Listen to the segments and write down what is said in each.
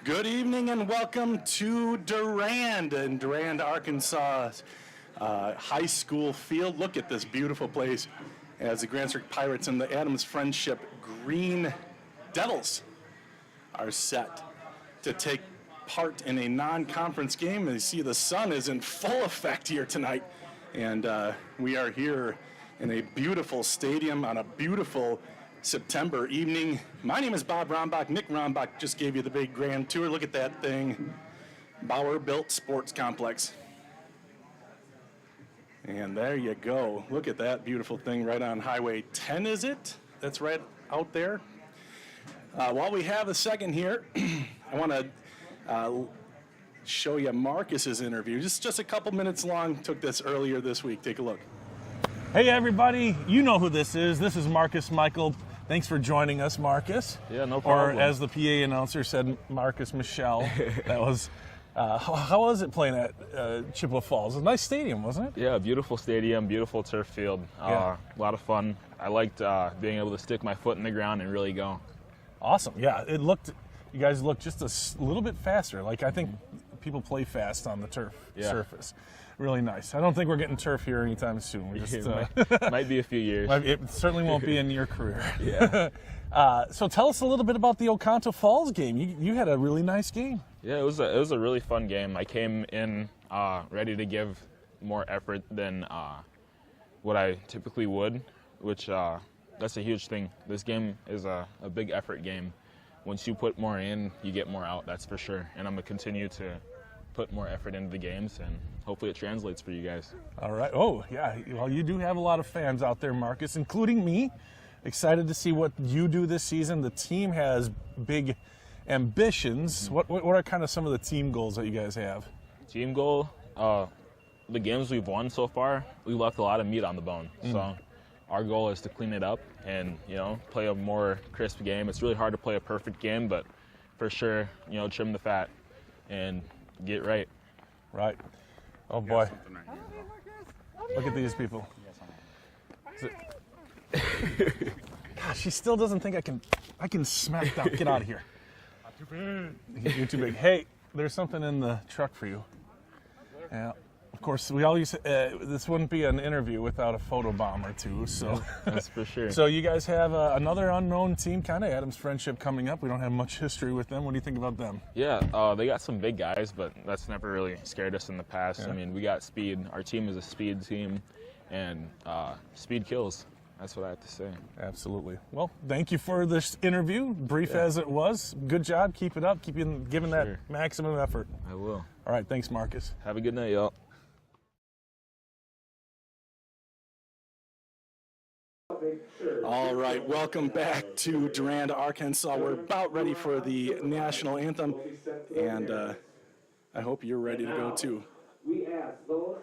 Good evening and welcome to Durand in Durand-Arkansaw high school field. Look at this beautiful place as the Grantsburg Pirates and the Adams Friendship Green Devils are set to take part in a non-conference game. And you see the sun is in full effect here tonight. And we are here in a beautiful stadium on a beautiful September evening. My name is Bob Rombach. Nick Rombach just gave you the big grand tour. Look at that thing. Bauer Built Sports Complex. And there you go. Look at that beautiful thing right on Highway 10, is it? That's right out there. While we have a second here, I want to show you Marcus's interview. Just a couple minutes long. Took this earlier this week. Take a look. Hey everybody, you know who this is. This is Marcus Michael. Thanks for joining us, Marcus. Yeah, no problem. Or as the PA announcer said, Marcus Michelle. That was, how was it playing at Chippewa Falls? It was a nice stadium, wasn't it? Yeah, beautiful stadium, beautiful turf field. A lot of fun. I liked being able to stick my foot in the ground and really go. Awesome. Yeah, you guys looked just a little bit faster. Like, I think people play fast on the turf surface. Really nice. I don't think we're getting turf here anytime soon. We just, might be a few years. It certainly won't be in your career. Yeah. So tell us a little bit about the Oconto Falls game. You had a really nice game. Yeah, it was a really fun game. I came in ready to give more effort than what I typically would, which that's a huge thing. This game is a big effort game. Once you put more in, you get more out, that's for sure. And I'm going to continue to put more effort into the games, and hopefully it translates for you guys. All right. Oh, yeah. Well, you do have a lot of fans out there, Marcus, including me. Excited to see what you do this season. The team has big ambitions. What are kind of some of the team goals that you guys have? Team goal, the games we've won so far, we left a lot of meat on the bone. So our goal is to clean it up and, play a more crisp game. It's really hard to play a perfect game, but for sure, trim the fat and get right. Right. Oh boy. Look at these people. Gosh, she still doesn't think I can smack down. Get out of here. Not too big. You're too big. Hey, there's something in the truck for you. Yeah. Of course, we always this wouldn't be an interview without a photo bomb or two. So that's for sure. So you guys have another unknown team, kind of Adams Friendship, coming up. We don't have much history with them. What do you think about them? Yeah, they got some big guys, but that's never really scared us in the past. Yeah. I mean, we got speed. Our team is a speed team, and speed kills. That's what I have to say. Absolutely. Well, thank you for this interview, brief as it was. Good job. Keep it up. Keep giving that maximum effort. I will. All right. Thanks, Marcus. Have a good night, y'all. All right, welcome back to Durand-Arkansaw. We're about ready for the national anthem, and I hope you're ready to go too. We ask those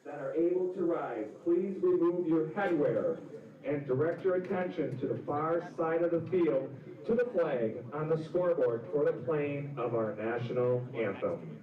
that are able to rise, please remove your headwear and direct your attention to the far side of the field to the flag on the scoreboard for the playing of our national anthem.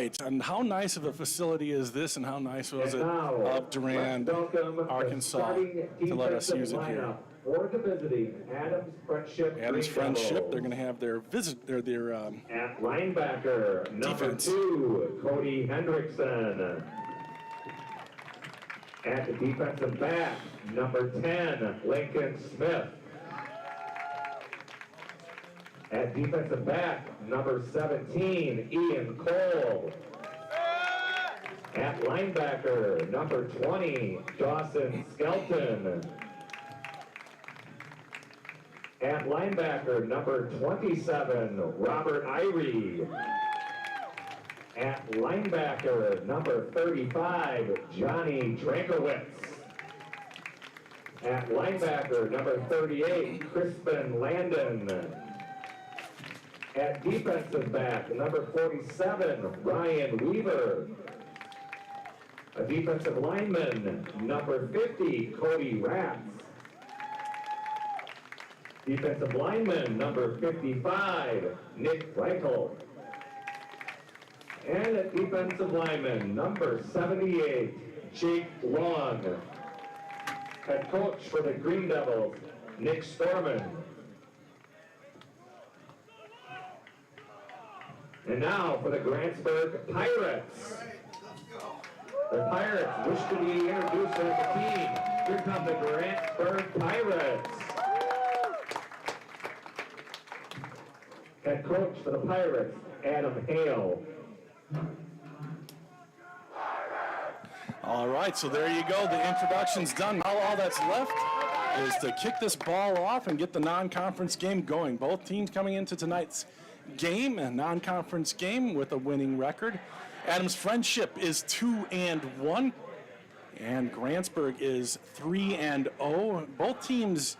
right, and how nice of a facility is this, and how nice was it Now, of Durand, let's welcome the Arkansas, starting to let us use it defensive here. lineup for the visiting Adams Friendship Adams Green Friendship, Devils. they're going to have their At linebacker, number defense. 2, Cody Hendrickson. At the defensive back, number 10, Lincoln Smith. At defensive back, number 17, Ian Cole. At linebacker, number 20, Dawson Skelton. At linebacker, number 27, Robert Irie. At linebacker, number 35, Johnny Drankowitz. At linebacker, number 38, Crispin Landon. At defensive back, number 47, Ryan Weaver. A defensive lineman, number 50, Cody Ratz. Defensive lineman, number 55, Nick Reichel. And at defensive lineman, number 78, Jake Long. Head coach for the Green Devils, Nick Storman. And now for the Grantsburg Pirates. The Pirates wish to be introduced as a team. Here come the Grantsburg Pirates. Head coach for the Pirates, Adam Hale. All right, so there you go. The introduction's done. Now all that's left is to kick this ball off and get the non-conference game going. Both teams coming into tonight's game, a non-conference game with a winning record. Adams Friendship is 2-1, and Grantsburg is 3-0. Both teams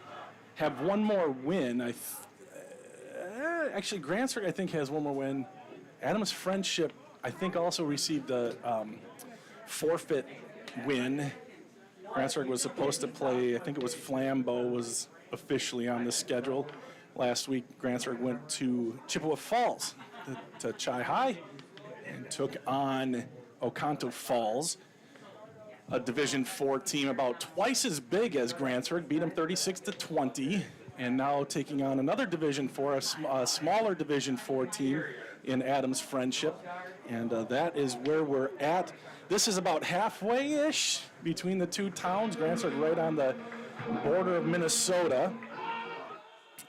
have one more win. Actually, Grantsburg, I think, has one more win. Adams Friendship, I think, also received a forfeit win. Grantsburg was supposed to play, I think it was Flambeau was officially on the schedule. Last week, Grantsburg went to Chippewa Falls, to Chi High, and took on Oconto Falls, a Division IV team about twice as big as Grantsburg, beat them 36-20, and now taking on another Division IV, a smaller Division IV team in Adams Friendship, and that is where we're at. This is about halfway-ish between the two towns. Grantsburg right on the border of Minnesota,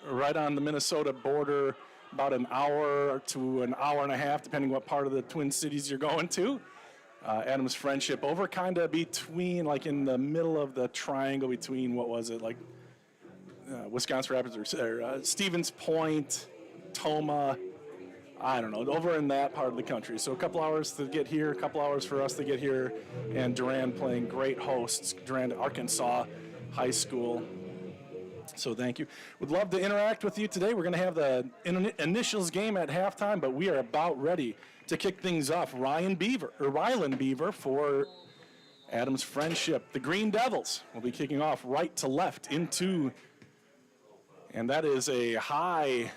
right on the Minnesota border, about an hour to an hour and a half, depending what part of the Twin Cities you're going to. Adams Friendship over kind of between, like in the middle of the triangle between, what was it, like Wisconsin Rapids or Stevens Point, Tomah, I don't know, over in that part of the country. So a couple hours to get here, a couple hours for us to get here, and Durand playing great hosts, Durand-Arkansaw High School. So thank you. Would love to interact with you today. We're going to have the initials game at halftime, but we are about ready to kick things off. Ryland Beaver for Adams Friendship. The Green Devils will be kicking off right to left into, and that is a high,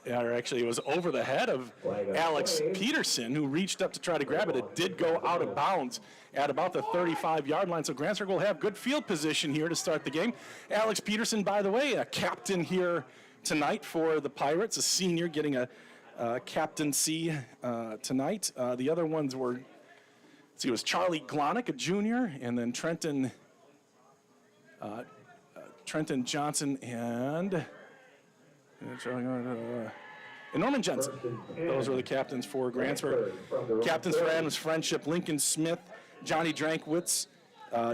or actually it was over the head of Alex Peterson, who reached up to try to grab it. It did go out of bounds at about the 35-yard line, so Grantsburg will have good field position here to start the game. Alex Peterson, by the way, a captain here tonight for the Pirates, a senior getting a captaincy tonight. The other ones were, it was Charlie Glonick, a junior, and then Trenton Johnson and Norman Jensen. Those were the captains for Grantsburg. Captains for Adams Friendship, Lincoln Smith, Johnny Drankwitz,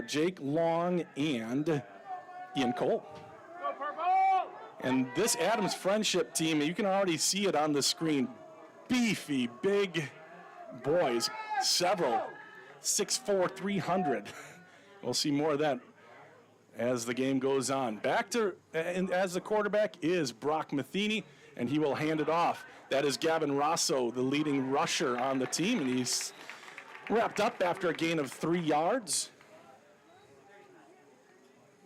Jake Long, and Ian Cole. And this Adams Friendship team, you can already see it on the screen, beefy, big boys, several, 6'4", 300. We'll see more of that as the game goes on. Back to, and as the quarterback is Brock Matheny, and he will hand it off. That is Gavin Rosso, the leading rusher on the team, and he's wrapped up after a gain of 3 yards.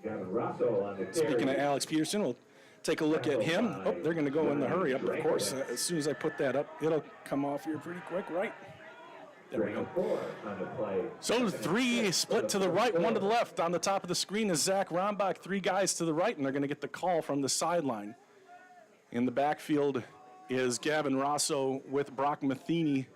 Gavin Rosso on the carry. Speaking of Alex Peterson, we'll take a look at him. Oh, they're going to go in the hurry up, of course. As soon as I put that up, it'll come off here pretty quick, right? There we go. 4 on the play. So 3 split to the right, 1 to the left. On the top of the screen is Zach Rombach, 3 guys to the right, and they're going to get the call from the sideline. In the backfield is Gavin Rosso with Brock Matheny.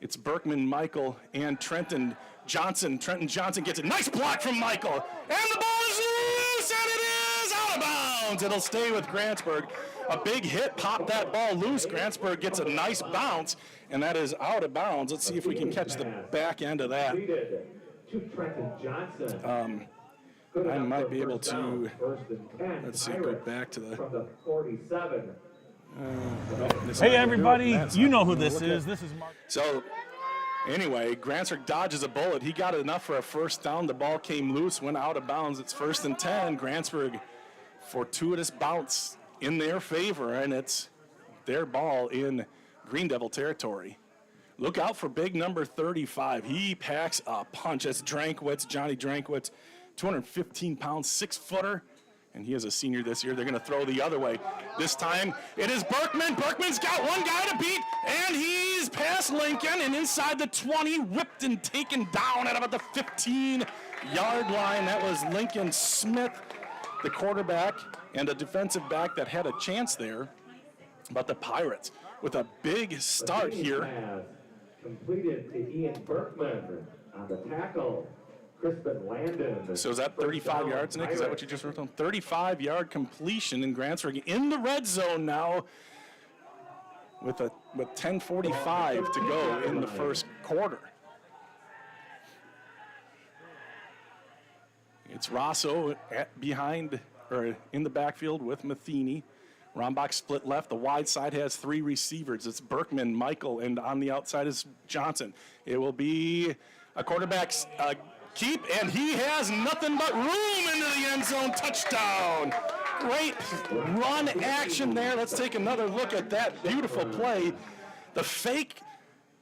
It's Berkman, Michael, and Trenton Johnson. Trenton Johnson gets a nice block from Michael. And the ball is loose, and it is out of bounds. It'll stay with Grantsburg. A big hit popped that ball loose. Grantsburg gets a nice bounce, and that is out of bounds. Let's see if we can catch the back end of that. To Trenton Johnson. I might be able to, let's see, go back to the... From the 47. Hey, everybody, you know who this is. This is Mark. So, anyway, Grantsburg dodges a bullet. He got enough for a first down. The ball came loose, went out of bounds. It's 1st and 10. Grantsburg, fortuitous bounce in their favor, and it's their ball in Green Devil territory. Look out for big number 35. He packs a punch. That's Drankwitz, Johnny Drankwitz, 215 pounds, 6-footer. And he is a senior this year. They're going to throw the other way. This time, it is Berkman. Berkman's got one guy to beat, and he's past Lincoln and inside the 20, whipped and taken down at about the 15-yard line. That was Lincoln Smith, the quarterback, and a defensive back that had a chance there. But the Pirates, with a big start here. Completed to Ian Berkman on the tackle. Crispin Landon. So is that 35 yards, Nick? Is that what you just wrote on? 35-yard completion in Grantsburg in the red zone now with 10:45 to go in the first quarter. It's Rosso in the backfield with Matheny. Rombach split left. The wide side has 3 receivers. It's Berkman, Michael, and on the outside is Johnson. It will be a quarterback's keep, and he has nothing but room into the end zone. Touchdown. Great run action there. Let's take another look at that beautiful play. The fake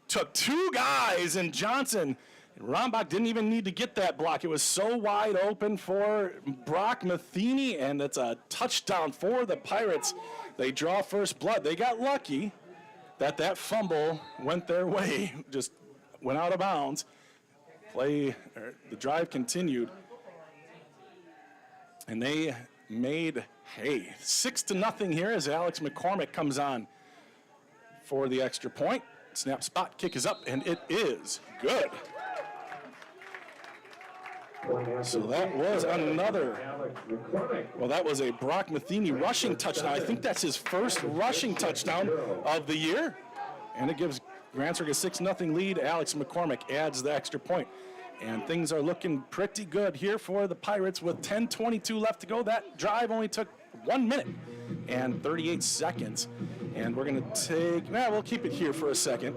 took 2 guys, and Johnson, Rombach didn't even need to get that block. It was so wide open for Brock Matheny, and it's a touchdown for the Pirates. They draw first blood. They got lucky that fumble went their way, just went out of bounds. The drive continued, and they made hay. 6-0 here as Alex McCormick comes on for the extra point. Snap, spot, kick is up, and it is good. So that was another, well, that was a Brock Matheny rushing touchdown. I think that's his first rushing touchdown of the year, and it gives Grantsburg a 6-0 lead. Alex McCormick adds the extra point. And things are looking pretty good here for the Pirates with 10:22 left to go. That drive only took 1 minute and 38 seconds. And we're going to we'll keep it here for a second.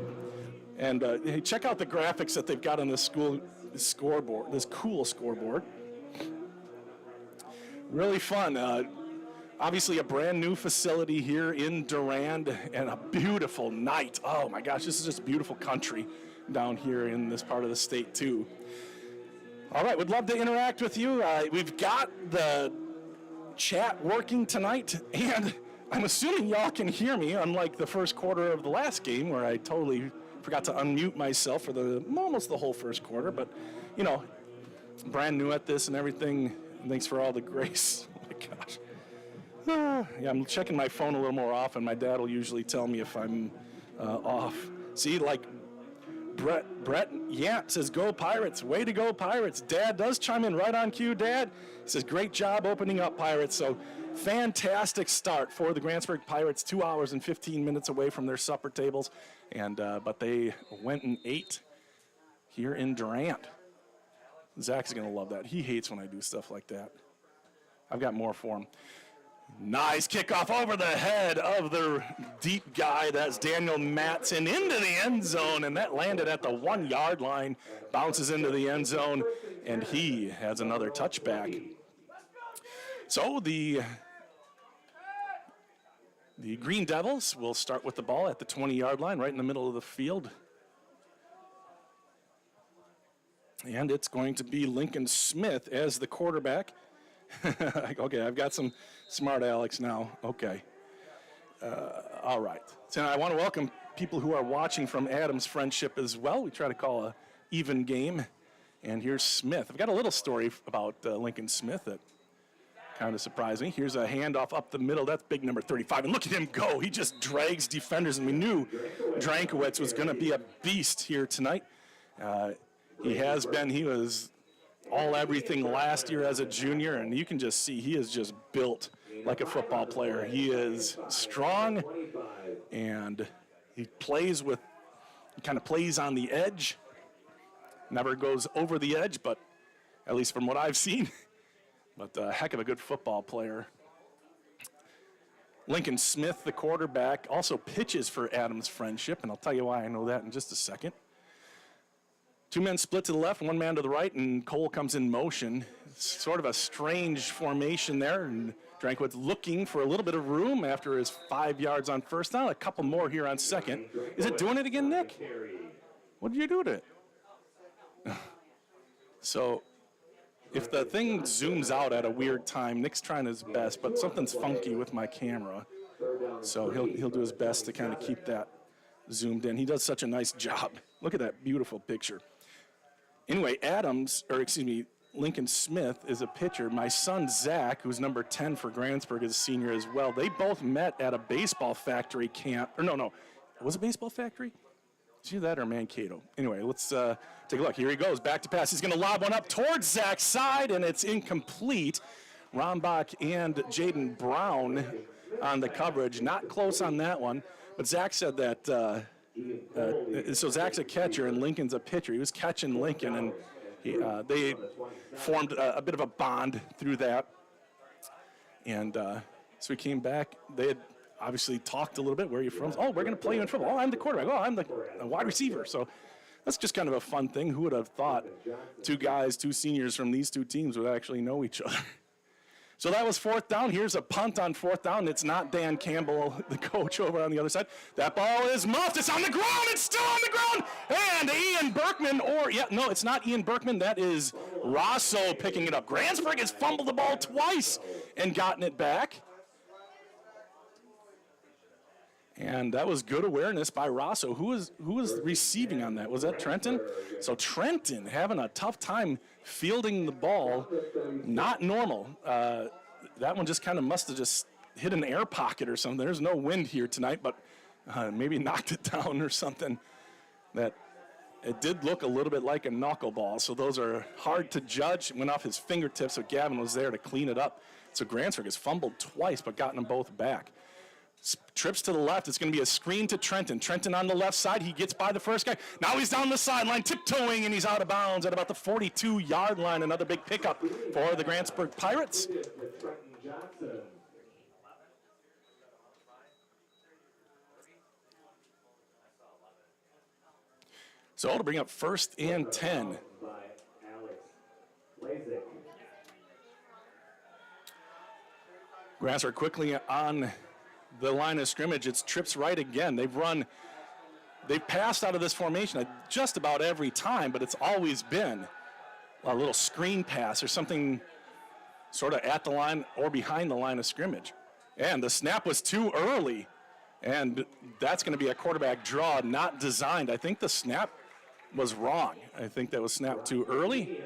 And hey, check out the graphics that they've got on this scoreboard, this cool scoreboard. Really fun. Obviously a brand new facility here in Durand and a beautiful night. Oh my gosh, this is just beautiful country down here in this part of the state too. All right, would love to interact with you. We've got the chat working tonight, and I'm assuming y'all can hear me, unlike the first quarter of the last game where I totally forgot to unmute myself for almost the whole first quarter. But, you know, brand new at this and everything. Thanks for all the grace. Oh my gosh. Yeah, I'm checking my phone a little more often. My dad will usually tell me if I'm off. See, like, Brett Yant says, go Pirates. Way to go, Pirates. Dad does chime in right on cue, Dad. He says, great job opening up, Pirates. So fantastic start for the Grantsburg Pirates, 2 hours and 15 minutes away from their supper tables. And but they went and ate here in Durand. Zach's going to love that. He hates when I do stuff like that. I've got more for him. Nice kickoff over the head of the deep guy. That's Daniel Matson into the end zone, and that landed at the 1-yard line, bounces into the end zone, and he has another touchback. So the Green Devils will start with the ball at the 20-yard line, right in the middle of the field. And it's going to be Lincoln Smith as the quarterback. Okay, I've got some smart Alex now. Okay. All right. So I want to welcome people who are watching from Adams Friendship as well. We try to call a even game. And here's Smith. I've got a little story about Lincoln Smith that kind of surprised me. Here's a handoff up the middle. That's big number 35. And look at him go. He just drags defenders. And we knew Drankowitz was going to be a beast here tonight. He has been. He was all everything last year as a junior. And you can just see he is just built like a football player. He is strong. And he kind of plays on the edge. Never goes over the edge, but at least from what I've seen. But a heck of a good football player. Lincoln Smith, the quarterback, also pitches for Adams Friendship, and I'll tell you why I know that in just a second. 2 men split to the left, 1 man to the right, and Cole comes in motion. It's sort of a strange formation there, and Drankowitz looking for a little bit of room after his 5 yards on first down. A couple more here on second. Is it doing it again, Nick? What did you do to it? So if the thing zooms out at a weird time, Nick's trying his best, but something's funky with my camera. So he'll do his best to kind of keep that zoomed in. He does such a nice job. Look at that beautiful picture. Anyway, Lincoln Smith is a pitcher. My son, Zach, who's number 10 for Grantsburg, is a senior as well. They both met at a baseball factory camp. Or no. Was it baseball factory? See that or Mankato? Anyway, let's take a look. Here he goes, back to pass. He's going to lob one up towards Zach's side, and it's incomplete. Rombach and Jaden Brown on the coverage. Not close on that one, but Zach said that, so Zach's a catcher and Lincoln's a pitcher. He was catching Lincoln, and they formed a bit of a bond through that. And so he came back. They had obviously talked a little bit. Where are you from? Oh, we're going to play you in football. Oh, I'm the quarterback. Oh, I'm the wide receiver. So that's just kind of a fun thing. Who would have thought 2 seniors from these 2 teams would actually know each other? So that was 4th down. Here's a punt on 4th down. It's not Dan Campbell, the coach, over on the other side. That ball is muffed. It's on the ground. It's still on the ground. And Ian Berkman, it's not Ian Berkman. That is Rosso picking it up. Grantsburg has fumbled the ball twice and gotten it back. And that was good awareness by Rosso. Who was receiving on that? Was that Trenton? So Trenton having a tough time fielding the ball. Not normal. That one just kind of must have just hit an air pocket or something. There's no wind here tonight, but maybe knocked it down or something. That it did look a little bit like a knuckleball. So those are hard to judge. It went off his fingertips, so Gavin was there to clean it up. So Grantsburg has fumbled twice, but gotten them both back. Trips to the left. It's going to be a screen to Trenton. Trenton on the left side. He gets by the first guy. Now he's down the sideline, tiptoeing, and he's out of bounds at about the 42-yard line. Another big pickup for the Grantsburg Pirates. So to bring up 1st and 10. Grantsburg quickly on the line of scrimmage. It's trips right again. They've passed out of this formation just about every time, but it's always been a little screen pass or something sort of at the line or behind the line of scrimmage. And the snap was too early, and that's going to be a quarterback draw, not designed. I think the snap was wrong. I think that was snapped too early,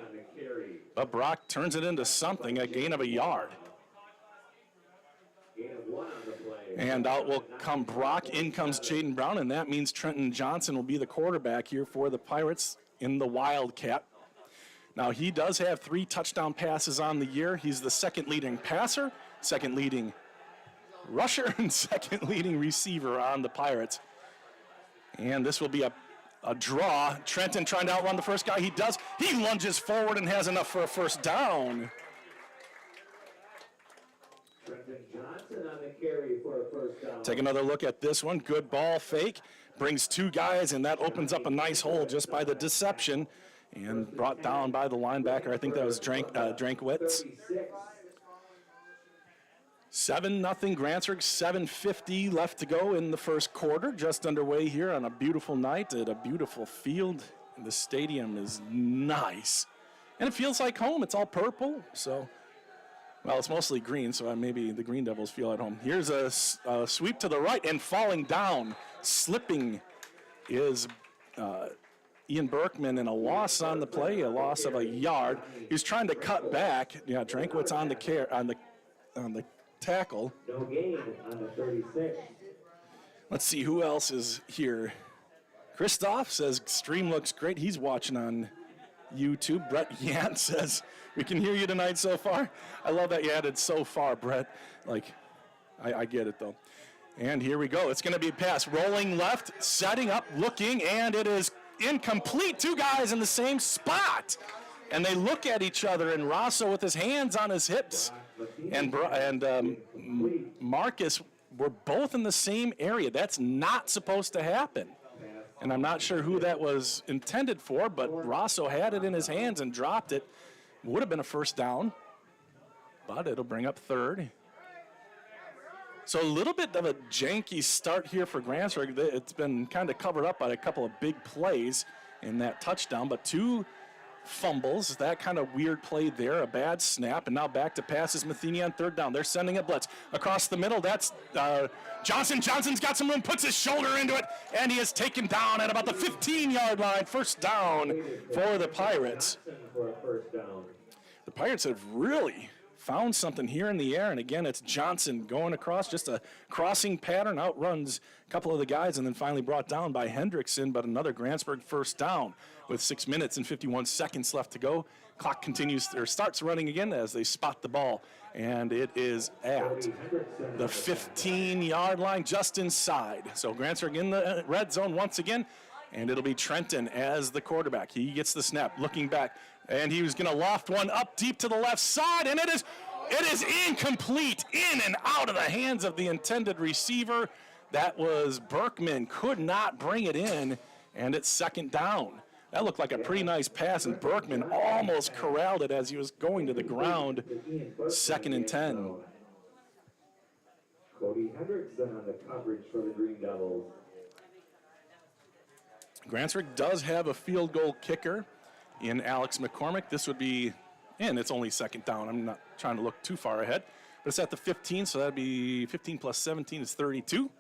but Brock turns it into something, a gain of a yard. And out will come Brock. In comes Jaden Brown, and that means Trenton Johnson will be the quarterback here for the Pirates in the Wildcat. Now, he does have 3 touchdown passes on the year. He's the 2nd leading passer, 2nd leading rusher, and 2nd leading receiver on the Pirates. And this will be a draw. Trenton trying to outrun the first guy. He does. He lunges forward and has enough for a first down. Take another look at this one. Good ball fake. Brings 2 guys, and that opens up a nice hole just by the deception. And brought down by the linebacker. I think that was Drankowitz. 7-0 Grantsburg. 7:50 left to go in the first quarter. Just underway here on a beautiful night at a beautiful field. The stadium is nice. And it feels like home. It's all purple, so Well, it's mostly green, so maybe the Green Devils feel at home. Here's a sweep to the right, and falling down, slipping is Ian Berkman, and a loss on the play, a loss of a yard. He's trying to cut back. Yeah, Drankwitz on the tackle. No gain on the 36. Let's see who else is here. Christoph says stream looks great. He's watching on YouTube. Brett Yant says we can hear you tonight so far. I love that you added so far, Brett. Like, I get it though. And here we go. It's going to be a pass. Rolling left, setting up, looking, and it is incomplete. Two guys in the same spot. And they look at each other, and Rosso with his hands on his hips and Marcus were both in the same area. That's not supposed to happen. And I'm not sure who that was intended for, but Rosso had it in his hands and dropped it. Would have been a first down, but it'll bring up third. So a little bit of a janky start here for Grantsburg. It's been kind of covered up by a couple of big plays in that touchdown, but two fumbles, that kind of weird play there, a bad snap, and now back to passes Matheny on third down. They're sending a blitz across the middle. That's Johnson. Johnson's got some room, puts his shoulder into it, and he is taken down at about the 15-yard line. First down for the Pirates. For a first down. The Pirates have really found something here in the air, and again, it's Johnson going across, just a crossing pattern, outruns a couple of the guys, and then finally brought down by Hendrickson, but another Grantsburg first down with 6 minutes and 51 seconds left to go. Clock continues, or starts running again as they spot the ball, and it is at the 15-yard line, just inside. So Grantsburg in the red zone once again, and it'll be Trenton as the quarterback. He gets the snap, looking back, and he was going to loft one up deep to the left side, and it is incomplete, in and out of the hands of the intended receiver. That was Berkman, could not bring it in, and it's second down. That looked like a pretty nice pass, and Berkman almost corralled it as he was going to the ground. 2nd and 10. Cody Hendrickson on the coverage for the Green Devils. Grantsburg does have a field goal kicker in Alex McCormick. This would be, and it's only second down. I'm not trying to look too far ahead, but it's at the 15, so that'd be 15 plus 17 is 32.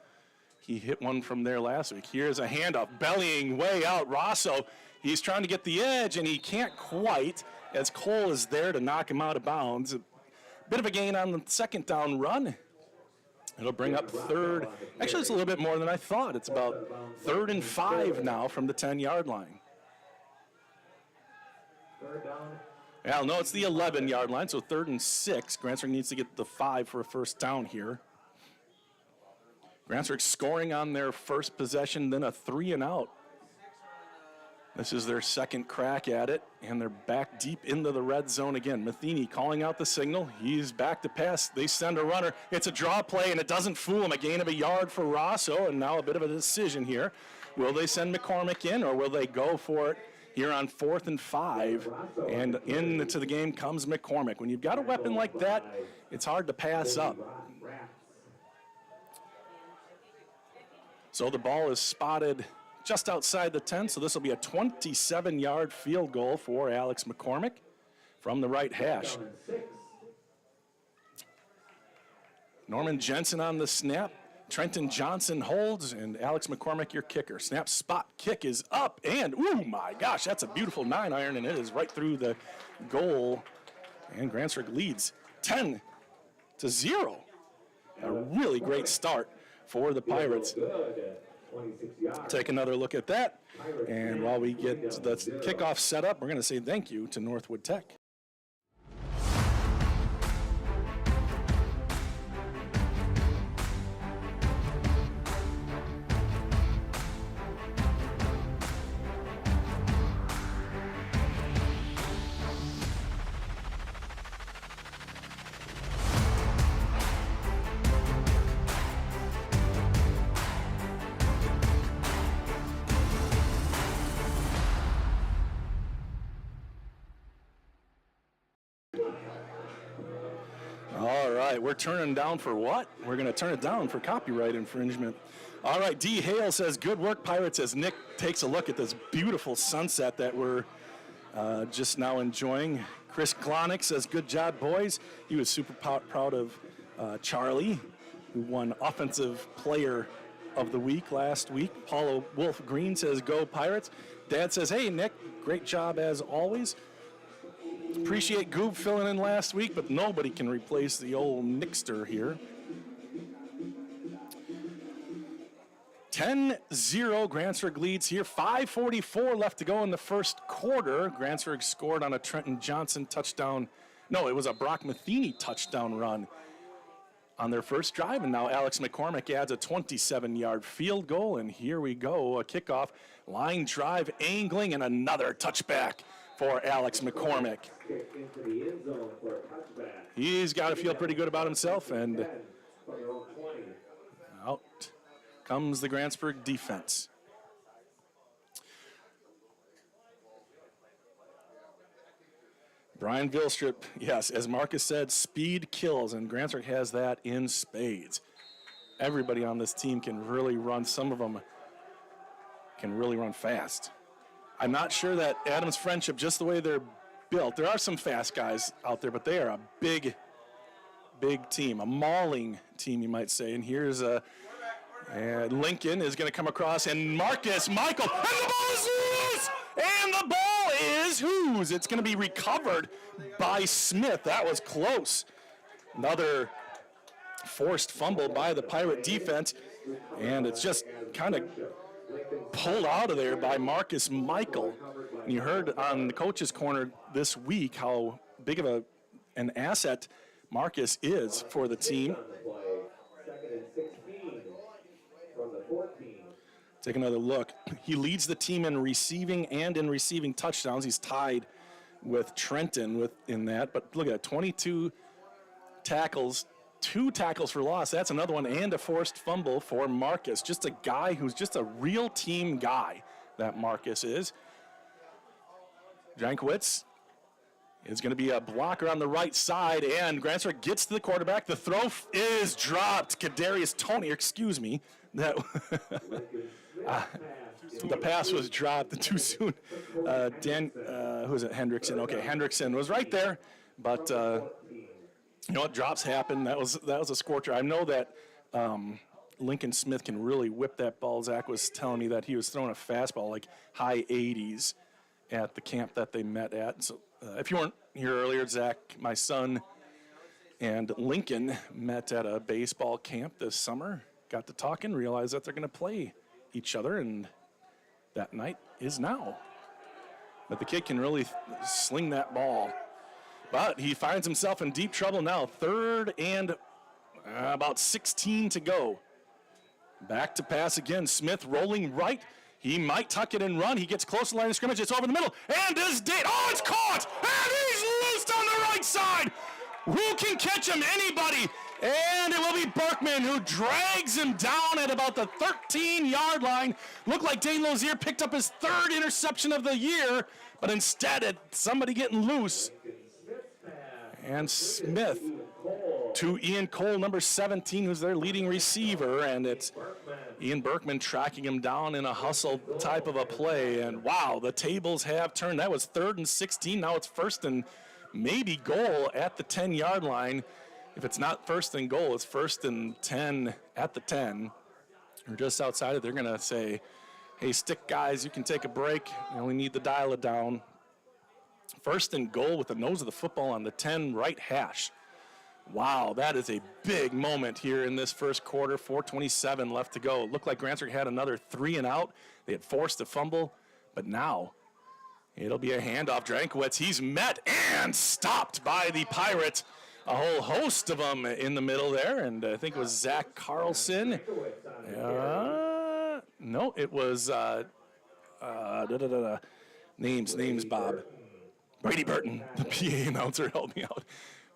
He hit one from there last week. Here's a handoff, bellying way out. Rosso, he's trying to get the edge, and he can't quite, as Cole is there to knock him out of bounds. A bit of a gain on the second down run. It'll bring up third. Actually, it's a little bit more than I thought. It's about 3rd and 5 now from the 10-yard line. Third down. Yeah, no, it's the 11-yard line, so 3rd and 6. Grantsburg needs to get the 5 for a first down here. Grantsburg scoring on their first possession, then a 3-and-out. This is their second crack at it, and they're back deep into the red zone again. Matheny calling out the signal. He's back to pass. They send a runner. It's a draw play, and it doesn't fool him. A gain of a yard for Rosso, and now a bit of a decision here. Will they send McCormick in, or will they go for it here on 4th and 5? And into the game comes McCormick. When you've got a weapon like that, it's hard to pass up. So the ball is spotted just outside the 10, so this will be a 27-yard field goal for Alex McCormick from the right hash. Norman Jensen on the snap. Trenton Johnson holds, and Alex McCormick, your kicker. Snap, spot, kick is up, and oh my gosh, that's a beautiful 9-iron, and it is right through the goal. And Grantsburg leads 10-0. A really great start for the Pirates. Take another look at that, and while we get the kickoff set up, we're going to say thank you to Northwood Tech. All right, we're turning down for what? We're going to turn it down for copyright infringement. All right, D. Hale says, good work, Pirates, as Nick takes a look at this beautiful sunset that we're just now enjoying. Chris Klonick says, good job, boys. He was super proud of Charlie, who won Offensive Player of the Week last week. Paulo Wolf Green says, go Pirates. Dad says, hey, Nick, great job as always. Appreciate Goob filling in last week, but nobody can replace the old Nickster here. 10-0, Grantsburg leads here. 5:44 left to go in the first quarter. Grantsburg scored on a Trenton Johnson touchdown. No, it was a Brock Matheny touchdown run on their first drive, and now Alex McCormick adds a 27-yard field goal, and here we go, a kickoff, line drive, angling, and another touchback for Alex McCormick. He's got to feel pretty good about himself, and out comes the Grantsburg defense. Brian Vilstrup, yes, as Marcus said, speed kills, and Grantsburg has that in spades. Everybody on this team can really run. Some of them can really run fast. I'm not sure that Adams Friendship, just the way they're built, there are some fast guys out there, but they are a big team, a mauling team, you might say. And here's Lincoln is going to come across, and Marcus Michael, and the ball is loose! And the ball is whose? It's going to be recovered by Smith. That was close. Another forced fumble by the Pirate defense, and it's just kind of pulled out of there by Marcus Michael. And you heard on the coach's corner this week how big of an asset Marcus is for the team. Take another look. He leads the team in receiving and in receiving touchdowns. He's tied with Trenton in that. But look at that, 22 tackles, 2 tackles for loss. That's another one, and a forced fumble for Marcus. Just a guy who's just a real team guy, that Marcus is. Jankowitz is going to be a blocker on the right side, and Grantsburg gets to the quarterback. The throw is dropped. Kadarius Tony, excuse me. That the pass was dropped too soon. Who is it? Hendrickson. Okay, Hendrickson was right there, but you know what? Drops happen. That was a scorcher. I know that Lincoln Smith can really whip that ball. Zach was telling me that he was throwing a fastball like high 80s at the camp that they met at. So if you weren't here earlier, Zach, my son, and Lincoln met at a baseball camp this summer. Got to talking, realized that they're going to play each other, and that night is now. But the kid can really sling that ball. But he finds himself in deep trouble now. 3rd and about 16 to go. Back to pass again. Smith rolling right. He might tuck it and run. He gets close to the line of scrimmage. It's over the middle. And is dead. Oh, it's caught! And he's loosed on the right side. Who can catch him? Anybody. And it will be Berkman who drags him down at about the 13-yard line. Looked like Dane Lozier picked up his 3rd interception of the year, but instead it's somebody getting loose. And Smith to Ian Cole, number 17, who's their leading receiver, and it's Ian Berkman tracking him down in a hustle type of a play. And wow, the tables have turned. That was 3rd and 16. Now it's 1st and maybe goal at the 10-yard line. If it's not 1st and goal, it's 1st and 10 at the 10. Or just outside it, they're going to say, hey, stick guys, you can take a break. You only need to dial it down. 1st and goal with the nose of the football on the 10 right hash. Wow, that is a big moment here in this first quarter. 4:27 left to go. It looked like Grantsburg had another 3 and out. They had forced a fumble, but now it'll be a handoff. Drankowitz, he's met and stopped by the Pirates. A whole host of them in the middle there, and I think it was Zach Carlson. No, it was names, Bob. Brady Burton, the PA announcer, helped me out.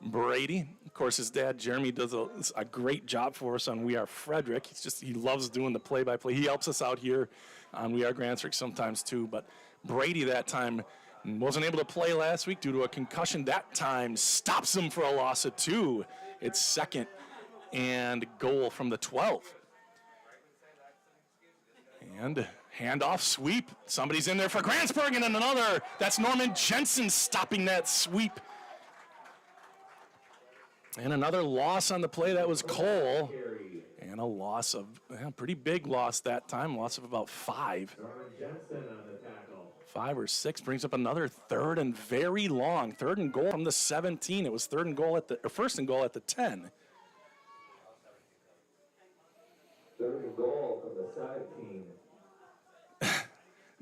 Brady, of course, his dad, Jeremy, does a great job for us on We Are Frederick. He loves doing the play-by-play. He helps us out here on We Are Grantsburg sometimes too, but Brady that time wasn't able to play last week due to a concussion. That time stops him for a loss of 2. It's 2nd and goal from the 12. And Handoff, sweep. Somebody's in there for Grantsburg, and then another. That's Norman Jensen stopping that sweep. And another loss on the play. That was Cole. And a loss of, pretty big loss that time. Loss of about 5. 5 or 6 brings up another third and very long. 3rd and goal from the 17. It was 1st and goal at the 10. 3rd and goal from the 17.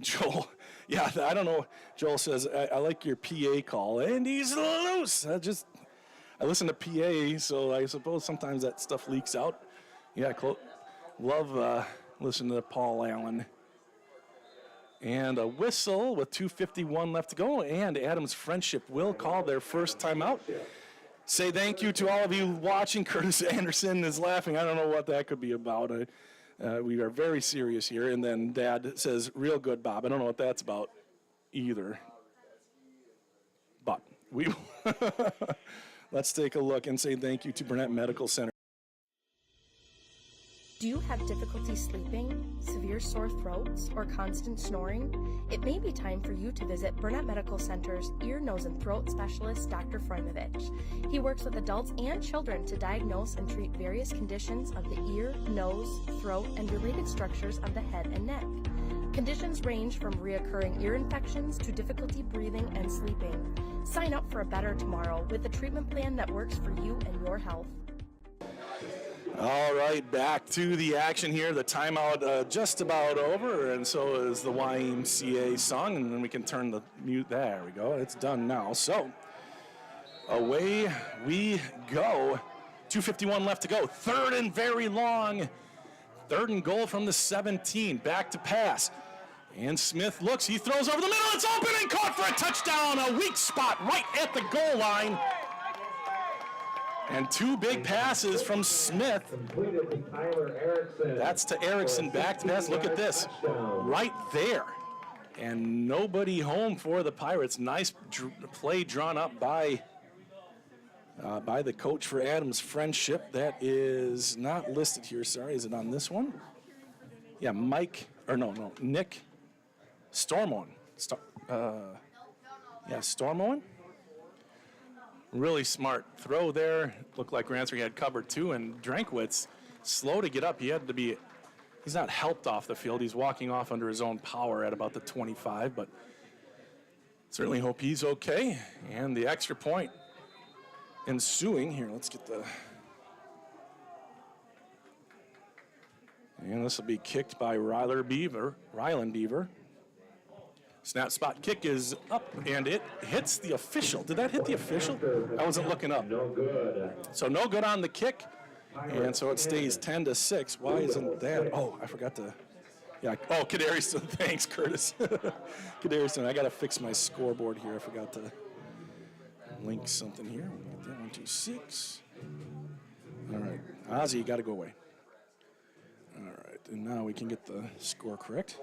Joel, yeah, I don't know. Joel says, I like your PA call, and he's loose. I listen to PA, so I suppose sometimes that stuff leaks out. Yeah, love listening to Paul Allen. And a whistle with 2:51 left to go, and Adams Friendship will call their first timeout. Say thank you to all of you watching. Curtis Anderson is laughing. I don't know what that could be about. We are very serious here. And then Dad says, real good, Bob. I don't know what that's about either. But we let's take a look and say thank you to Burnett Medical Center. Do you have difficulty sleeping, severe sore throats, or constant snoring? It may be time for you to visit Burnett Medical Center's ear, nose, and throat specialist, Dr. Frojmovich. He works with adults and children to diagnose and treat various conditions of the ear, nose, throat, and related structures of the head and neck. Conditions range from reoccurring ear infections to difficulty breathing and sleeping. Sign up for a better tomorrow with a treatment plan that works for you and your health. All right, back to the action here. The timeout just about over, and so is the YMCA song, and then we can turn the mute. There we go. It's done now. So away we go. 2:51 left to go. 3rd and very long. 3rd and goal from the 17. Back to pass. And Smith looks. He throws over the middle. It's open and caught for a touchdown. A weak spot right at the goal line. And 2 big passes from Smith. That's to Erickson, back to pass. Look at this, right there. And nobody home for the Pirates. Nice play drawn up by the coach for Adams Friendship. That is not listed here, sorry. Is it on this one? Yeah, Nick Stormoen. Stormoen. Really smart throw there. Looked like Grantsburg had covered 2, and Drankwitz slow to get up. He's not helped off the field. He's walking off under his own power at about the 25, but certainly hope he's okay. And the extra point ensuing here. Let's get and this will be kicked by Ryland Beaver. Snap spot kick is up, and it hits the official. Did that hit the official? I wasn't looking up. No good. So no good on the kick, and so it stays 10-6. Why isn't that? Oh, I forgot to. Yeah. Oh, Kadarison. Thanks, Curtis. Kadarison. I got to fix my scoreboard here. I forgot to link something here. We'll get that 1, 2, 6. All right, Ozzy, you got to go away. All right, and now we can get the score correct.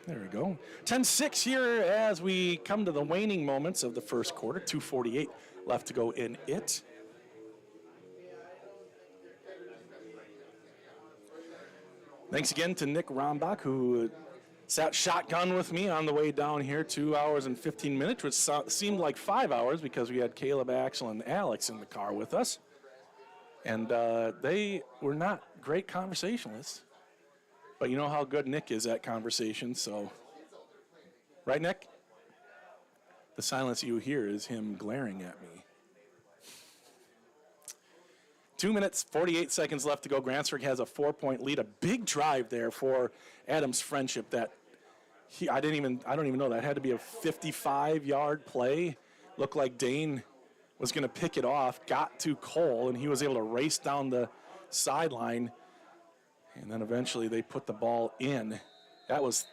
There we go. 10-6 here as we come to the waning moments of the first quarter. 2:48 left to go in it. Thanks again to Nick Rombach, who sat shotgun with me on the way down here, 2 hours and 15 minutes, which seemed like 5 hours because we had Caleb, Axel, and Alex in the car with us. And they were not great conversationalists. But you know how good Nick is at conversation, so. Right, Nick? The silence you hear is him glaring at me. 2 minutes, 48 seconds left to go. Grantsburg has a 4-point lead. A big drive there for Adams Friendship that I don't even know. That had to be a 55-yard play. Looked like Dane was going to pick it off, got to Cole, and he was able to race down the sideline. And then eventually they put the ball in. It was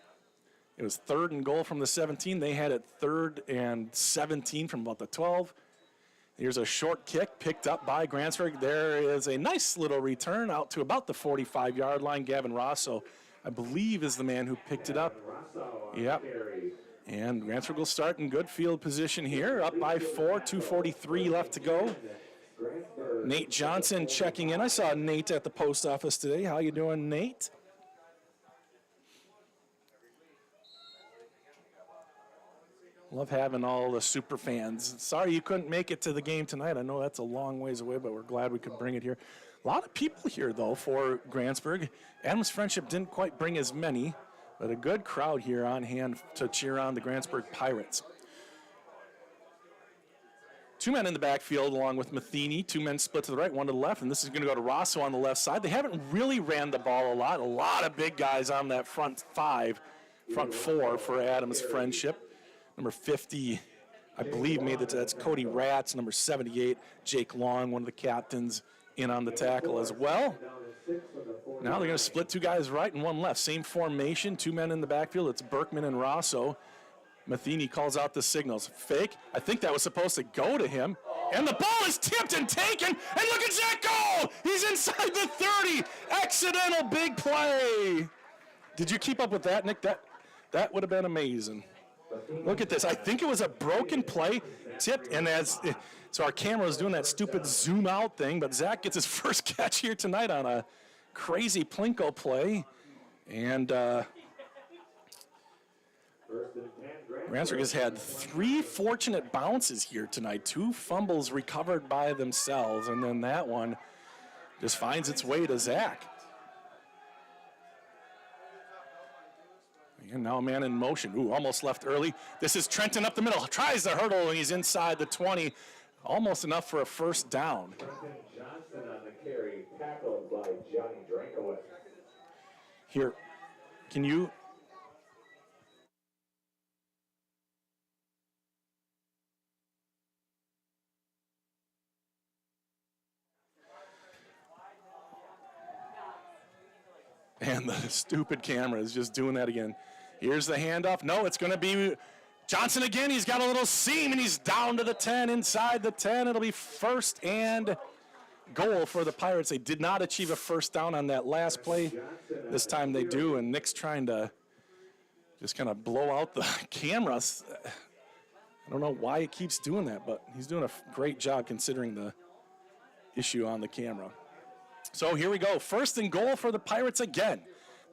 3rd and goal from the 17. They had it 3rd and 17 from about the 12. Here's a short kick picked up by Grantsburg. There is a nice little return out to about the 45-yard line. Gavin Rosso, I believe, is the man who picked it up. Yep. And Grantsburg will start in good field position here, up by 4, 2:43 left to go. Nate Johnson checking in. I saw Nate at the post office today. How you doing, Nate? Love having all the super fans. Sorry you couldn't make it to the game tonight. I know that's a long ways away, but we're glad we could bring it here. A lot of people here, though, for Grantsburg. Adams Friendship didn't quite bring as many, but a good crowd here on hand to cheer on the Grantsburg Pirates. 2 men in the backfield along with Matheny. 2 men split to the right, 1 to the left, and this is going to go to Rosso on the left side. They haven't really ran the ball a lot. A lot of big guys on that front 4 for Adams Friendship. Number 50, I believe, made it. That's Cody Ratz. Number 78, Jake Long, one of the captains, in on the tackle as well. Now they're going to split 2 guys right and 1 left. Same formation, 2 men in the backfield. It's Berkman and Rosso. Matheny calls out the signals. Fake. I think that was supposed to go to him. And the ball is tipped and taken. And look at Zach go! He's inside the 30. Accidental big play. Did you keep up with that, Nick? That would have been amazing. Look at this. I think it was a broken play, tipped, and so our camera is doing that stupid zoom out thing, but Zach gets his first catch here tonight on a crazy Plinko play. And Grantsburg has had 3 fortunate bounces here tonight. 2 fumbles recovered by themselves, and then that one just finds its way to Zach. And now a man in motion. Ooh, almost left early. This is Trenton up the middle. Tries the hurdle, and he's inside the 20. Almost enough for a first down. Johnson on the carry, tackled by Johnny Drankowitz. Here, can you... And the stupid camera is just doing that again. Here's the handoff. No, it's going to be Johnson again. He's got a little seam, and he's down to the 10, inside the 10. It'll be first and goal for the Pirates. They did not achieve a first down on that last play. This time they do, and Nick's trying to just kind of blow out the cameras. I don't know why it keeps doing that, but he's doing a great job considering the issue on the camera. So here we go. First and goal for the Pirates again.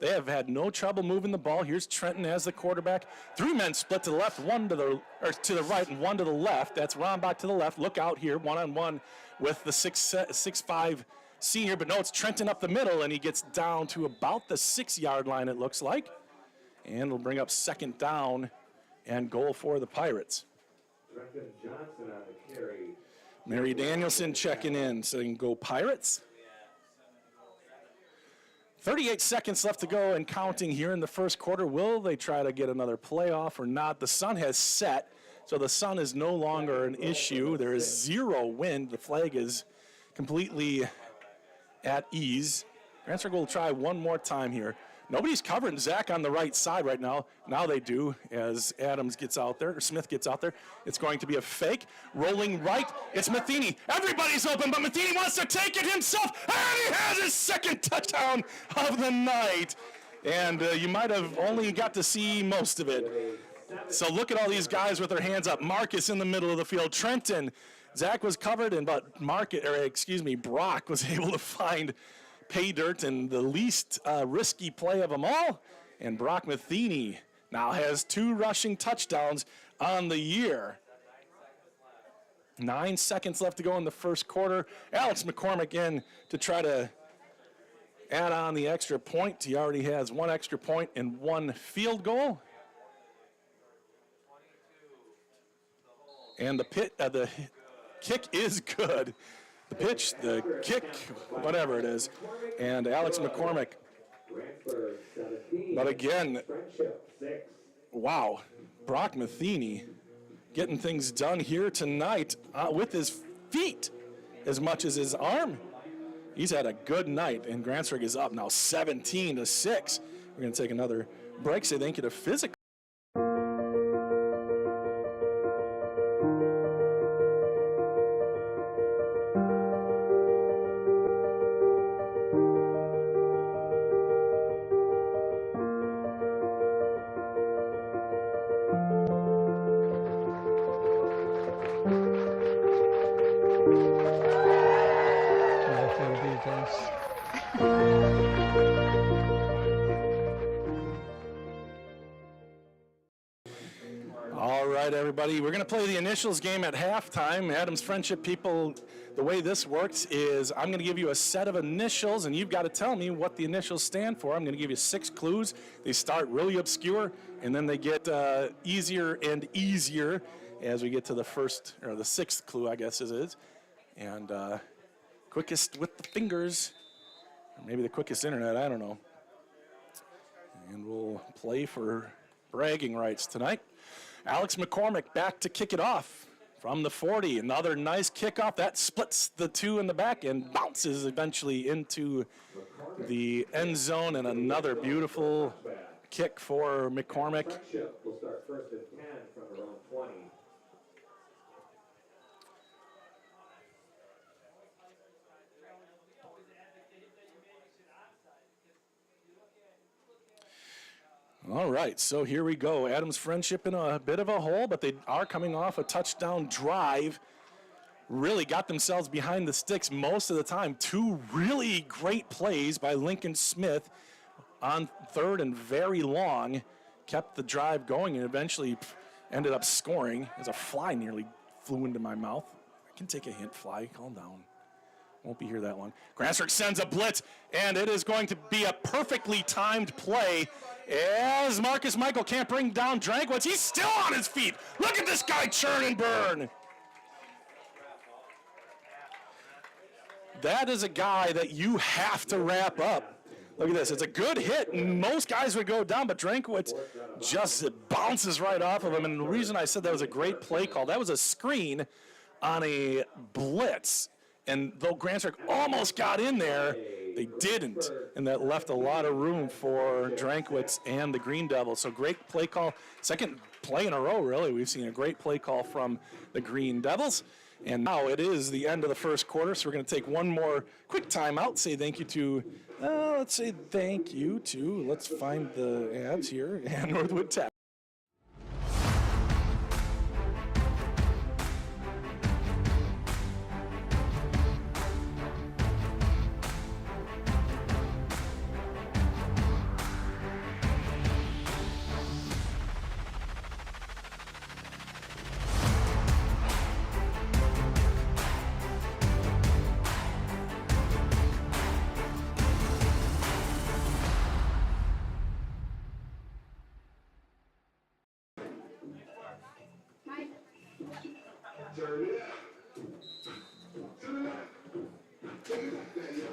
They have had no trouble moving the ball. Here's Trenton as the quarterback. 3 men split to the left, 1 to the right, and 1 to the left. That's Rombach to the left. Look out here, 1-on-1 with the 6'5" senior. But no, it's Trenton up the middle, and he gets down to about the 6-yard line, it looks like. And it'll bring up second down and goal for the Pirates. Trenton Johnson on the carry. Mary Danielson checking in, saying go Pirates. 38 seconds left to go and counting here in the first quarter. Will they try to get another playoff or not? The sun has set, so the sun is no longer an issue. There is 0 wind. The flag is completely at ease. Grantsburg will try one more time here. Nobody's covering Zach on the right side right now. Now they do as Adams gets out there, or Smith gets out there. It's going to be a fake. Rolling right, it's Matheny. Everybody's open, but Matheny wants to take it himself, and he has his second touchdown of the night. And you might have only got to see most of it. So look at all these guys with their hands up. Marcus in the middle of the field. Trenton. Zach was covered, but Brock was able to find pay dirt and the least risky play of them all. And Brock Matheny now has 2 rushing touchdowns on the year. 9 seconds left to go in the first quarter. Alex McCormick in to try to add on the extra point. He already has 1 extra point and 1 field goal. And the kick is good. The pitch, the kick, whatever it is, and Alex McCormick. But again, wow, Brock Matheny getting things done here tonight with his feet as much as his arm. He's had a good night, and Grantsburg is up now 17-6. We're going to take another break, say thank you to Physical. everybody. We're going to play the initials game at halftime. Adams Friendship people, the way this works is I'm going to give you a set of initials, and you've got to tell me what the initials stand for. I'm going to give you 6 clues. They start really obscure, and then they get easier and easier as we get to the first, or the 6th clue, I guess it is. And quickest with the fingers, or maybe the quickest internet, I don't know. And we'll play for bragging rights tonight. Alex McCormick back to kick it off from the 40. Another nice kickoff. That splits the 2 in the back and bounces eventually into the end zone. And another beautiful kick for McCormick. We'll start first and 10 from their own 20. All right, so here we go. Adams Friendship in a bit of a hole, but they are coming off a touchdown drive. Really got themselves behind the sticks most of the time. 2 really great plays by Lincoln Smith on 3rd and very long. Kept the drive going and eventually ended up scoring as a fly nearly flew into my mouth. I can take a hint, fly, calm down. Won't be here that long. Grantsburg sends a blitz, and it is going to be a perfectly timed play as Marcus Michael can't bring down Drankwitz. He's still on his feet. Look at this guy churn and burn. That is a guy that you have to wrap up. Look at this. It's a good hit. Most guys would go down, but Drankwitz just bounces right off of him. And the reason I said that was a great play call, that was a screen on a blitz. And though Grantsburg almost got in there, they didn't, and that left a lot of room for Drankwitz and the Green Devils. So great play call. Second play in a row, really. We've seen a great play call from the Green Devils. And now it is the end of the first quarter, so we're going to take one more quick timeout. Say thank you to, let's find the ads here, and Northwood Tech.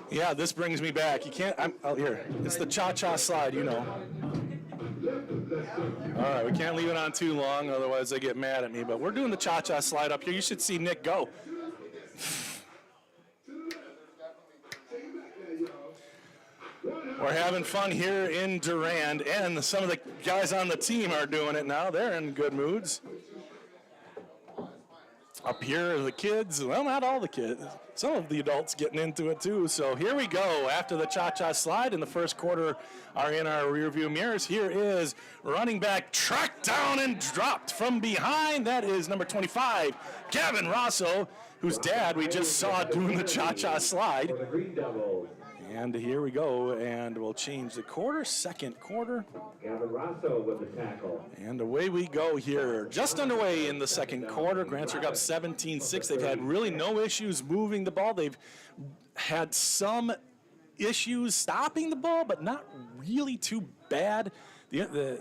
Yeah, this brings me back. You can't, here. It's the cha-cha slide, you know. All right, we can't leave it on too long, otherwise they get mad at me. But we're doing the cha-cha slide up here. You should see Nick go. We're having fun here in Durand, and some of the guys on the team are doing it now. They're in good moods. Up here are the kids. Well, not all the kids. Some of the adults getting into it too. So here we go. After the cha-cha slide in the first quarter are in our rearview mirrors. Here is running back tracked down and dropped from behind. That is number 25, Gavin Rosso, whose dad we just saw doing the cha-cha slide. And here we go, and we'll change the quarter, second quarter. Gavin Rosso with the tackle. And away we go here. Just underway in the second quarter. Grantsburg up 17-6. They've had really no issues moving the ball. They've had some issues stopping the ball, but not really too bad. The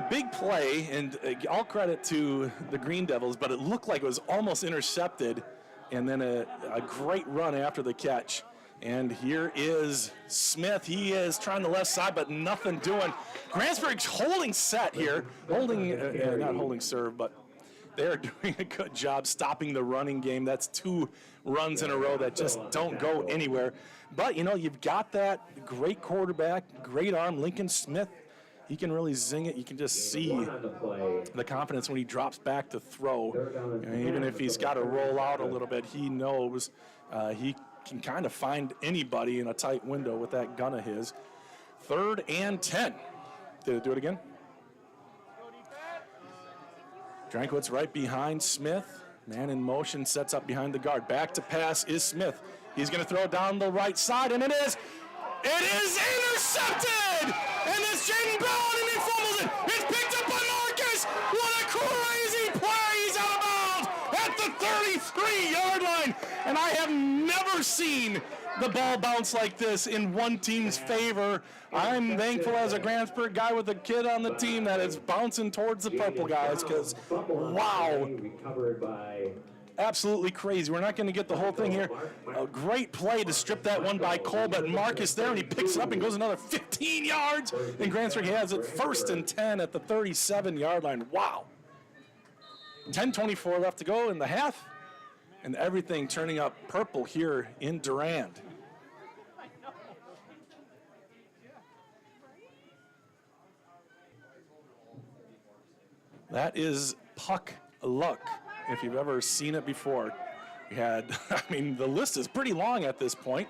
big play, and all credit to the Green Devils, but it looked like it was almost intercepted. And then a great run after the catch. And here is Smith. He is trying the left side, but nothing doing. Grantsburg's holding set here. Not holding serve, but they're doing a good job stopping the running game. That's 2 runs in a row that just don't go anywhere. But, you know, you've got that great quarterback, great arm, Lincoln Smith. He can really zing it. You can just see the confidence when he drops back to throw. And even if he's got to roll out a little bit, he knows he can kind of find anybody in a tight window with that gun of his. 3rd and 10. Did it do it again? Drankwitz right behind Smith. Man in motion, sets up behind the guard. Back to pass is Smith. He's going to throw down the right side, and it is intercepted! And it's Jaden Bell, and he fumbles it. It's picked up by Marcus. What a crazy play! He's out of bounds at the 33-yard line. And I have never seen the ball bounce like this in one team's favor. I'm thankful as a Grantsburg guy with a kid on the team that it's bouncing towards the purple guys, because, wow, absolutely crazy. We're not going to get the whole thing here. A great play to strip that one by Cole, but Marcus there, and he picks it up and goes another 15 yards, and Grantsburg has it 1st and 10 at the 37-yard line. Wow. 10:24 left to go in the half, and everything turning up purple here in Durand. That is puck luck, if you've ever seen it before. We had, I mean, the list is pretty long at this point.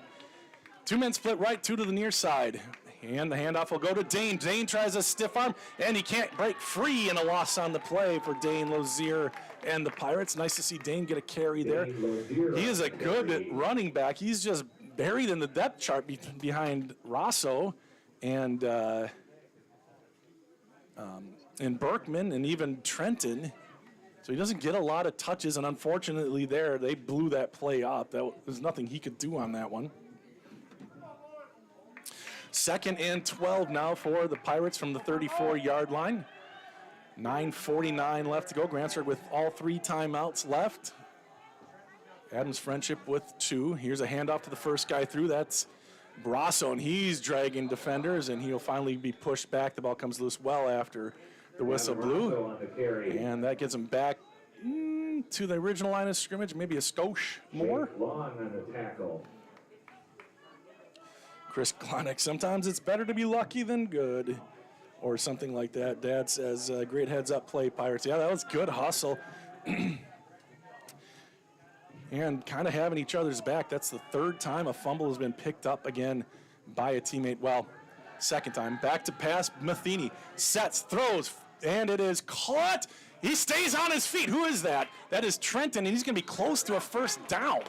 2 men split right, 2 to the near side. And the handoff will go to Dane. Dane tries a stiff arm, and he can't break free, and a loss on the play for Dane Lozier and the Pirates. Nice to see Dane get a carry there. He is a good running back. He's just buried in the depth chart behind Rosso and Berkman and even Trenton. So he doesn't get a lot of touches, and unfortunately there, they blew that play up. There's nothing he could do on that one. 2nd and 12 now for the Pirates from the 34-yard line. 9:49 left to go. Grantsburg with all 3 timeouts left. Adams Friendship with 2. Here's a handoff to the first guy through. That's Brasso, and he's dragging defenders, and he'll finally be pushed back. The ball comes loose well after the whistle blew. And that gets him back to the original line of scrimmage, maybe a skosh more. Chris Klonick, sometimes it's better to be lucky than good, or something like that. Dad says, great heads-up play, Pirates. Yeah, that was good hustle. And kind of having each other's back. That's the 3rd time a fumble has been picked up again by a teammate. Well, 2nd time. Back to pass, Matheny sets, throws, and it is caught. He stays on his feet. Who is that? That is Trenton, and he's going to be close to a 1st down.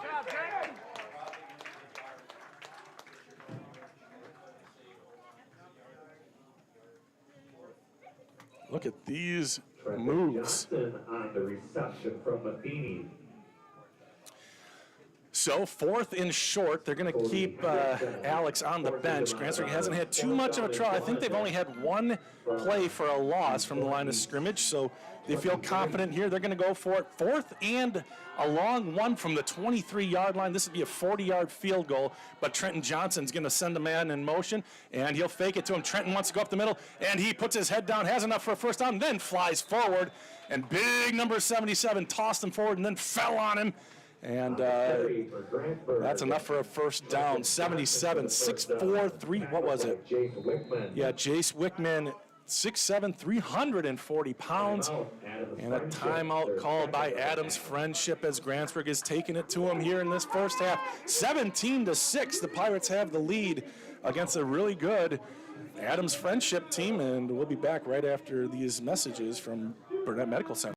Look at these moves. On the reception from Matheny. So 4th and short, they're going to keep Alex on the bench. Grantsburg hasn't had too much of a trial. I think they've only had 1 play for a loss from the line of scrimmage, so they feel confident here. They're going to go for it. 4th and a long one from the 23-yard line. This would be a 40-yard field goal, but Trenton Johnson's going to send a man in motion, and he'll fake it to him. Trenton wants to go up the middle, and he puts his head down, has enough for a 1st down, then flies forward, and big number 77 tossed him forward and then fell on him. And that's enough for a 1st down. 77, 6'4", 3, what was it? Yeah, Jace Wickman, 6'7", 340 pounds. And a timeout called by Adams Friendship as Grantsburg is taking it to him here in this 1st half. 17-6, the Pirates have the lead against a really good Adams Friendship team. And we'll be back right after these messages from Burnett Medical Center.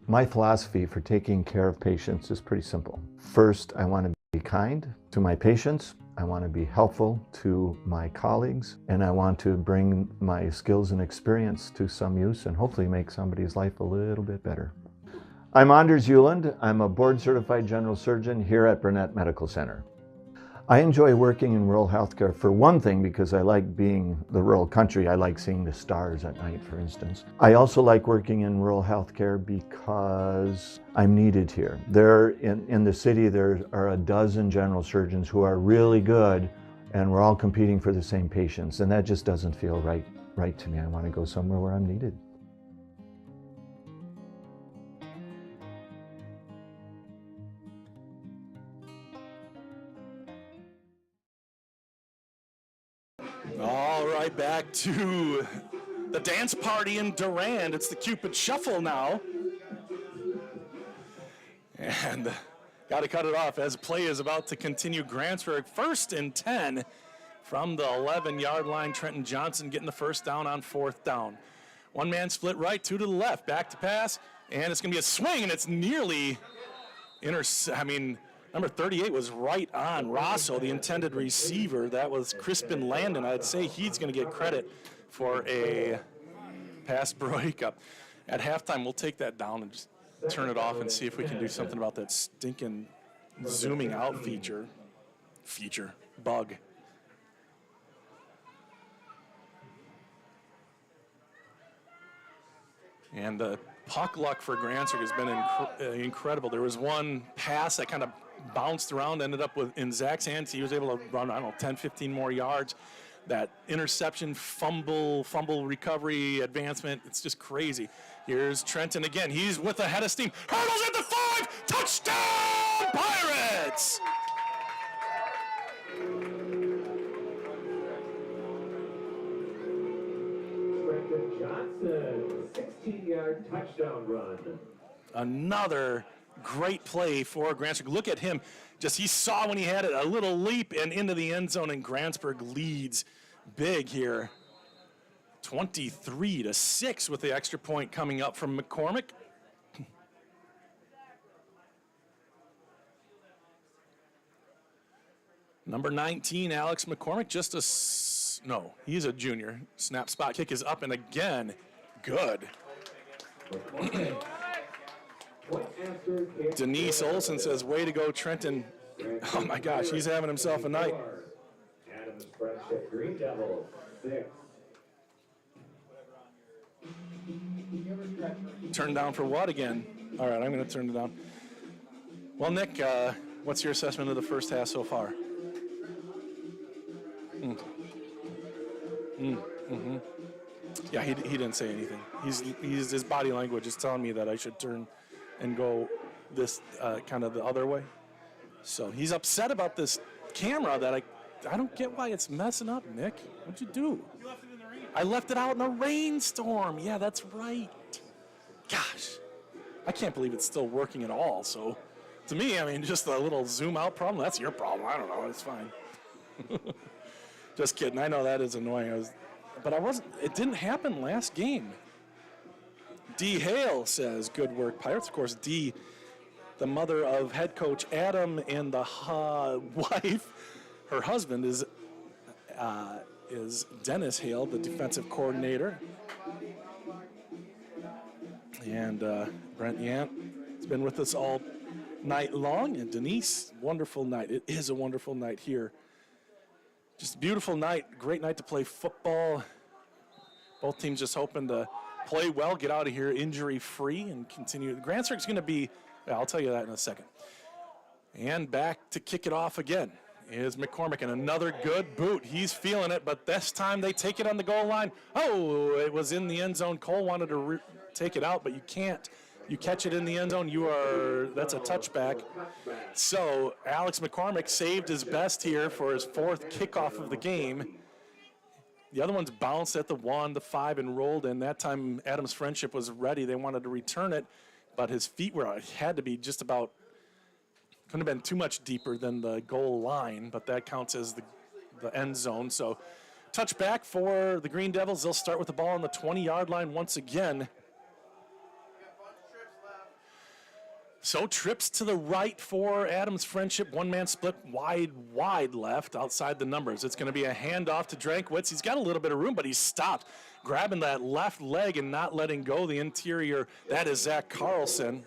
My philosophy for taking care of patients is pretty simple. First, I want to be kind to my patients. I want to be helpful to my colleagues, and I want to bring my skills and experience to some use and hopefully make somebody's life a little bit better. I'm Anders Euland. I'm a board-certified general surgeon here at Burnett Medical Center. I enjoy working in rural healthcare for one thing because I like being the rural country. I like seeing the stars at night, for instance. I also like working in rural healthcare because I'm needed here. In the city, there are a dozen general surgeons who are really good, and we're all competing for the same patients, and that just doesn't feel right to me. I want to go somewhere where I'm needed. All right, back to the dance party in Durand. It's the Cupid Shuffle now. And got to cut it off as play is about to continue. Grantsburg 1st and 10 from the 11-yard line. Trenton Johnson getting the 1st down on 4th down. 1 man split right, 2 to the left. Back to pass, and it's going to be a swing, and it's nearly number 38 was right on Rosso, the intended receiver. That was Crispin Landon. I'd say he's going to get credit for a pass breakup. At halftime, we'll take that down and just turn it off and see if we can do something about that stinking zooming out bug. And the puck luck for Grantsburg has been incredible. There was one pass that kind of bounced around, ended up in Zach's hands. He was able to run, 10, 15 more yards. That interception, fumble, recovery, advancement, it's just crazy. Here's Trenton again. He's with a head of steam. Hurdles at the 5, touchdown Pirates! Trenton Johnson, 16-yard touchdown run. Another great play for Grantsburg. Look at him. He saw when he had it, a little leap and into the end zone, and Grantsburg leads big here. 23-6 with the extra point coming up from McCormick. Number 19, Alex McCormick, no, he's a junior. Snap, spot kick is up, and again, good. Denise Olson says, way to go, Trenton. Oh my gosh, he's having himself a night. Adams Friendship Green Devils, 6. Turn down for what again? All right, I'm going to turn it down. Well, Nick, what's your assessment of the first half so far? Yeah, he didn't say anything. His body language is telling me that I should turn and go this kind of the other way. So he's upset about this camera that I don't get why it's messing up, Nick. What'd you do? You left it in the rain. I left it out in a rainstorm. Yeah, that's right. Gosh, I can't believe it's still working at all. So to me, just a little zoom out problem, that's your problem. I don't know, it's fine. Just kidding. I know that is annoying. It didn't happen last game. D. Hale says, good work, Pirates. Of course, D, the mother of head coach Adam, and the wife, her husband is Dennis Hale, the defensive coordinator. And Brent Yant has been with us all night long. And Denise, wonderful night. It is a wonderful night here. Just a beautiful night, great night to play football. Both teams just hoping to play well, get out of here injury-free, and continue. Grantsburg's going to be, I'll tell you that in a second. And back to kick it off again is McCormick, and another good boot. He's feeling it, but this time they take it on the goal line. Oh, it was in the end zone. Cole wanted to take it out, but you can't. You catch it in the end zone, that's a touchback. So Alex McCormick saved his best here for his 4th kickoff of the game. The other one's bounced at the 1, the 5, and rolled in. That time Adams Friendship was ready. They wanted to return it, but his feet had to be just about, couldn't have been too much deeper than the goal line, but that counts as the end zone. So touchback for the Green Devils. They'll start with the ball on the 20-yard line once again. So trips to the right for Adams Friendship. One-man split wide left outside the numbers. It's going to be a handoff to Drankwitz. He's got a little bit of room, but he's stopped, grabbing that left leg and not letting go. The interior, that is Zach Carlson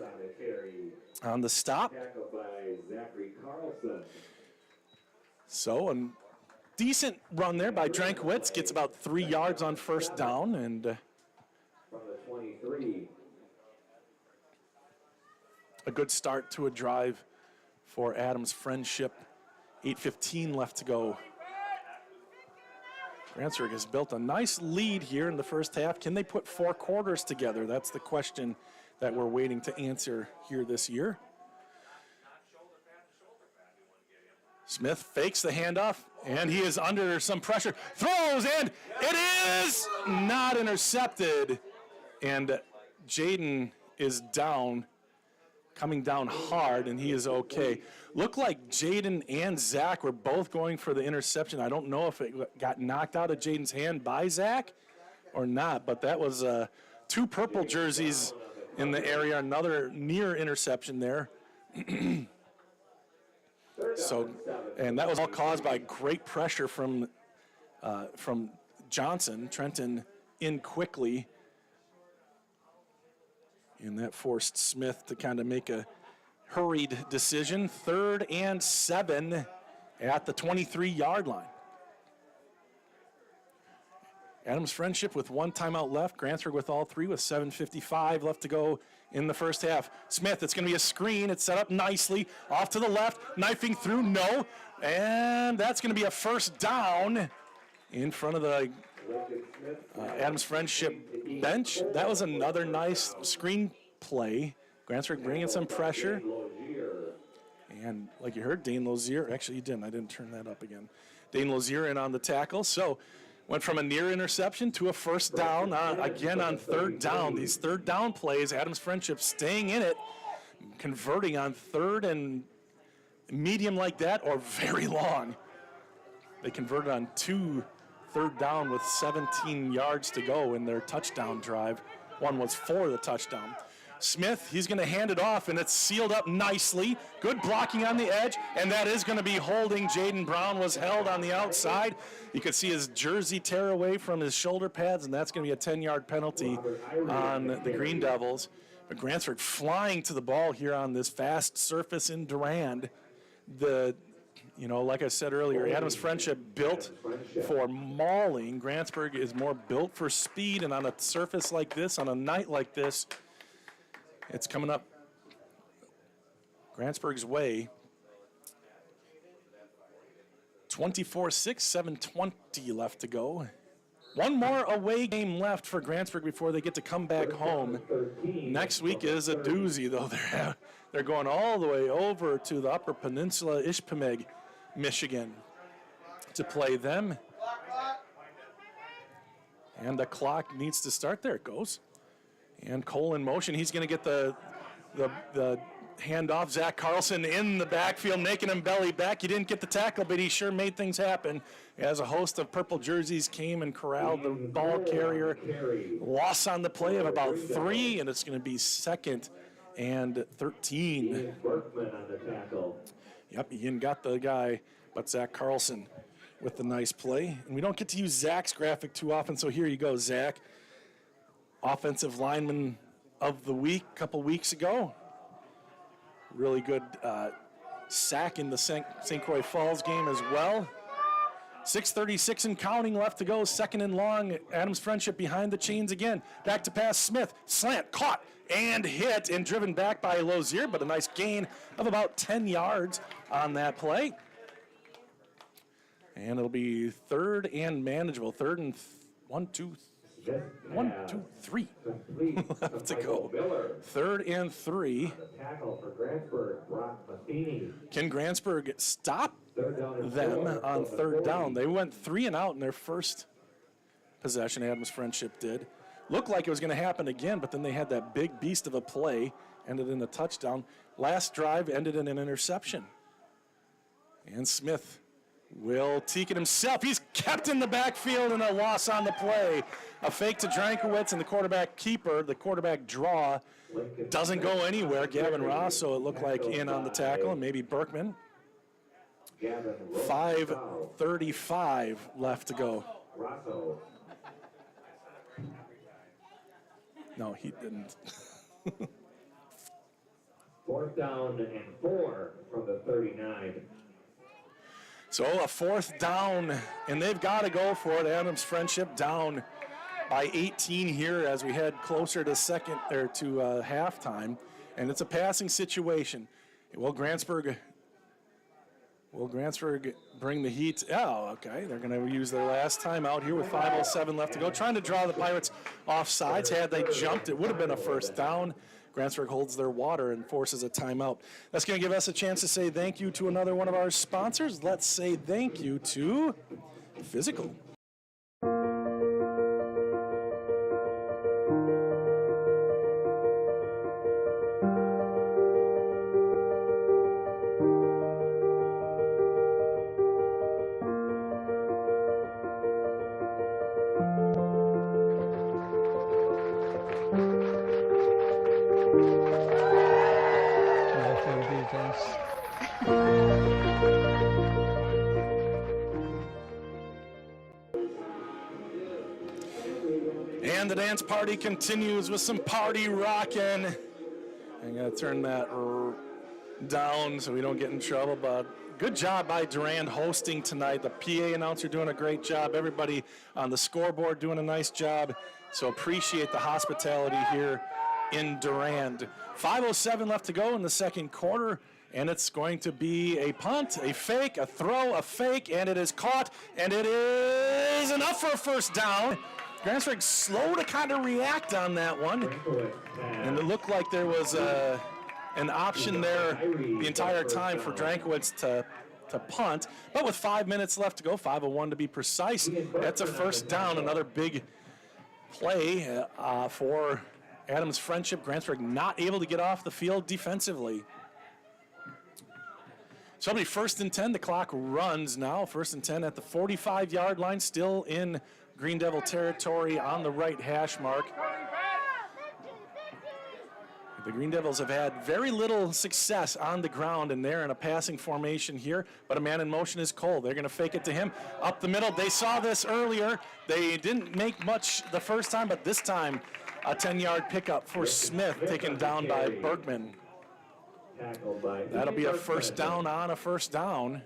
on the stop. So a decent run there by Drankwitz. Gets about 3 yards on first down. And From the 23. a good start to a drive for Adams Friendship. 8:15 left to go. Grantsburg has built a nice lead here in the first half. Can they put 4 quarters together? That's the question that we're waiting to answer here this year. Smith fakes the handoff, and he is under some pressure. Throws, and it is not intercepted. And Jaden is down. Coming down hard, and he is okay. Looked like Jaden and Zach were both going for the interception. I don't know if it got knocked out of Jaden's hand by Zach or not, but that was 2 purple jerseys in the area. Another near interception there. So, and that was all caused by great pressure from Johnson. Trenton in quickly. And that forced Smith to kind of make a hurried decision. 3rd and 7 at the 23-yard line. Adams Friendship with 1 timeout left. Grantsburg with all 3 with 7:55 left to go in the first half. Smith, it's going to be a screen. It's set up nicely. Off to the left, knifing through, no. And that's going to be a first down in front of the Adams Friendship bench. That was another nice screen play. Grantsburg bringing some pressure. And like you heard, Dane Lozier, actually you didn't, I didn't turn that up again. Dane Lozier in on the tackle. So went from a near interception to a first down, again on 3rd down. These 3rd down plays, Adams Friendship staying in it, converting on 3rd and medium like that or very long. They converted on 2 3rd down with 17 yards to go in their touchdown drive. One was for the touchdown. Smith, he's going to hand it off, and it's sealed up nicely. Good blocking on the edge, and that is going to be holding. Jaden Brown was held on the outside. You could see his jersey tear away from his shoulder pads, and that's going to be a 10-yard penalty on the Green Devils. But Grantsburg flying to the ball here on this fast surface in Durand. Like I said earlier, Adams Friendship built for mauling. Grantsburg is more built for speed, and on a surface like this, on a night like this, it's coming up Grantsburg's way. 24-6, 7:20 left to go. One more away game left for Grantsburg before they get to come back home. Next week is a doozy, though. They're going all the way over to the Upper Peninsula, Ishpeming, Michigan, to play them. And the clock needs to start. There it goes. And Cole in motion. He's going to get the handoff. Zach Carlson in the backfield, making him belly back. He didn't get the tackle, but he sure made things happen as a host of purple jerseys came and corralled the ball carrier. Loss on the play of about 3, and it's going to be 2nd and 13. Yep, Ian got the guy, but Zach Carlson with the nice play. And we don't get to use Zach's graphic too often, so here you go, Zach. Offensive lineman of the week a couple weeks ago. Really good sack in the St. Croix Falls game as well. 6:36 and counting left to go. 2nd and long. Adams Friendship behind the chains again. Back to pass. Smith. Slant. Caught and hit and driven back by Lozier, but a nice gain of about 10 yards on that play. And it'll be 3rd and manageable. 3rd and 1, 2, 3 left to go. 3rd and 3. Can Grantsburg stop them on 3rd down? They went 3 and out in their first possession. Adams Friendship did. Looked like it was going to happen again, but then they had that big beast of a play, ended in a touchdown. Last drive ended in an interception. And Smith will take it himself. He's kept in the backfield and a loss on the play. A fake to Drankowitz and the quarterback keeper. The quarterback draw doesn't go anywhere. Gavin Rosso, it looked like, in on the tackle, and maybe Berkman. 5:35 left to go. No, he didn't. 4th down and 4 from the 39. So a 4th down, and they've got to go for it. Adams Friendship down by 18 here as we head closer to halftime, and it's a passing situation. Will Grantsburg bring the heat? Oh, okay. They're going to use their last time out here with 5:07 left to go, trying to draw the Pirates off sides. Had they jumped, it would have been a 1st down. Grantsburg holds their water and forces a timeout. That's going to give us a chance to say thank you to another one of our sponsors. Let's say thank you to Physical. And the dance party continues with some party rocking. I'm going to turn that down so we don't get in trouble, but good job by Durand hosting tonight. The PA announcer doing a great job. Everybody on the scoreboard doing a nice job. So appreciate the hospitality here in Durand. 5:07 left to go in the second quarter, and it's going to be a punt, a fake, a throw, a fake, and it is caught, and it is enough for a first down. Grantsburg slow to kind of react on that one, and it looked like there was an option there the entire time for Drankowitz to punt, but with 5 minutes left to go, 5:01 to be precise, that's a first down, another big play for Adams Friendship. Grantsburg not able to get off the field defensively. So it'll be 1st and 10. The clock runs now. 1st and 10 at the 45-yard line, still in Green Devil territory on the right hash mark. The Green Devils have had very little success on the ground, and they're in a passing formation here, but a man in motion is Cole. They're going to fake it to him up the middle. They saw this earlier. They didn't make much the first time, but this time a 10-yard pickup for Smith, taken down by Bergman. That'll be a first down on a first down.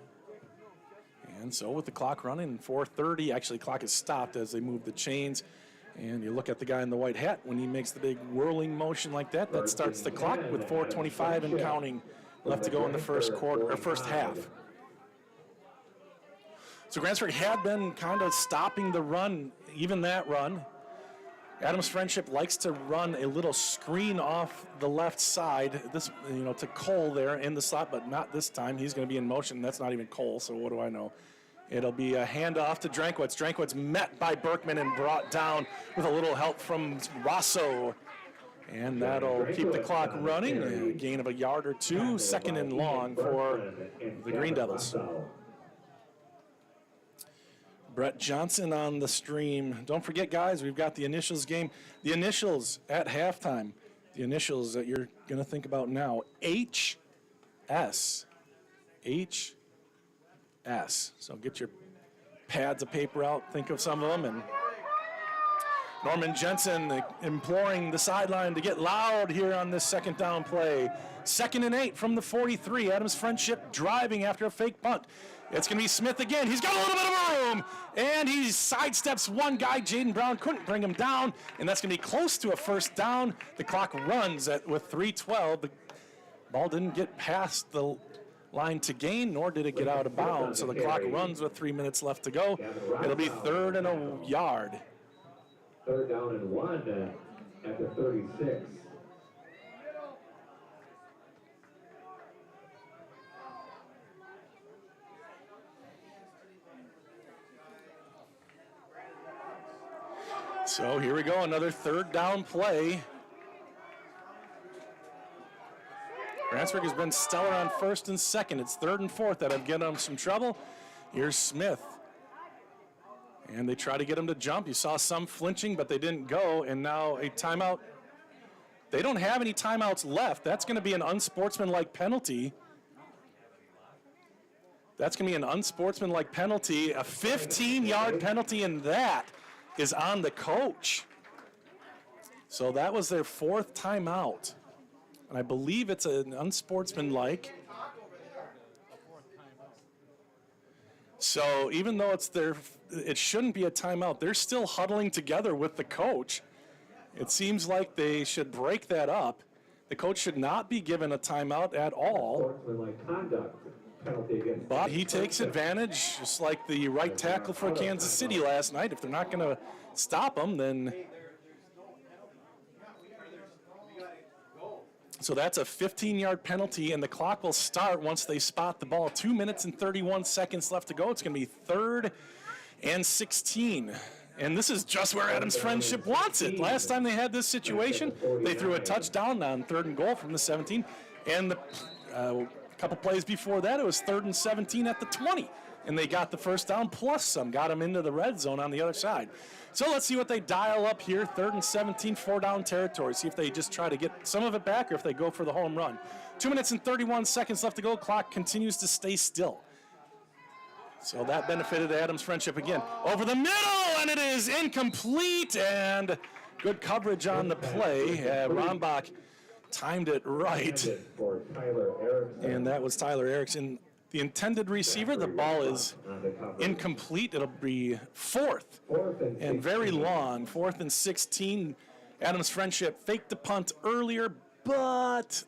And so with the clock running, 4:30, actually clock is stopped as they move the chains. And you look at the guy in the white hat, when he makes the big whirling motion like that, that starts the clock with 4:25 and counting left to go in the first quarter, or first half. So Grantsburg had been kind of stopping the run, even that run. Adams Friendship likes to run a little screen off the left side, this, to Cole there in the slot, but not this time. He's going to be in motion. That's not even Cole, so what do I know? It'll be a handoff to Drankowitz. Drankowitz met by Berkman and brought down with a little help from Rosso. And that'll keep the clock running. A gain of a yard or two, 2nd and long for the Green Devils. Brett Johnson on the stream. Don't forget, guys, we've got the initials game. The initials at halftime. The initials that you're going to think about now. HS. So get your pads of paper out, think of some of them, and Norman Jensen imploring the sideline to get loud here on this 2nd down play. 2nd and 8 from the 43. Adams Friendship driving after a fake punt. It's going to be Smith again. He's got a little bit of room, and he sidesteps one guy. Jaden Brown couldn't bring him down, and that's going to be close to a first down. The clock runs with 3:12. The ball didn't get past the line to gain, nor did it get out of bounds. So the clock runs with 3 minutes left to go. It'll be 3rd and a yard. 3rd down and 1 at the 36. So here we go, another 3rd down play. Grantsburg has been stellar on 1st and 2nd. It's 3rd and 4th that have given them some trouble. Here's Smith. And they try to get him to jump. You saw some flinching, but they didn't go. And now a timeout. They don't have any timeouts left. That's going to be an unsportsmanlike penalty. That's going to be an unsportsmanlike penalty. A 15-yard penalty, and that is on the coach. So that was their 4th timeout. And I believe it's an unsportsmanlike. So even though it shouldn't be a timeout, they're still huddling together with the coach. It seems like they should break that up. The coach should not be given a timeout at all. But he takes advantage, just like the right tackle for Kansas City last night. If they're not going to stop him, then... So that's a 15-yard penalty, and the clock will start once they spot the ball. 2 minutes and 31 seconds left to go. It's going to be 3rd and 16. And this is just where Adams Friendship wants it. Last time they had this situation, they threw a touchdown on 3rd and goal from the 17. And a couple plays before that, it was 3rd and 17 at the 20. And they got the first down plus some, got them into the red zone on the other side. So let's see what they dial up here. 3rd and 17, 4-down territory. See if they just try to get some of it back or if they go for the home run. 2 minutes and 31 seconds left to go. Clock continues to stay still. So that benefited Adams Friendship again. Over the middle, and it is incomplete. And Good coverage on the play. Rombach timed it right, For Tyler Erickson. and that was Tyler Erickson. The intended receiver, the ball is incomplete. It'll be fourth and very long, 4th and 16. Adams Friendship faked the punt earlier, but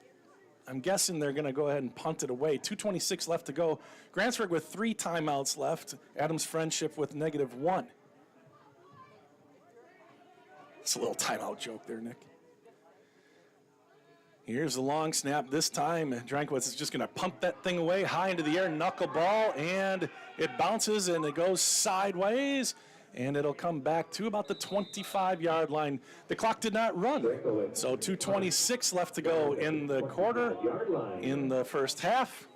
I'm guessing they're going to go ahead and punt it away. 2:26 left to go. Grantsburg with 3 timeouts left. Adams Friendship with -1. It's a little timeout joke there, Nick. Here's the long snap. This time, Drankwitz is just going to pump that thing away high into the air, knuckleball, and it bounces and it goes sideways, and it'll come back to about the 25-yard line. The clock did not run, so 2:26 left to go in the quarter, in the first half.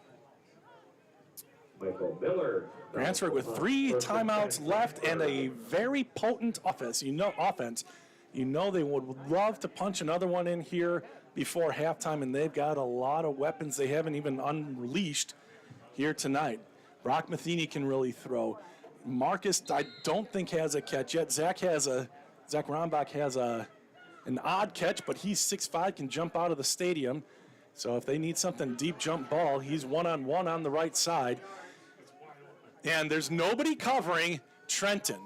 Michael Miller. Grantsburg with 3 timeouts left and a very potent offense. You know they would love to punch another one in here before halftime, and they've got a lot of weapons they haven't even unleashed here tonight. Brock Matheny can really throw. Marcus, I don't think, has a catch yet. Zach Rombach has an odd catch, but he's 6'5", can jump out of the stadium. So if they need something deep jump ball, he's one-on-one on the right side. And there's nobody covering Trenton.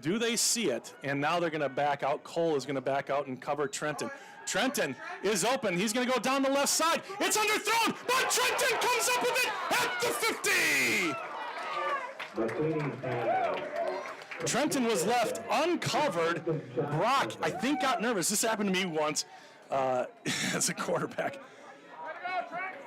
Do they see it? And now they're going to back out. Cole is going to back out and cover Trenton. Trenton is open. He's going to go down the left side. It's underthrown, but Trenton comes up with it at the 50. Trenton was left uncovered. Brock, I think, got nervous. This happened to me once as a quarterback.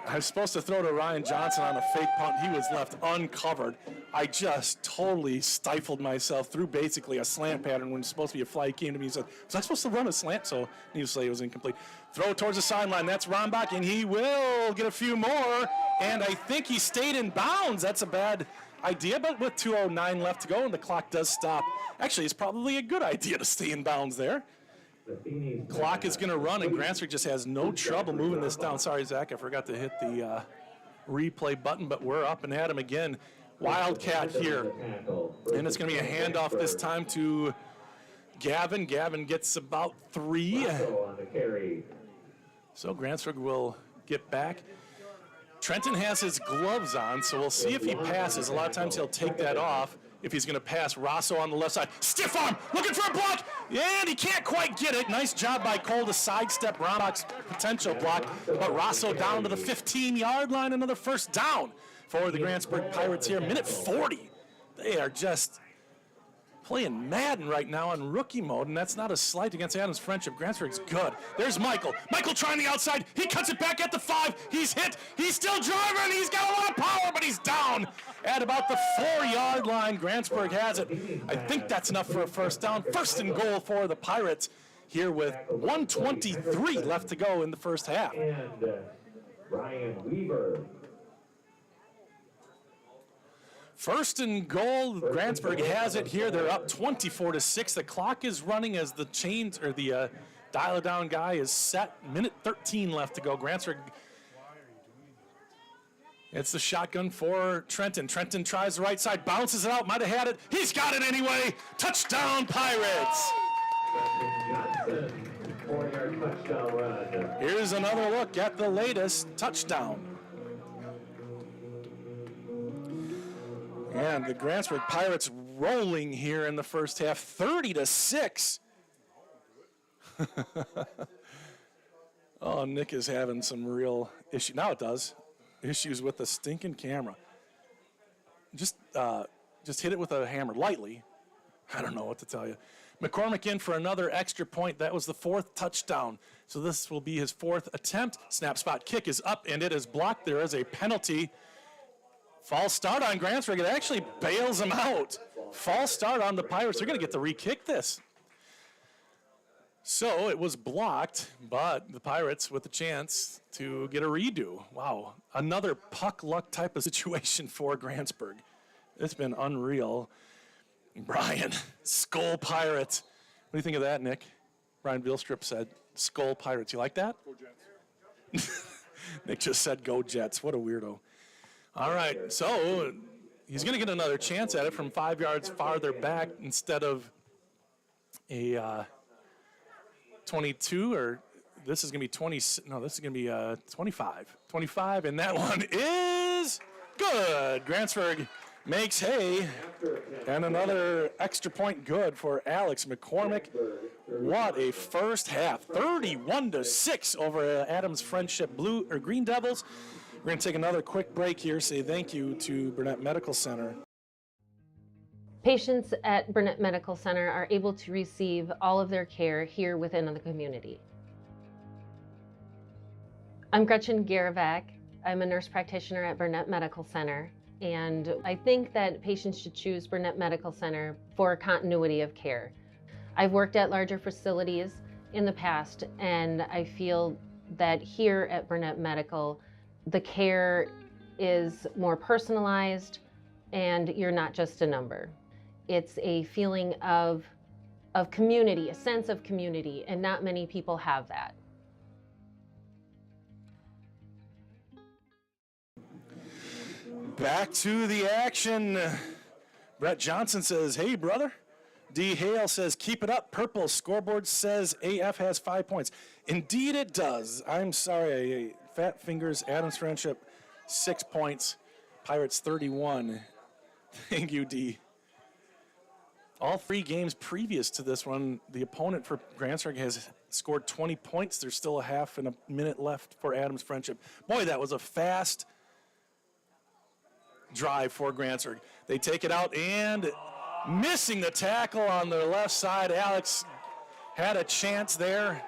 I was supposed to throw to Ryan Johnson on a fake punt. He was left uncovered. I just totally stifled myself through basically a slant pattern when it's supposed to be a fly. He came to me and said, was I supposed to run a slant? So needless to say, it was incomplete. Throw towards the sideline. That's Rombach, and he will get a few more. And I think he stayed in bounds. That's a bad idea, but with 2:09 left to go and the clock does stop. Actually, it's probably a good idea to stay in bounds there. Clock is going to run, and Grantsburg just has no trouble moving this down. Sorry, Zach, I forgot to hit the replay button, but we're up and at him again. Wildcat here, and it's going to be a handoff this time to Gavin. Gavin gets about 3. So Grantsburg will get back. Trenton has his gloves on, so we'll see if he passes. A lot of times he'll take that off if he's going to pass. Rosso on the left side. Stiff arm, looking for a block, and he can't quite get it. Nice job by Cole to sidestep Rombach's potential block, but Rosso down to the 15-yard line. Another first down for the Grantsburg Pirates here. Minute 40. They are just playing Madden right now in rookie mode, and that's not a slight against Adams Friendship. Grantsburg's good. There's Michael. Michael trying the outside. He cuts it back at the 5. He's hit. He's still driving. He's got a lot of power, but he's down at about the 4-yard line. Grantsburg has it. I think that's enough for a first down. First and goal for the Pirates here with 1:23 left to go in the first half. And Ryan Weaver. First and goal, Grantsburg has it here. They're up 24-6. The clock is running as the chains or the dial-down guy is set. Minute 13 left to go. Grantsburg. It's the shotgun for Trenton. Trenton tries the right side, bounces it out, might have had it. He's got it anyway. Touchdown, Pirates. Johnson, 4-yard touchdown run. Here's another look at the latest touchdown. And the Grantsburg Pirates rolling here in the first half, 30-6. Oh, Nick is having some real issues. Now it does. Issues with the stinking camera. Just hit it with a hammer lightly. I don't know what to tell you. McCormick in for another extra point. That was the 4th touchdown. So this will be his 4th attempt. Snap spot kick is up, and it is blocked. There is a penalty. False start on Grantsburg. It actually bails them out. False start on the Pirates. They're going to get to re-kick this. So it was blocked, but the Pirates with a chance to get a redo. Wow, another puck luck type of situation for Grantsburg. It's been unreal. Brian, Skull Pirates. What do you think of that, Nick? Brian Billstrip said, Skull Pirates. You like that? Go Jets. Nick just said, go Jets. What a weirdo. All right, so he's going to get another chance at it from 5 yards farther back instead of a 22, or this is going to be 20. No, this is going to be 25. 25, and that one is good. Grantsburg makes hay, and another extra point good for Alex McCormick. What a first half, 31-6 over Adams Friendship Green Devils. We're going to take another quick break here, say thank you to Burnett Medical Center. Patients at Burnett Medical Center are able to receive all of their care here within the community. I'm Gretchen Garavak. I'm a nurse practitioner at Burnett Medical Center, and I think that patients should choose Burnett Medical Center for continuity of care. I've worked at larger facilities in the past, and I feel that here at Burnett Medical, the care is more personalized, and you're not just a number. It's a feeling of community, a sense of community, and not many people have that. Back to the action. Brett Johnson says, hey, brother. D. Hale says, keep it up. Purple scoreboard says AF has 5 points. Indeed it does. I'm sorry. Fat Fingers, Adams Friendship, 6 points. Pirates 31. Thank you, D. All 3 games previous to this one, the opponent for Grantsburg has scored 20 points. There's still a half and a minute left for Adams Friendship. Boy, that was a fast drive for Grantsburg. They take it out, and missing the tackle on their left side. Alex had a chance there,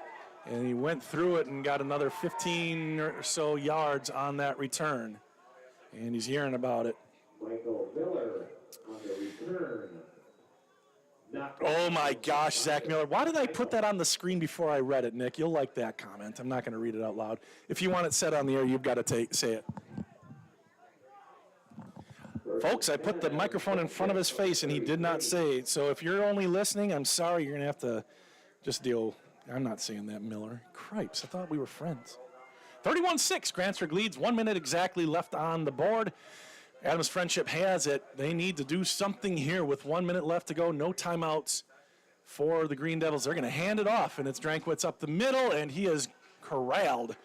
and he went through it and got another 15 or so yards on that return. And he's hearing about it. Michael Miller on the return. Oh my gosh, Zach Miller. Why did I put that on the screen before I read it, Nick? You'll like that comment. I'm not going to read it out loud. If you want it said on the air, you've got to say it. Folks, I put the microphone in front of his face, and he did not say it. So if you're only listening, I'm sorry. You're going to have to just deal. I'm not saying that, Miller. Cripes, I thought we were friends. 31-6, Grantsburg leads. 1 minute exactly left on the board. Adams Friendship has it. They need to do something here with 1 minute left to go. No timeouts for the Green Devils. They're going to hand it off, and it's Drankwitz up the middle, and he is corralled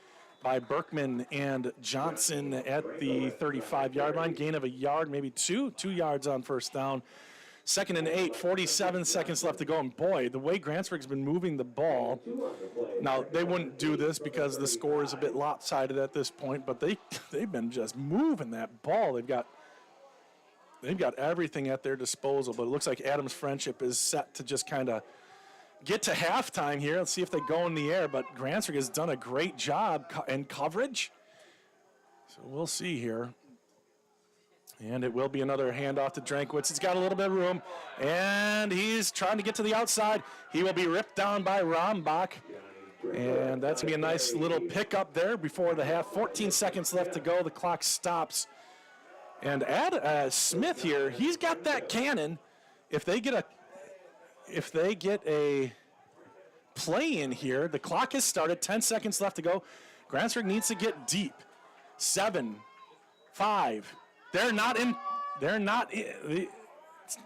by Berkman and Johnson at the 35-yard line. Gain of a yard, maybe 2 yards on first down. 2nd and 8, 47 seconds left to go. And boy, the way Grantsburg's been moving the ball. Now, they wouldn't do this because the score is a bit lopsided at this point, but they've been just moving that ball. They've got everything at their disposal, but it looks like Adams Friendship is set to just kind of get to halftime here. Let's see if they go in the air, but Grantsburg has done a great job in coverage. So we'll see here. And it will be another handoff to Drankwitz. He's got a little bit of room, and he's trying to get to the outside. He will be ripped down by Rombach, and that's going to be a nice little pickup there before the half. 14 seconds left to go. The clock stops. And Smith here, he's got that cannon. If they get a play in here, the clock has started. 10 seconds left to go. Grantsburg needs to get deep. 7, 5. They're not in.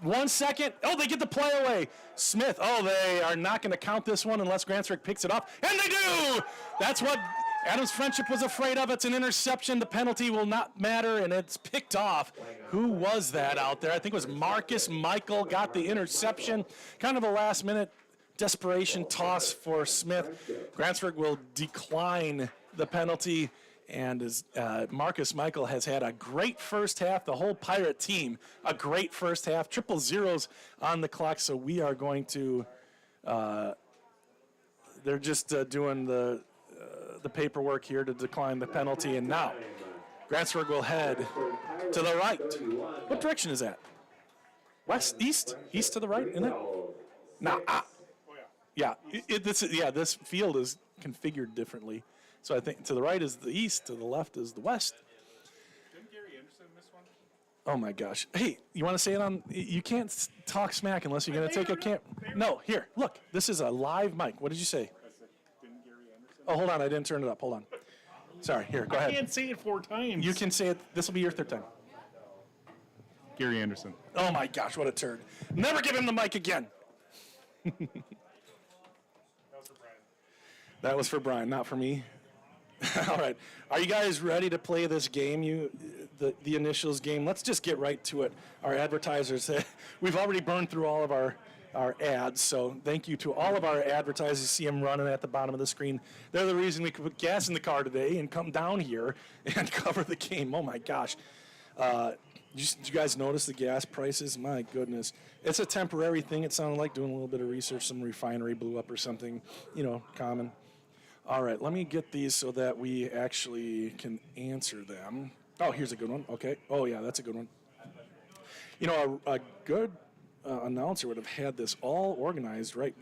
1 second. Oh, they get the play away. Smith. Oh, they are not going to count this one unless Grantsburg picks it up. And they do! That's what Adams Friendship was afraid of. It's an interception. The penalty will not matter, and it's picked off. Who was that out there? I think it was Marcus Michael got the interception. Kind of a last-minute desperation toss for Smith. Grantsburg will decline the penalty, and as Marcus Michael has had a great first half. The whole Pirate team, a great first half. 000 on the clock, so we are going to they're just doing the paperwork here to decline the penalty, and now Grantsburg will head to the right. What direction is that? West, east to the right, isn't it? No. Yeah, this field is configured differently. So I think to the right is the east, to the left is the west. Didn't Gary Anderson miss one? Oh my gosh. Hey, you want to say it on? You can't talk smack unless you're going to take a camp. No, here, look. This is a live mic. What did you say? Didn't Gary Anderson? Oh, hold on. I didn't turn it up. Hold on. Sorry. Here, go ahead. I can't say it 4 times. You can say it. This will be your 3rd time. Gary Anderson. Oh my gosh, what a turd. Never give him the mic again. That was for Brian, not for me. All right. Are you guys ready to play this game, the initials game? Let's just get right to it. Our advertisers, we've already burned through all of our ads, so thank you to all of our advertisers. You see them running at the bottom of the screen. They're the reason we could put gas in the car today and come down here and cover the game. Oh, my gosh. Did you guys notice the gas prices? My goodness. It's a temporary thing, it sounded like, doing a little bit of research. Some refinery blew up or something, common. All right, let me get these so that we actually can answer them. Oh, here's a good one. Okay. Oh, yeah, that's a good one. A good announcer would have had this all organized right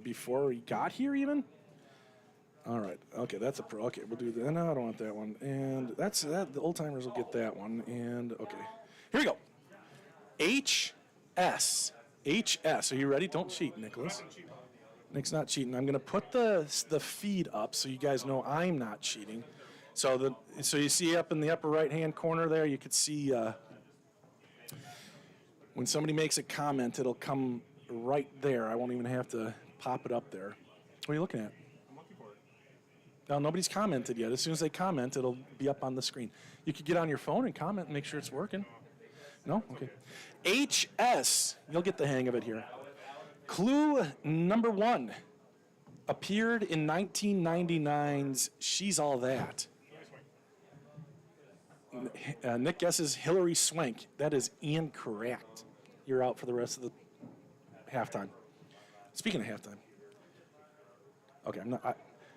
before he got here even. All right. Okay, that's a pro. Okay, we'll do that. No, I don't want that one. And that's that. The old timers will get that one. And okay, here we go. HS. HS. Are you ready? Don't cheat, Nicholas. Nick's not cheating. I'm going to put the feed up so you guys know I'm not cheating. So you see up in the upper right-hand corner there, you could see when somebody makes a comment, it'll come right there. I won't even have to pop it up there. What are you looking at? I'm looking for it. No, nobody's commented yet. As soon as they comment, it'll be up on the screen. You could get on your phone and comment and make sure it's working. No? Okay. HS. You'll get the hang of it here. Clue number 1 appeared in 1999's She's All That. Nick guesses Hillary Swank. That is incorrect. You're out for the rest of the halftime. Speaking of halftime. Okay,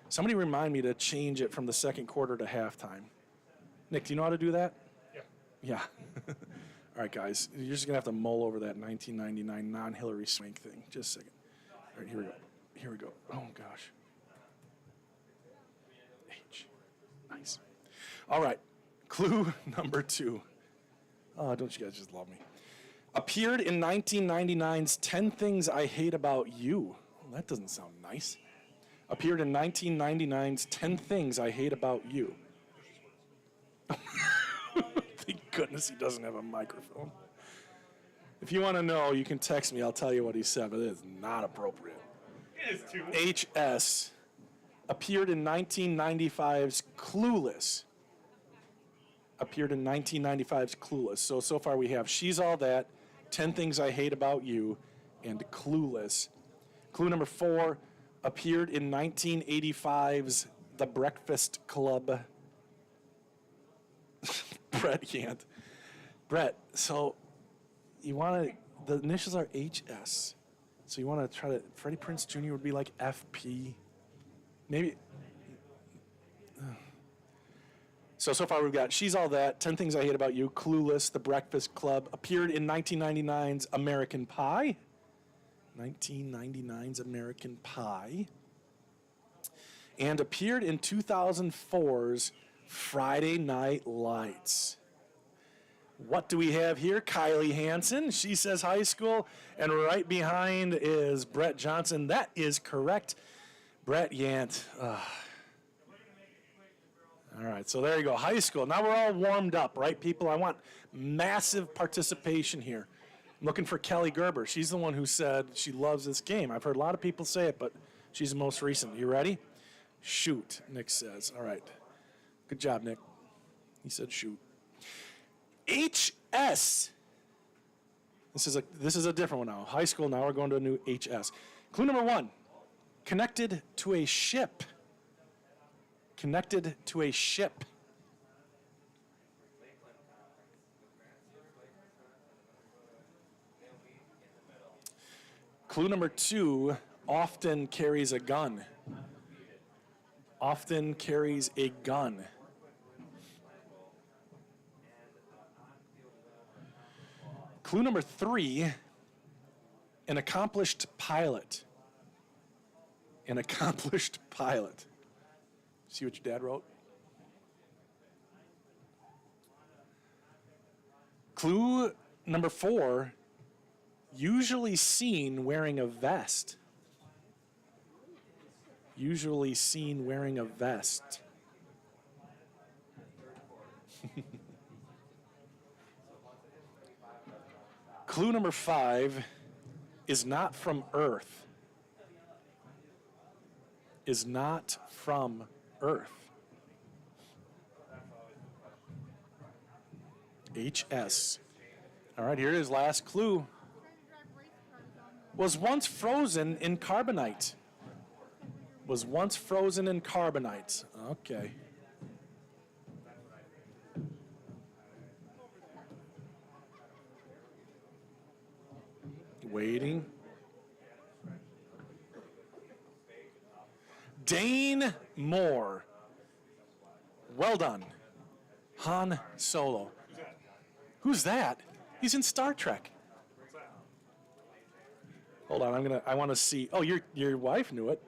somebody remind me to change it from the second quarter to halftime. Nick, do you know how to do that? Yeah. All right, guys, you're just going to have to mull over that 1999 non-Hillary Swank thing. Just a second. All right, here we go. Here we go. Oh, gosh. H. Nice. All right, clue number 2. Oh, don't you guys just love me? Appeared in 1999's 10 Things I Hate About You. Well, that doesn't sound nice. Appeared in 1999's 10 Things I Hate About You. Thank goodness he doesn't have a microphone. If you want to know, you can text me. I'll tell you what he said, but it is not appropriate. It is too. HS appeared in 1995's Clueless. Appeared in 1995's Clueless. So far we have She's All That, 10 Things I Hate About You, and Clueless. Clue number 4 appeared in 1985's The Breakfast Club. Brett Yant. Brett, so you want to, the initials are HS. So you want to try to, Freddie Prinze Jr. would be like FP. Maybe. So far we've got She's All That, 10 Things I Hate About You, Clueless, The Breakfast Club, appeared in 1999's American Pie. 1999's American Pie. And appeared in 2004's Friday Night Lights. What do we have here? Kylie Hansen. She says high school. And right behind is Brett Johnson. That is correct. Brett Yant. All right, so there you go. High school. Now we're all warmed up, right, people? I want massive participation here. I'm looking for Kelly Gerber. She's the one who said she loves this game. I've heard a lot of people say it, but she's the most recent. You ready? Shoot, Nick says. All right. Good job, Nick. He said shoot. HS. This is a different one now. High school, now we're going to a new HS. Clue number 1. Connected to a ship. Connected to a ship. Clue number 2. Often carries a gun. Often carries a gun. Clue number 3, an accomplished pilot. An accomplished pilot. See what your dad wrote? Clue number 4, usually seen wearing a vest. Usually seen wearing a vest. Clue number 5 is not from Earth. is not from Earth? HS. All right, here it is, last clue. Was once frozen in carbonite. Was once frozen in carbonite. Okay. Waiting. Dane Moore. Well done. Han Solo. Who's that? He's in Star Trek. Hold on, I want to see. Oh, your wife knew it.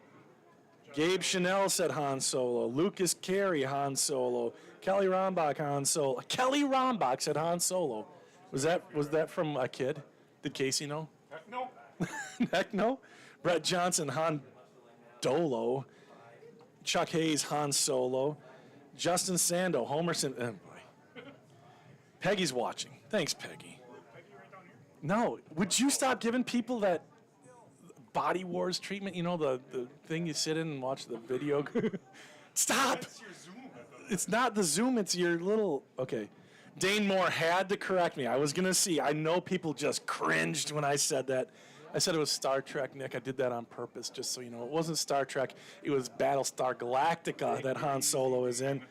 Gabe Chanel said Han Solo. Lucas Carey, Han Solo. Kelly Rombach, Han Solo. Kelly Rombach said Han Solo. Was that from a kid? Did Casey know? No. Heck no. Brett Johnson, Han Dolo. Chuck Hayes, Han Solo. Justin Sando, Homer Simpson. Oh boy. Peggy's watching. Thanks, Peggy. No, would you stop giving people that Body Wars treatment? You know, the thing you sit in and watch the video? Stop! It's not the Zoom, it's your little... Okay. Dane Moore had to correct me. I was going to see. I know people just cringed when I said that. I said it was Star Trek, Nick. I did that on purpose, just so you know. It wasn't Star Trek. It was Battlestar Galactica that Han Solo is in.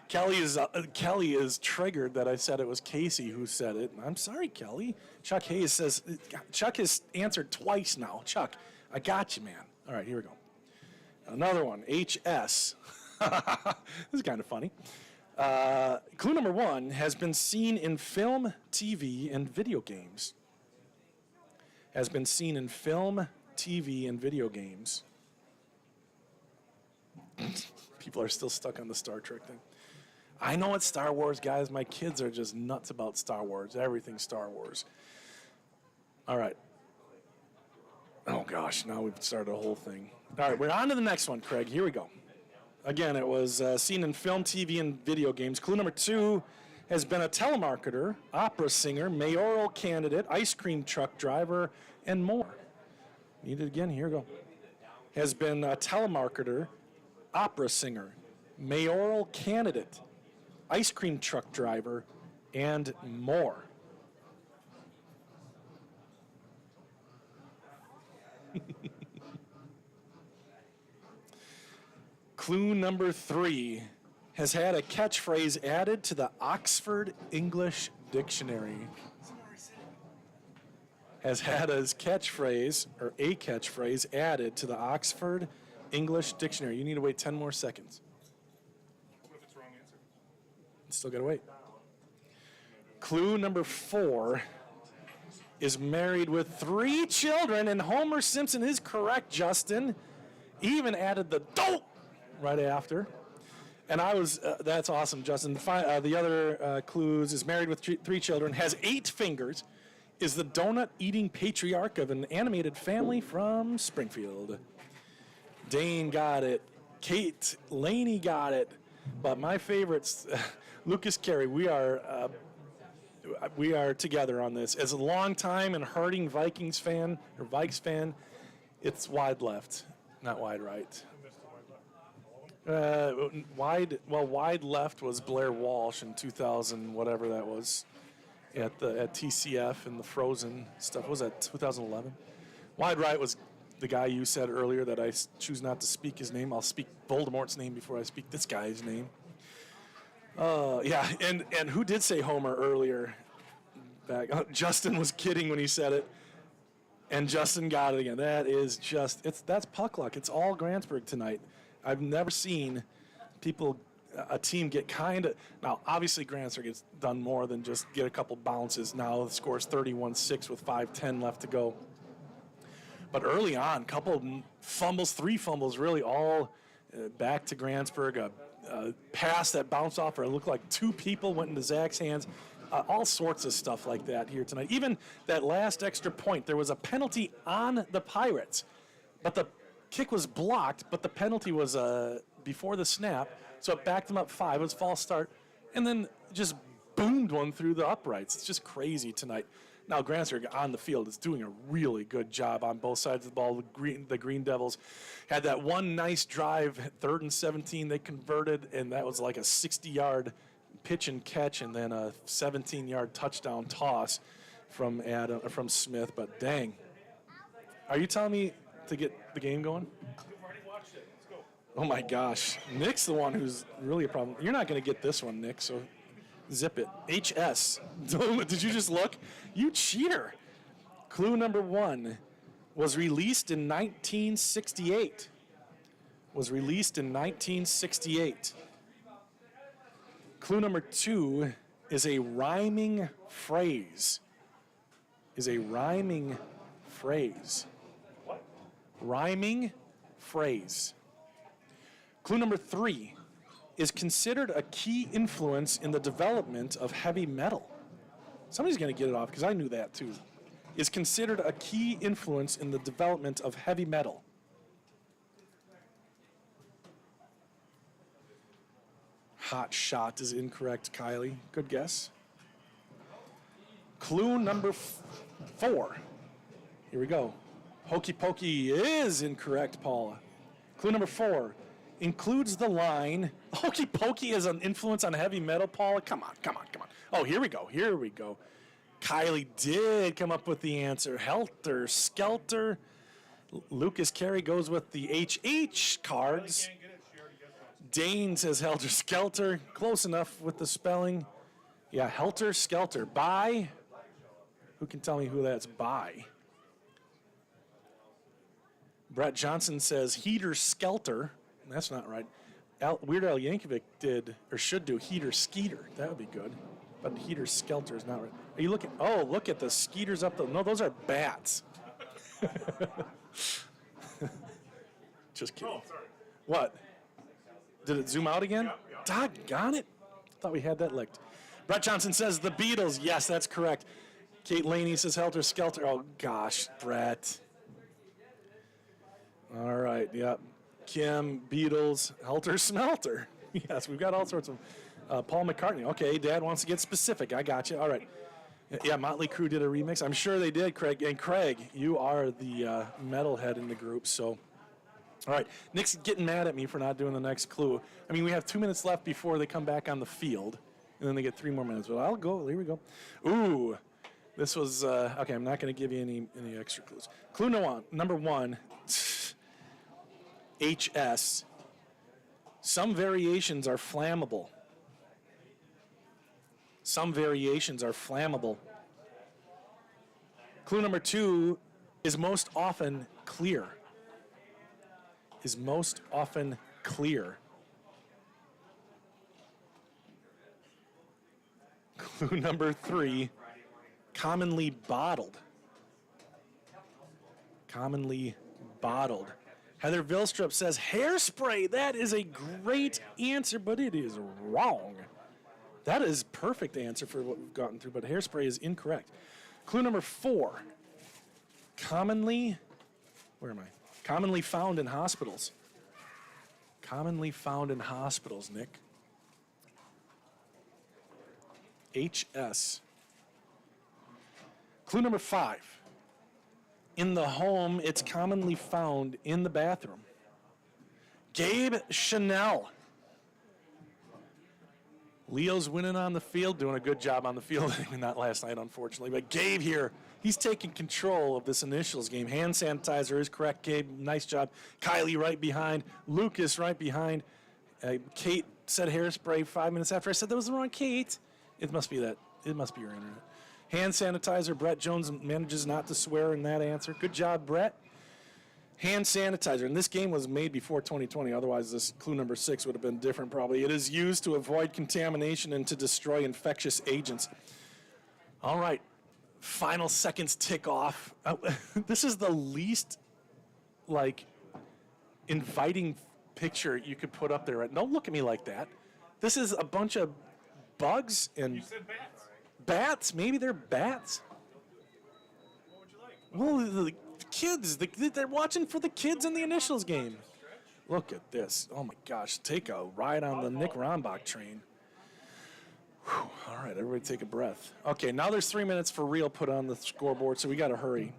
Kelly is triggered that I said it was Casey who said it. I'm sorry, Kelly. Chuck Hayes says, Chuck has answered twice now. Chuck, I got you, man. All right, here we go. Another one, HS. This is kind of funny. Clue number 1 has been seen in film, TV, and video games. Has been seen in film, TV, and video games. People are still stuck on the Star Trek thing. I know it's Star Wars, guys. My kids are just nuts about Star Wars. Everything Star Wars. All right. Oh, gosh. Now we've started a whole thing. All right, we're on to the next one, Craig. Here we go. Again, it was seen in film, TV, and video games. Clue number 2 has been a telemarketer, opera singer, mayoral candidate, ice cream truck driver, and more. Need it again? Here we go. Has been a telemarketer, opera singer, mayoral candidate, ice cream truck driver, and more. Clue number 3 has had a catchphrase added to the Oxford English Dictionary. Has had his catchphrase, or a catchphrase, added to the Oxford English Dictionary. You need to wait 10 more seconds. What if it's wrong answer? Still gotta wait. Clue number 4 is married with 3 children, and Homer Simpson is correct, Justin. He even added the dope right after. And I was, that's awesome, Justin. The other clues is married with 3 children, has 8 fingers, is the donut-eating patriarch of an animated family from Springfield. Dane got it. Kate Laney got it. But my favorites, Lucas Carey, we are together on this. As a long-time and hurting Vikings fan, or Vikes fan, it's wide left, not wide right. Wide left was Blair Walsh in 2000, whatever that was, at TCF and the Frozen stuff. What was that 2011? Wide right was the guy you said earlier that I choose not to speak his name. I'll speak Voldemort's name before I speak this guy's name. Yeah, and who did say Homer earlier? Justin was kidding when he said it, and Justin got it again. That is just that's puck luck. It's all Grantsburg tonight. I've never seen a team get kind of, now obviously Grantsburg gets done more than just get a couple bounces. Now the score's 31-6 with 5:10 left to go. But early on, couple fumbles, 3 fumbles, really all back to Grantsburg. A pass that bounced off, or it looked like 2 people went into Zach's hands. All sorts of stuff like that here tonight. Even that last extra point, there was a penalty on the Pirates, but the kick was blocked, but the penalty was before the snap, so it backed them up 5. It was false start, and then just boomed one through the uprights. It's just crazy tonight. Now, Grantsburg on the field is doing a really good job on both sides of the ball. The Green Devils had that one nice drive, 3rd and 17, they converted, and that was like a 60-yard pitch and catch, and then a 17-yard touchdown toss from Smith. But dang, are you telling me to get the game going? Oh my gosh, Nick's the one who's really a problem. You're not going to get this one, Nick. So zip it. HS. Did you just look? You cheater. Clue number 1 was released in 1968. Was released in 1968. Clue number 2 is a rhyming phrase. Is a rhyming phrase. What? Rhyming phrase. Clue number 3 is considered a key influence in the development of heavy metal. Somebody's going to get it off because I knew that too. Is considered a key influence in the development of heavy metal. Hot shot is incorrect, Kylie. Good guess. Clue number 4. Here we go. Hokey pokey is incorrect, Paula. Clue number 4 includes the line, hokey pokey is an influence on heavy metal, Paula? Come on. Oh, here we go. Kylie did come up with the answer. Helter Skelter. Lucas Carey goes with the HH cards. Dane says Helter Skelter. Close enough with the spelling. Yeah, Helter Skelter. By? Who can tell me who that's by? Brett Johnson says Heater Skelter. That's not right. Weird Al Yankovic did, or should do, Heater Skeeter. That would be good. But Heater Skelter is not right. Are you looking? Oh, look at the skeeters up the. No, those are bats. Just kidding. Oh, sorry. What? Did it zoom out again? Yeah. Doggone it. Thought we had that licked. Brett Johnson says the Beatles. Yes, that's correct. Kate Laney says Helter Skelter. Oh, gosh, Brett. All right, yep. Kim, Beatles, Helter Smelter. Yes, we've got all sorts of. Paul McCartney. Okay, Dad wants to get specific. I got you. All right. Yeah, Motley Crue did a remix. I'm sure they did, Craig. And Craig, you are the metalhead in the group. So, all right. Nick's getting mad at me for not doing the next clue. I mean, we have 2 minutes left before they come back on the field, and then they get 3 more minutes. But I'll go. Here we go. Ooh, this was okay. I'm not going to give you any extra clues. Clue number 1. HS. Some variations are flammable. Some variations are flammable. Clue number 2 is most often clear. Is most often clear. Clue number 3, commonly bottled. Commonly bottled. Heather Vilstrup says hairspray. That is a great answer, but it is wrong. That is perfect answer for what we've gotten through, but hairspray is incorrect. Clue number 4. Commonly found in hospitals. Commonly found in hospitals, Nick. HS. Clue number 5. In the home, it's commonly found in the bathroom. Gabe Chanel. Leo's winning on the field, doing a good job on the field. Not last night, unfortunately. But Gabe here, he's taking control of this initials game. Hand sanitizer is correct, Gabe. Nice job. Kylie right behind. Lucas right behind. Kate said hairspray 5 minutes after I said that was the wrong Kate. It must be that. It must be your internet. Hand sanitizer. Brett Jones manages not to swear in that answer. Good job, Brett. Hand sanitizer. And this game was made before 2020. Otherwise, this clue number 6 would have been different probably. It is used to avoid contamination and to destroy infectious agents. All right. Final seconds tick off. This is the least, inviting picture you could put up there. Don't look at me like that. This is a bunch of bugs and... You said bats. Bats? Maybe they're bats. What would you like? Well, the kids. They're watching for the kids in the initials game. Look at this. Oh, my gosh. Take a ride on the Nick Rombach train. Whew. All right. right, everybody take a breath. Okay, now there's 3 minutes for real put on the scoreboard, so we got to hurry.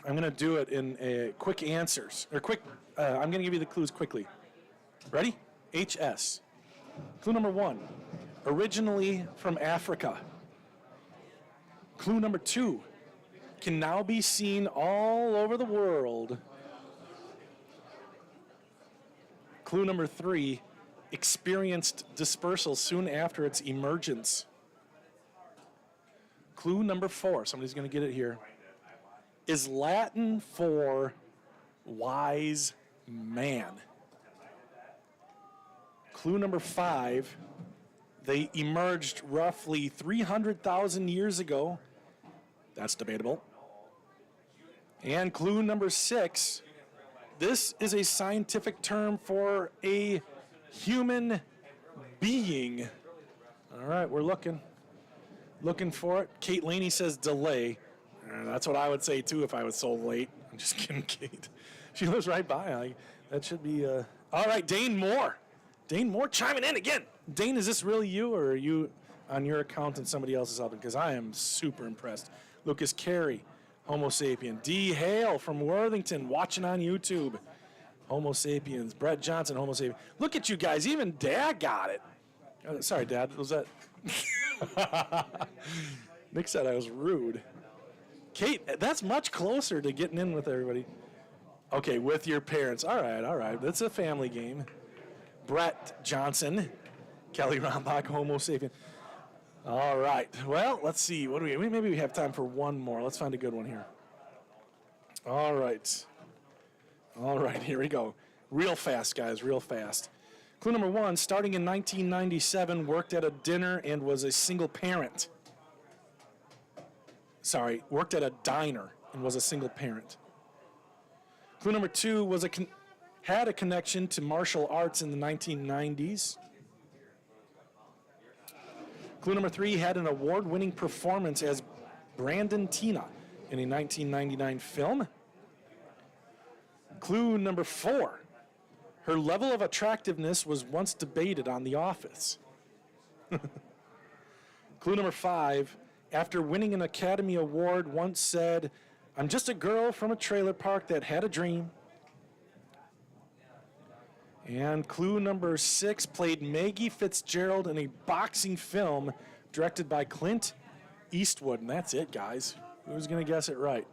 I'm going to do it in quick answers, or quick, I'm going to give you the clues quickly. Ready? HS. Clue number 1, originally from Africa. Clue number 2, can now be seen all over the world. Clue number 3, experienced dispersal soon after its emergence. Clue number 4, somebody's going to get it here, is Latin for wise man. Clue number 5, they emerged roughly 300,000 years ago. That's debatable. And clue number 6, this is a scientific term for a human being. All right, we're looking for it. Kate Laney says delay. That's what I would say too if I was so late. I'm just kidding, Kate. She lives right by. That should be. All right, Dane Moore. Dane Moore chiming in again. Dane, is this really you, or are you on your account and somebody else is helping? Because I am super impressed. Lucas Carey, Homo sapien. D. Hale from Worthington, watching on YouTube. Homo sapiens. Brett Johnson, Homo sapien. Look at you guys. Even Dad got it. Sorry, Dad. Was that? Nick said I was rude. Kate, that's much closer to getting in with everybody. Okay, with your parents. All right. That's a family game. Brett Johnson, Kelly Rombach, Homo sapien. All right. Well, let's see. What do we? Maybe we have time for one more. Let's find a good one here. All right. Here we go. Real fast, guys. Real fast. Clue number 1, starting in 1997, worked at a dinner and was a single parent. Sorry, worked at a diner and was a single parent. Clue number 2 had a connection to martial arts in the 1990s. Clue number 3, had an award-winning performance as Brandon Tina in a 1999 film. Clue number 4, her level of attractiveness was once debated on The Office. Clue number 5, after winning an Academy Award, once said, "I'm just a girl from a trailer park that had a dream." And clue number 6, played Maggie Fitzgerald in a boxing film directed by Clint Eastwood. And that's it, guys. Who's going to guess it right?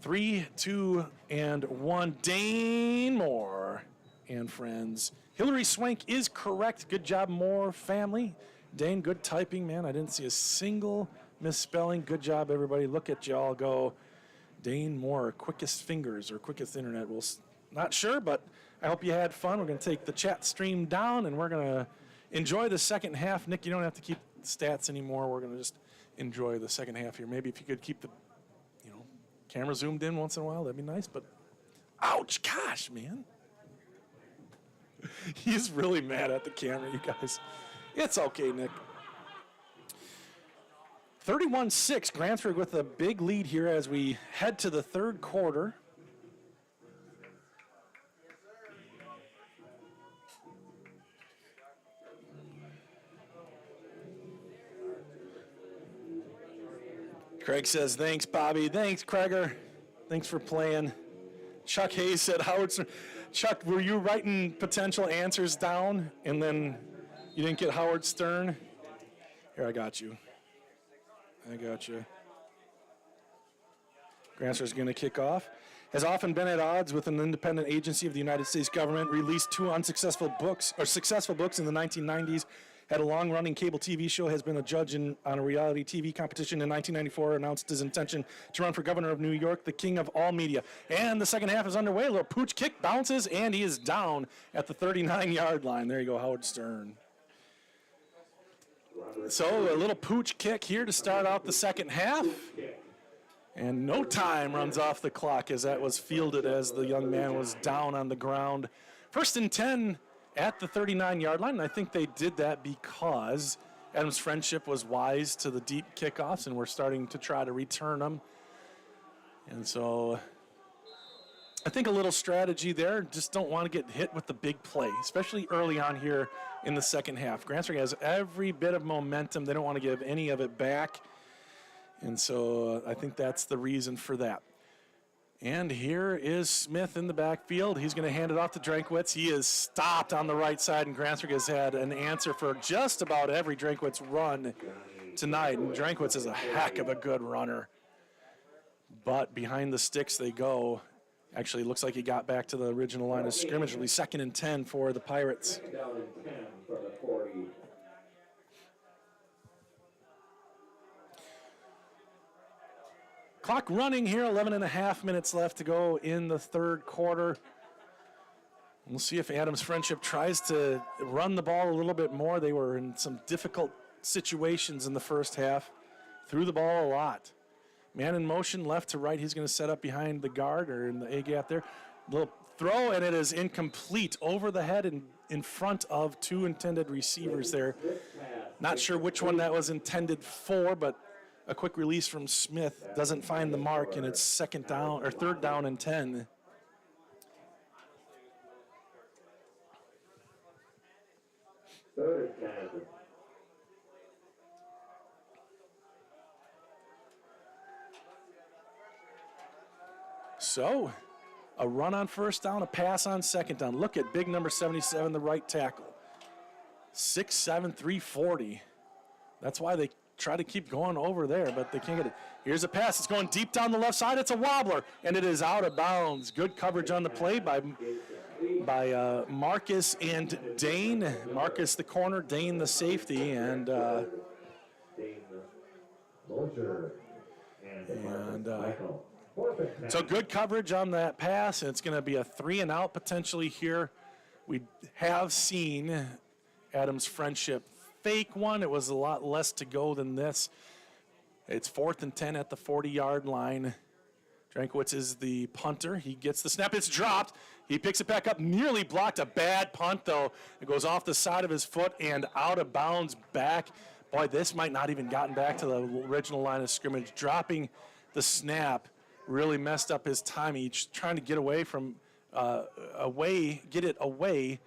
3, 2, and 1. Dane Moore and friends. Hillary Swank is correct. Good job, Moore family. Dane, good typing, man. I didn't see a single misspelling. Good job, everybody. Look at y'all go. Dane Moore, quickest fingers or quickest internet. Not sure, but I hope you had fun. We're going to take the chat stream down, and we're going to enjoy the second half. Nick, you don't have to keep stats anymore. We're going to just enjoy the second half here. Maybe if you could keep the camera zoomed in once in a while, that'd be nice. But, ouch, gosh, man. He's really mad at the camera, you guys. It's okay, Nick. 31-6, Grantsburg with a big lead here as we head to the third quarter. Craig says, thanks, Bobby. Thanks, Craiger. Thanks for playing. Chuck Hayes said, Howard Stern. Chuck, were you writing potential answers down and then you didn't get Howard Stern? Here, I got you. Grantsburg's going to kick off. Has often been at odds with an independent agency of the United States government, released 2 successful books in the 1990s, had a long-running cable TV show, has been a judge on a reality TV competition in 1994, announced his intention to run for governor of New York, the king of all media. And the second half is underway. A little pooch kick, bounces, and he is down at the 39-yard line. There you go, Howard Stern. So a little pooch kick here to start out the second half. And no time runs off the clock as that was fielded as the young man was down on the ground. 1st and 10 at the 39-yard line, and I think they did that because Adams Friendship was wise to the deep kickoffs, and we're starting to try to return them. And so I think a little strategy there, just don't want to get hit with the big play, especially early on here in the second half. Grantsburg has every bit of momentum. They don't want to give any of it back. And so I think that's the reason for that. And here is Smith in the backfield. He's going to hand it off to Drankwitz. He is stopped on the right side, and Grantsburg has had an answer for just about every Drankwitz run tonight. And Drankwitz is a heck of a good runner. But behind the sticks they go. Actually, looks like he got back to the original line of scrimmage. It'll be 2nd and 10 for the Pirates. Down and 10 for the 40. Clock running here, 11 and a half minutes left to go in the third quarter. We'll see if Adams Friendship tries to run the ball a little bit more. They were in some difficult situations in the first half. Threw the ball a lot. Man in motion, left to right. He's going to set up behind the guard or in the A-gap there. Little throw, and it is incomplete. Over the head and in front of two intended receivers there. Not sure which one that was intended for, but a quick release from Smith doesn't find the mark, and it's 2nd down or 3rd down and 10. So, a run on 1st down, a pass on 2nd down. Look at big number 77, the right tackle. 6'7", 340. That's why they try to keep going over there, but they can't get it. Here's a pass. It's going deep down the left side. It's a wobbler, and it is out of bounds. Good coverage on the play by Marcus and Dane. Marcus the corner, Dane the safety, and so good coverage on that pass, and it's going to be a 3-and-out potentially here. We have seen Adams Friendship fake one. It was a lot less to go than this. It's 4th and 10 at the 40-yard line. Drankwitz is the punter. He gets the snap. It's dropped. He picks it back up. Nearly blocked a bad punt, though. It goes off the side of his foot and out of bounds back. Boy, this might not even gotten back to the original line of scrimmage. Dropping the snap really messed up his timing. He's trying to get away from get it away,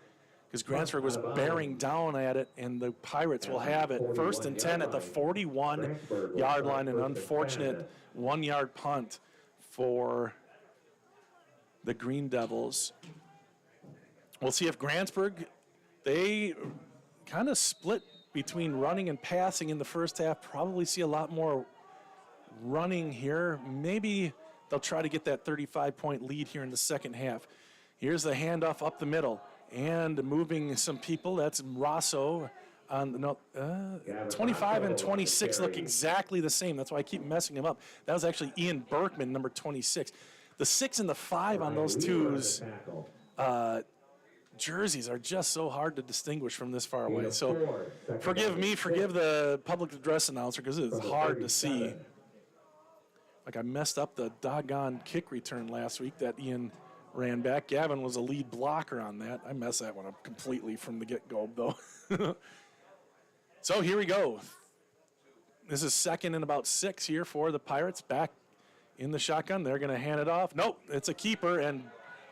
because Grantsburg was bearing down at it, and the Pirates will have it. 1st and 10 at the 41-yard line, an unfortunate 1-yard punt for the Green Devils. We'll see if Grantsburg, they kind of split between running and passing in the first half. Probably see a lot more running here. Maybe they'll try to get that 35-point lead here in the second half. Here's the handoff up the middle. And moving some people, that's Rosso. 25 and 26 look exactly the same. That's why I keep messing them up. That was actually Ian Berkman, number 26. The 6 and the 5 on those twos jerseys are just so hard to distinguish from this far away. So forgive me, forgive the public address announcer, because it is hard to see. Like, I messed up the doggone kick return last week that Ian ran back. Gavin was a lead blocker on that. I messed that one up completely from the get-go, though. So here we go. This is 2nd and about 6 here for the Pirates. Back in the shotgun. They're going to hand it off. Nope, it's a keeper, and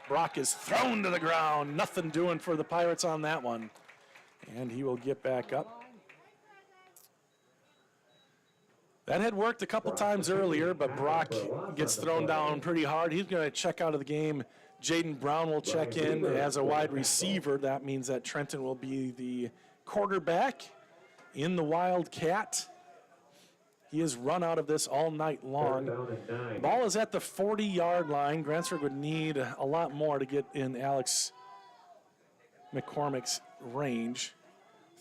Brock is thrown to the ground. Nothing doing for the Pirates on that one. And he will get back up. That had worked a couple times earlier, but Brock gets thrown down pretty hard. He's going to check out of the game. Jaden Brown will check in as a wide receiver. That means that Trenton will be the quarterback in the Wildcat. He has run out of this all night long. Ball is at the 40-yard line. Grantsburg would need a lot more to get in Alex McCormick's range.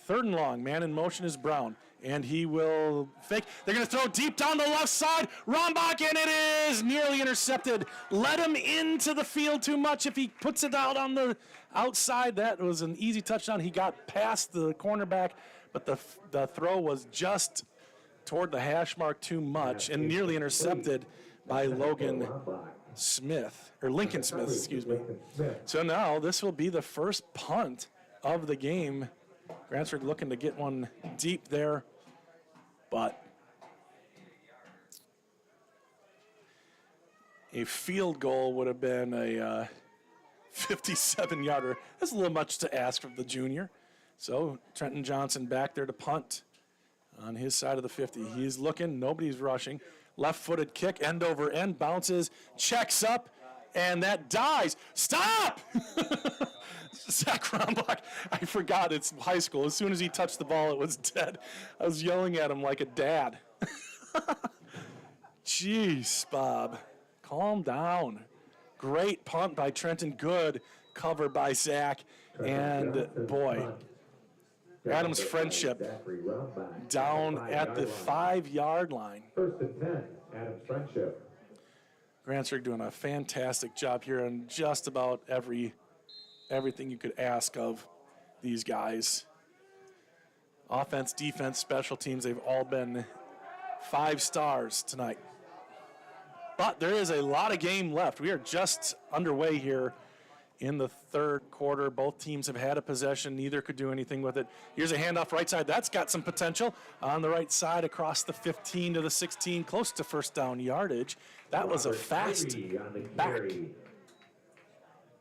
3rd and long. Man in motion is Brown. And he will fake. They're going to throw deep down the left side. Rombach, and it is nearly intercepted. Let him into the field too much. If he puts it out on the outside, that was an easy touchdown. He got past the cornerback, but the throw was just toward the hash mark too much and nearly intercepted by Lincoln Smith, excuse me. So now this will be the first punt of the game. Grantsburg looking to get one deep there, but a field goal would have been a 57-yarder. That's a little much to ask of the junior. So Trenton Johnson back there to punt on his side of the 50. He's looking, nobody's rushing. Left-footed kick, end over end, bounces, checks up, and that dies. Stop! Zach Rombach, I forgot it's high school. As soon as he touched the ball, it was dead. I was yelling at him like a dad. Jeez, Bob, calm down. Great punt by Trenton, good cover by Zach, and boy, Adams Friendship down at the 5-yard line. 1st and 10, Adams Friendship. Grantsburg doing a fantastic job here on just about everything you could ask of these guys. Offense, defense, special teams, they've all been 5 stars tonight. But there is a lot of game left. We are just underway here in the 3rd quarter. Both teams have had a possession. Neither could do anything with it. Here's a handoff right side. That's got some potential. On the right side across the 15 to the 16, close to first down yardage. That was a fast back.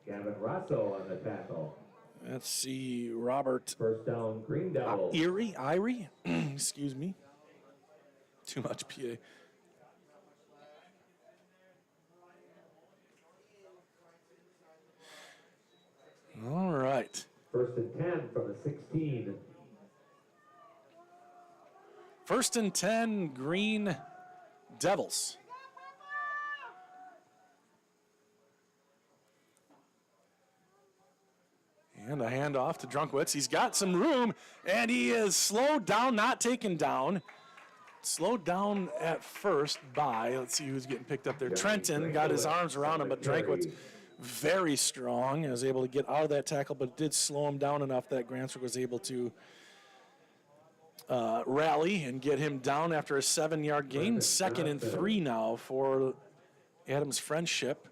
Gavin Rosso on the tackle. Let's see, Robert. 1st down, Green Devils. Irie, excuse me. Too much PA. All right. 1st and 10 from the 16. 1st and 10, Green Devils. And a handoff to Drunkwitz. He's got some room, and he is slowed down, not taken down. Slowed down at first by, let's see who's getting picked up there. Trenton got his arms around him, but Drankwitz very strong. He was able to get out of that tackle, but it did slow him down enough that Grantsburg was able to rally and get him down after a 7-yard gain. 2nd and 3 now for Adams Friendship.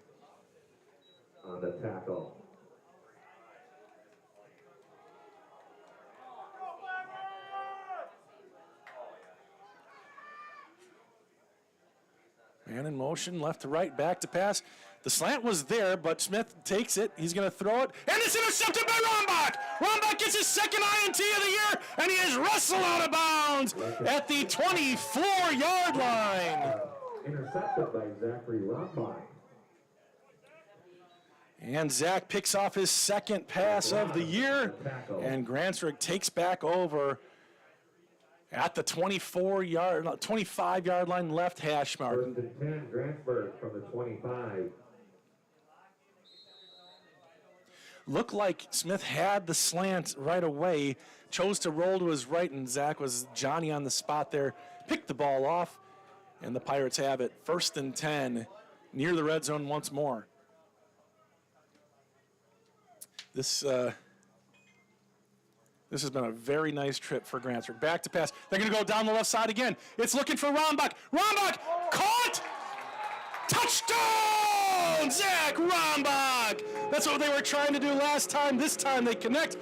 On the tackle. Man in motion, left to right, back to pass. The slant was there, but Smith takes it. He's going to throw it, and it's intercepted by Rombach. Rombach gets his 2nd INT of the year, and he is wrestled out of bounds at the 24-yard line. Intercepted by Zachary Rombach. And Zach picks off his 2nd pass of the year, and Grantsburg takes back over at the 25-yard line, left hash mark. 1st and 10, Grantsburg from the 25. Looked like Smith had the slant right away, chose to roll to his right, and Zach was Johnny on the spot there, picked the ball off, and the Pirates have it. 1st and 10, near the red zone once more. This has been a very nice trip for Grantsburg. Back to pass. They're going to go down the left side again. It's looking for Rombach. Rombach caught! Touchdown! Zach Rombach! That's what they were trying to do last time. This time they connect.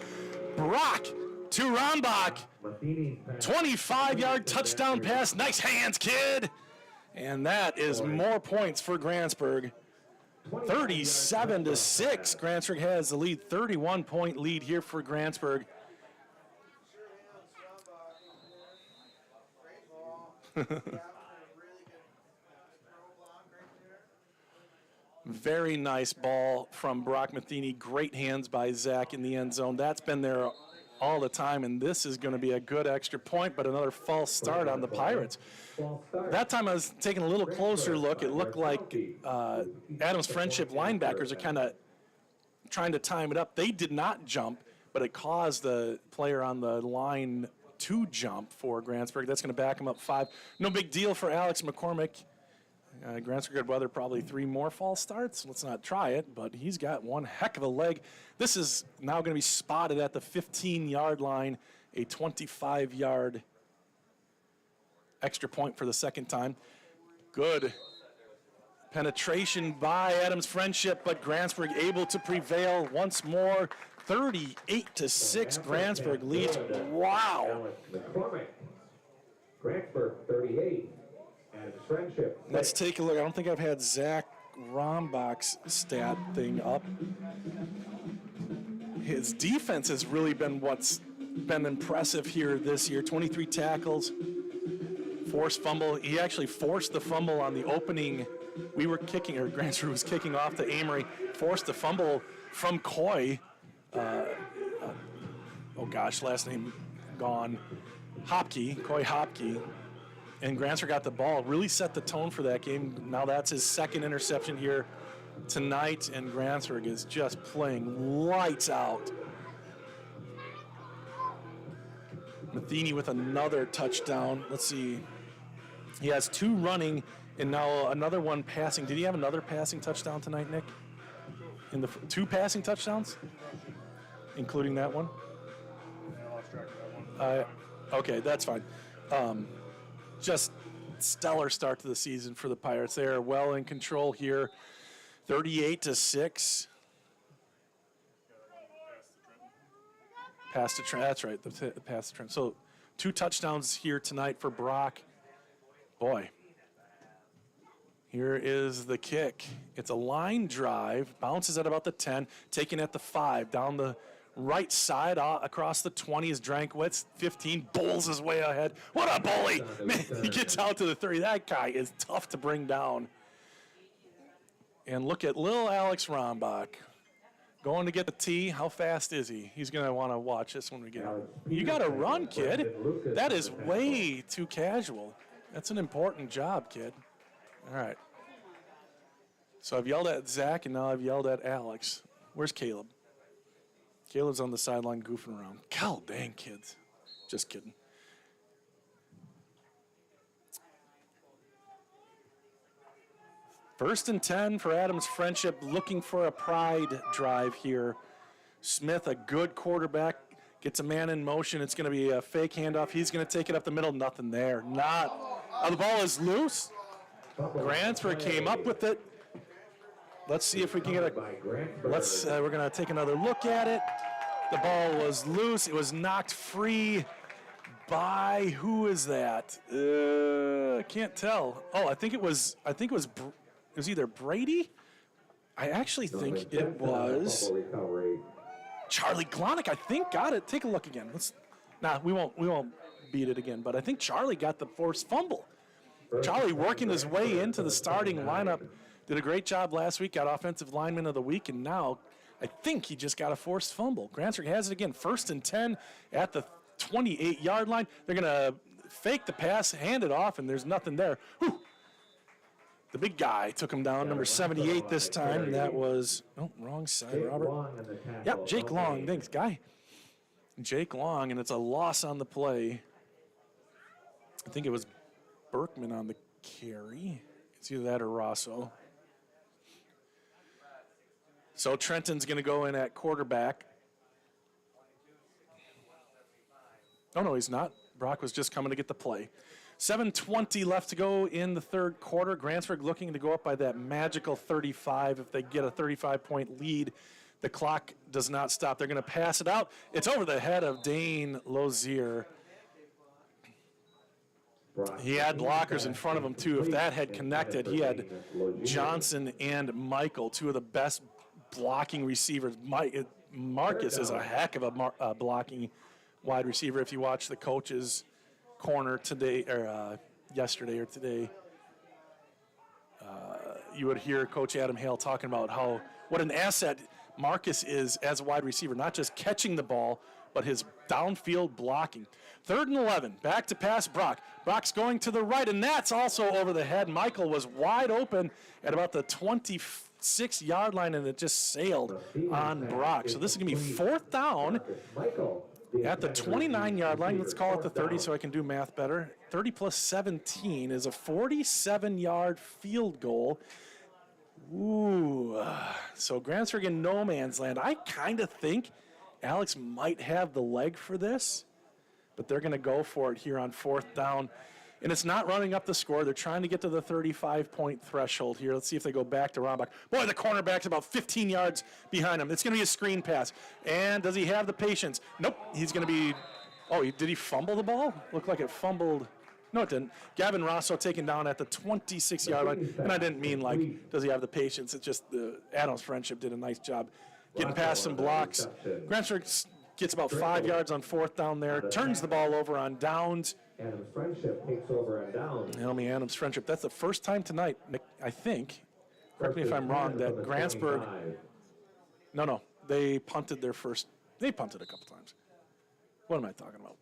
Brock to Rombach. 25-yard touchdown pass. Nice hands, kid. And that is more points for Grantsburg. 37-6. Grantsburg has the lead. 31-point lead here for Grantsburg. Very nice ball from Brock Matheny. Great hands by Zach in the end zone. That's been there all the time, and this is going to be a good extra point, but another false start on the Pirates. That time I was taking a little closer look. It looked like Adams Friendship linebackers are kind of trying to time it up. They did not jump, but it caused the player on the line to jump for Grantsburg. That's going to back him up 5. No big deal for Alex McCormick. Grantsburg had weather probably 3 more false starts. Let's not try it, but he's got one heck of a leg. This is now going to be spotted at the 15-yard line, a 25-yard extra point for the 2nd time. Good penetration by Adams Friendship, but Grantsburg able to prevail once more. 38-6, Grantsburg leads. Wow. Alex McCormick. Grantsburg 38. Adams Friendship. Let's take a look. I don't think I've had Zach Rombach's stat thing up. His defense has really been what's been impressive here this year. 23 tackles, forced fumble. He actually forced the fumble on the opening. We were kicking, or Grantsburg was kicking off to Amory, forced the fumble from Coy. Oh gosh, last name gone. Coy Hopke. And Grantsburg got the ball, really set the tone for that game. Now that's his second interception here tonight, and Grantsburg is just playing lights out. Matheny with another touchdown. Let's see. He has 2 running and now another one passing. Did he have another passing touchdown tonight, Nick? In the 2 passing touchdowns? Including that one? Okay, that's fine. Just stellar start to the season for the Pirates. They are well in control here. 38-6. Pass to Trent. That's right, the pass to Trent. So 2 touchdowns here tonight for Brock. Boy, here is the kick. It's a line drive, bounces at about the 10, taken at the 5, down the right side, across the 20 is Drankwitz. 15, bowls his way ahead. What a bully! Man, he gets out to the 30. That guy is tough to bring down. And look at little Alex Rombach. Going to get the tee. How fast is he? He's going to want to watch this when we get him. You got to run, kid. That is way too casual. That's an important job, kid. All right. So I've yelled at Zach, and now I've yelled at Alex. Where's Caleb? Caleb's on the sideline goofing around. God dang, kids. Just kidding. First and 10 for Adams Friendship, looking for a pride drive here. Smith, a good quarterback, gets a man in motion. It's going to be a fake handoff. He's going to take it up the middle. Nothing there. The ball is loose. Grantsburg came up with it. Let's see if we can get we're going to take another look at it. The ball was loose. It was knocked free by, who is that? I can't tell. Oh, I think it was either Brady. I actually think it was Charlie Glonick. I think got it. Take a look again. We won't beat it again. But I think Charlie got the forced fumble. Charlie working his way into the starting lineup. Did a great job last week. Got offensive lineman of the week, and now I think he just got a forced fumble. Grantsburg has it again. First and 10 at the 28-yard line. They're going to fake the pass, hand it off, and there's nothing there. Whew. The big guy took him down, number 78 this time. That was, wrong side, Robert. Yep, Jake Long. Thanks, guy. Jake Long, and it's a loss on the play. I think it was Berkman on the carry. It's either that or Rosso. So Trenton's going to go in at quarterback. Oh, no, he's not. Brock was just coming to get the play. 7:20 left to go in the third quarter. Grantsburg looking to go up by that magical 35. If they get a 35-point lead, the clock does not stop. They're going to pass it out. It's over the head of Dane Lozier. He had blockers in front of him, too. If that had connected, he had Johnson and Michael, 2 of the best blocking receivers. Marcus is a heck of a blocking wide receiver. If you watch the coaches' corner today, or yesterday or today, you would hear Coach Adam Hale talking about what an asset Marcus is as a wide receiver, not just catching the ball, but his downfield blocking. 3rd and 11, back to pass Brock. Brock's going to the right, and that's also over the head. Michael was wide open at about the 26-yard line, and it just sailed on Brock. So this is going to be 4th down at the 29-yard line. Let's call it the 30 so I can do math better. 30 plus 17 is a 47-yard field goal. Ooh. So Grantsburg in no man's land. I kind of think Alex might have the leg for this, but they're going to go for it here on 4th down. And it's not running up the score. They're trying to get to the 35-point threshold here. Let's see if they go back to Rombach. Boy, the cornerback's about 15 yards behind him. It's going to be a screen pass. And does he have the patience? Nope. He's going to be – did he fumble the ball? Looked like it fumbled. No, it didn't. Gavin Rosso taken down at the 26-yard line. And I didn't mean does he have the patience. It's just Adams Friendship did a nice job getting past some blocks. Grantsburg gets about 5 yards on fourth down there, turns the ball over on downs. Adams Friendship takes over on downs. Naomi Adams Friendship. That's the first time tonight, I think, correct me if I'm wrong, that Grantsburg, no, they punted their first, they punted a couple times. What am I talking about?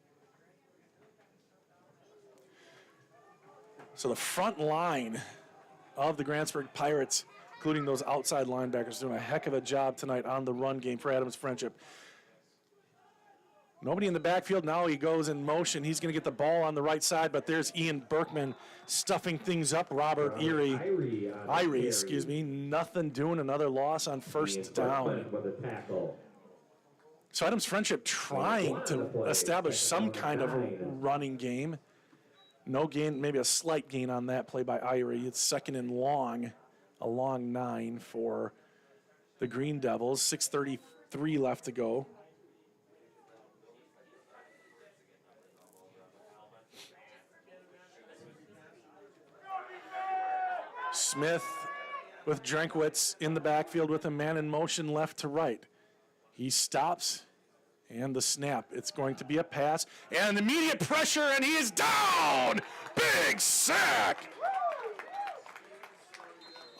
So the front line of the Grantsburg Pirates, including those outside linebackers, doing a heck of a job tonight on the run game for Adams Friendship. Nobody in the backfield. Now he goes in motion. He's going to get the ball on the right side, but there's Ian Berkman stuffing things up. Robert Irie, excuse me. Nothing doing. Another loss on first down. So Adams Friendship trying to establish some kind of a running game. No gain, maybe a slight gain on that play by Irie. It's second and long, a long 9 for the Green Devils. 6:33 left to go. Smith with Drankwitz in the backfield with a man in motion left to right. He stops, and the snap. It's going to be a pass, and immediate pressure, and he is down! Big sack!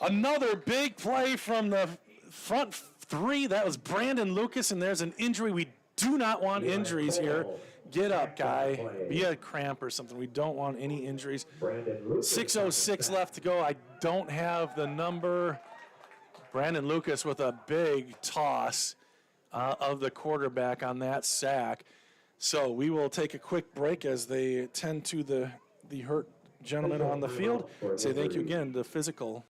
Another big play from the front three. That was Brandon Lucas, and there's an injury. We do not want injuries here. Get up, guy. Be a cramp or something. We don't want any injuries. 6:06 left to go. I don't have the number. Brandon Lucas with a big toss of the quarterback on that sack. So we will take a quick break as they tend to the hurt gentleman on the field. Say thank you again to Physical.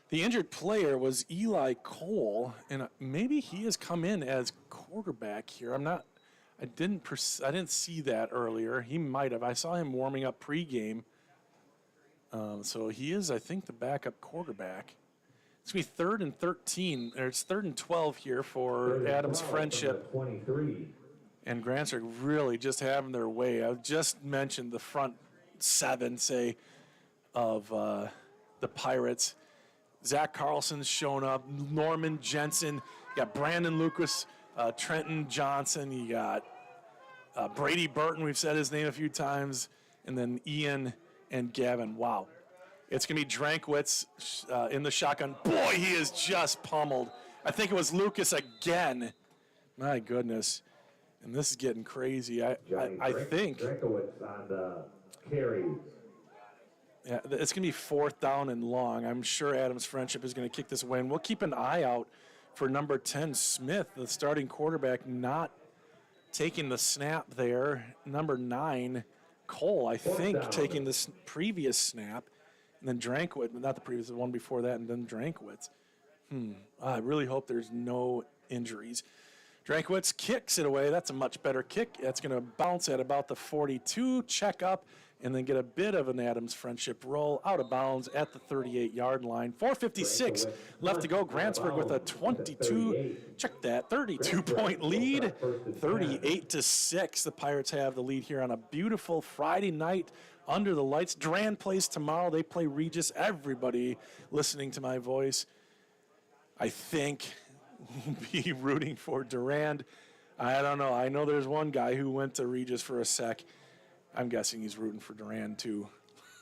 The injured player was Eli Cole, and maybe he has come in as quarterback here. I didn't see that earlier. He might have. I saw him warming up pregame. So he is, I think, the backup quarterback. It's going to be 3rd and 13, or it's 3rd and 12 here for Adams Friendship. 23. And Grantsburg really just having their way. I just mentioned the front 7, say, of the Pirates. Zach Carlson's shown up. Norman Jensen. You got Brandon Lucas, Trenton Johnson. You got Brady Burton. We've said his name a few times. And then Ian and Gavin. Wow. It's going to be Drankwitz in the shotgun. Boy, he is just pummeled. I think it was Lucas again. My goodness. And this is getting crazy. I think. Drankwitz on the carry. Yeah, it's going to be 4th down and long. I'm sure Adams Friendship is going to kick this away. And we'll keep an eye out for number 10, Smith, the starting quarterback, not taking the snap there. Number 9, Cole, I think, taking this previous snap. And then Drankwitz, not the previous, the one before that, and then Drankwitz. I really hope there's no injuries. Drankwitz kicks it away. That's a much better kick. That's going to bounce at about the 42, check up, and then get a bit of an Adams Friendship roll out of bounds at the 38-yard line. 4:56 left to go. Grantsburg with a 32-point lead. 38-6. The Pirates have the lead here on a beautiful Friday night under the lights. Durand plays tomorrow. They play Regis. Everybody listening to my voice, I think, will be rooting for Durand. I don't know. I know there's one guy who went to Regis for a sec. I'm guessing he's rooting for Durand too.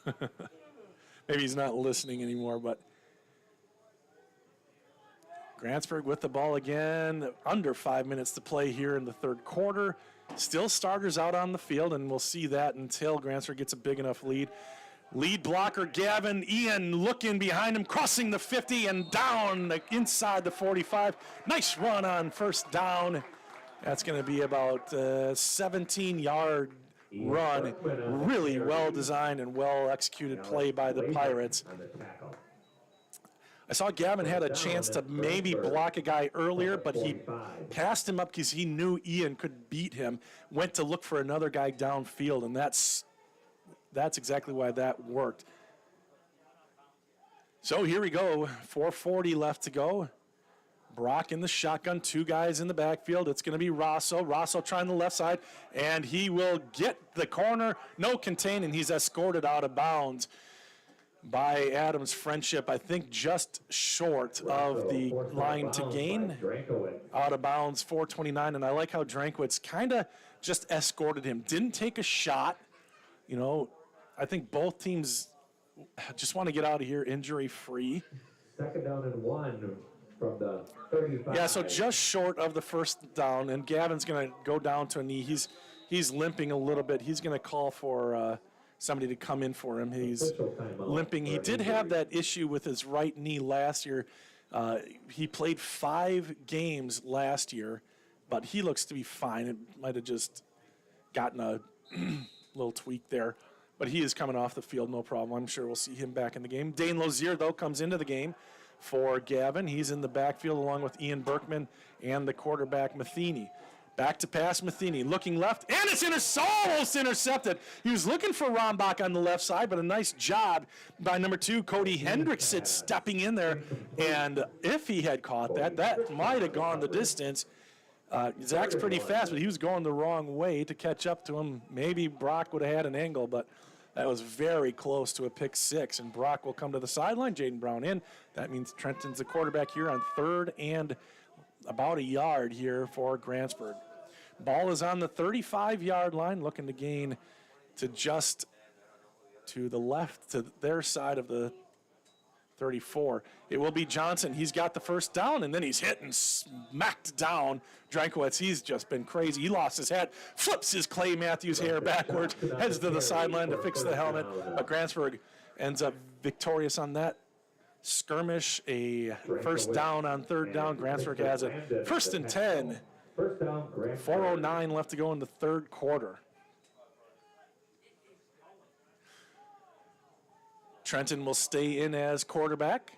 Maybe he's not listening anymore, but Grantsburg with the ball again. Under 5 minutes to play here in the third quarter. Still starters out on the field, and we'll see that until Grantsburg gets a big enough lead. Lead blocker Gavin Ian looking behind him, crossing the 50 and down inside the 45. Nice run on first down. That's going to be about 17-yard run. Really well designed and well executed play by the Pirates. I saw Gavin had a chance to maybe block a guy earlier, but he passed him up because he knew Ian could beat him, went to look for another guy downfield, and that's exactly why that worked. So here we go, 4:40 left to go. Brock in the shotgun, 2 guys in the backfield. It's going to be Rosso. Rosso trying the left side, and he will get the corner. No contain, and he's escorted out of bounds by Adams Friendship, I think just short of the line to gain. Out of bounds, 4:29, and I like how Drankwitz kind of just escorted him. Didn't take a shot. You know, I think both teams just want to get out of here injury-free. 2nd down and 1 from the 35. Yeah, so just short of the first down, and Gavin's going to go down to a knee. He's limping a little bit. He's going to call for somebody to come in for him. He's limping. He did have that issue with his right knee last year. He played 5 games last year, but he looks to be fine. It might have just gotten a little tweak there. But he is coming off the field, no problem. I'm sure we'll see him back in the game. Dane Lozier, though, comes into the game for Gavin. He's in the backfield along with Ian Berkman and the quarterback Matheny. Back to pass, Matheny looking left, and it's almost intercepted. He was looking for Rombach on the left side, but a nice job by number 2, Cody Hendrickson, stepping in there. And if he had caught that, that might have gone the distance. Zach's pretty fast, but he was going the wrong way to catch up to him. Maybe Brock would have had an angle, but that was very close to a pick 6. And Brock will come to the sideline. Jaden Brown in. That means Trenton's the quarterback here on 3rd and about a yard here for Grantsburg. Ball is on the 35-yard line, looking to gain to just to the left, to their side of the 34. It will be Johnson. He's got the first down, and then he's hit and smacked down. Drankowitz, he's just been crazy. He lost his hat, flips his Clay Matthews hair backwards, heads to the sideline to fix the helmet. But Grantsburg ends up victorious on that skirmish. A first down on 3rd down. Grantsburg has it. 1st and 10. 4:09 left to go in the 3rd quarter. Trenton will stay in as quarterback.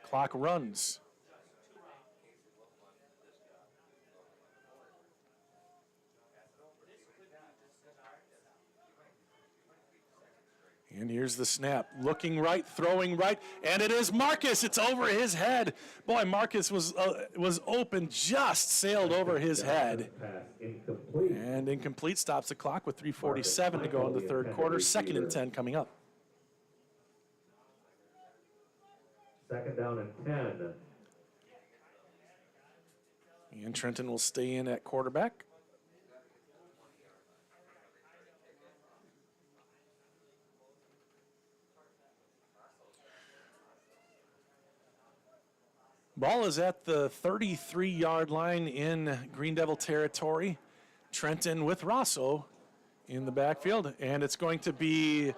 Clock runs. And here's the snap. Looking right, throwing right, and it is Marcus. It's over his head. Boy, Marcus was open, just sailed over his head. And incomplete, stops the clock with 3:47 to go in the 3rd quarter. 2nd and 10 coming up. 2nd down and 10. And Trenton will stay in at quarterback. Ball is at the 33-yard line in Green Devil territory. Trenton with Rosso in the backfield, and it's going to be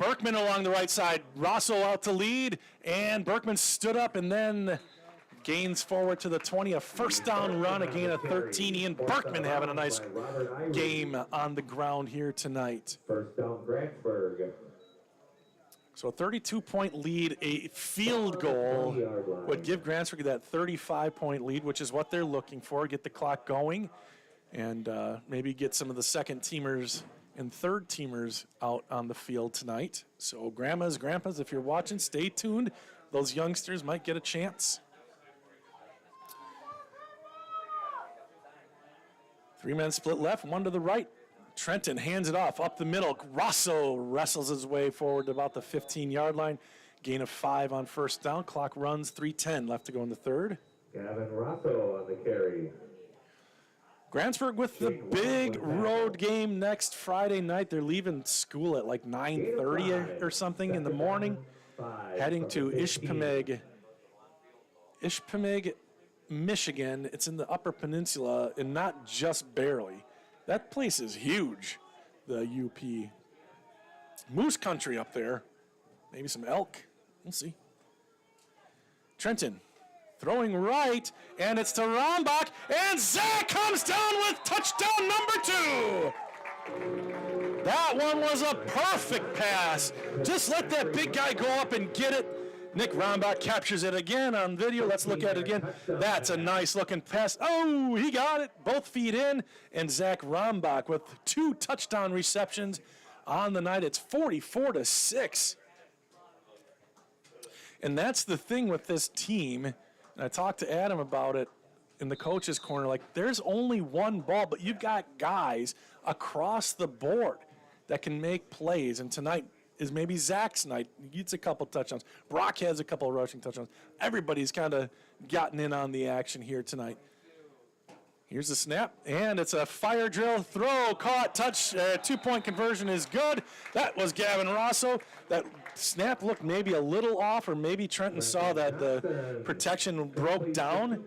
Berkman along the right side. Rosso out to lead, and Berkman stood up and then gains forward to the 20. A first down run, a gain of 13. Ian Berkman having a nice game on the ground here tonight. First down, Grantsburg. So a 32-point lead, a field goal would give Grantsburg that 35-point lead, which is what they're looking for, get the clock going, and maybe get some of the second-teamers and third-teamers out on the field tonight. So grandmas, grandpas, if you're watching, stay tuned. Those youngsters might get a chance. 3-man split left, 1 to the right. Trenton hands it off up the middle. Rosso wrestles his way forward to about the 15-yard line. Gain of 5 on first down. Clock runs, 3:10 left to go in the 3rd. Gavin Rosso on the carry. Grantsburg with the big road game next Friday night. They're leaving school at like 9:30 or something in the morning, heading to Ishpeming, Michigan. It's in the Upper Peninsula, and not just barely. That place is huge, the UP. Moose country up there. Maybe some elk. We'll see. Trenton throwing right, and it's to Rombach, and Zach comes down with touchdown number 2. That one was a perfect pass. Just let that big guy go up and get it. Nick Rombach captures it again on video. Let's look at it again. That's a nice looking pass. Oh, he got it. Both feet in. And Zach Rombach with 2 touchdown receptions on the night. It's 44-6. And that's the thing with this team. And I talked to Adam about it in the coach's corner. Like, there's only one ball, but you've got guys across the board that can make plays. And tonight is maybe Zach's night. He gets a couple touchdowns. Brock has a couple of rushing touchdowns. Everybody's kind of gotten in on the action here tonight. Here's the snap, and it's a fire drill throw, caught, touch, 2-point conversion is good. That was Gavin Rosso. That snap looked maybe a little off, or maybe Trenton saw that the protection broke down.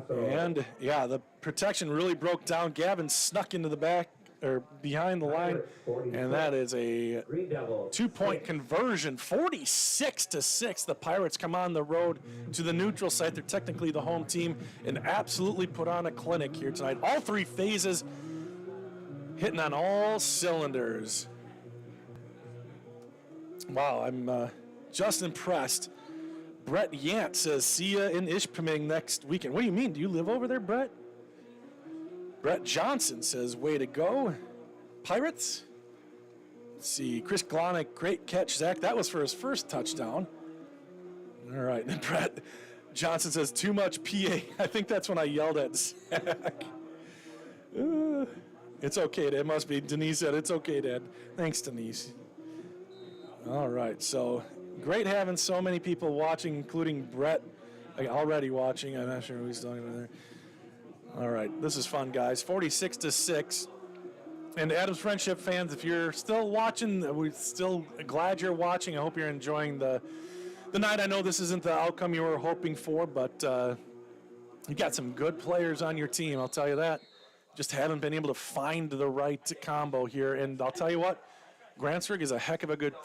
And, yeah, the protection really broke down. Gavin snuck into the back, or behind the line, and that is a 2-point conversion, 46-6. The Pirates come on the road to the neutral site. They're technically the home team and absolutely put on a clinic here tonight. All 3 phases hitting on all cylinders. Wow, I'm just impressed. Brett Yant says, see ya in Ishpeming next weekend. What do you mean? Do you live over there, Brett? Brett Johnson says, way to go, Pirates. Let's see, Chris Glonick, great catch, Zach. That was for his first touchdown. All right, and Brett Johnson says, too much PA. I think that's when I yelled at Zach. It's okay, Dad. It must be. Denise said, it's okay, Dad. Thanks, Denise. All right, so great having so many people watching, including Brett already watching. I'm not sure who he's talking about there. All right, this is fun, guys. 46-6. And Adams Friendship fans, if you're still watching, we're still glad you're watching. I hope you're enjoying the night. I know this isn't the outcome you were hoping for, but you got some good players on your team, I'll tell you that. Just haven't been able to find the right combo here. And I'll tell you what, Grantsburg is a heck of a good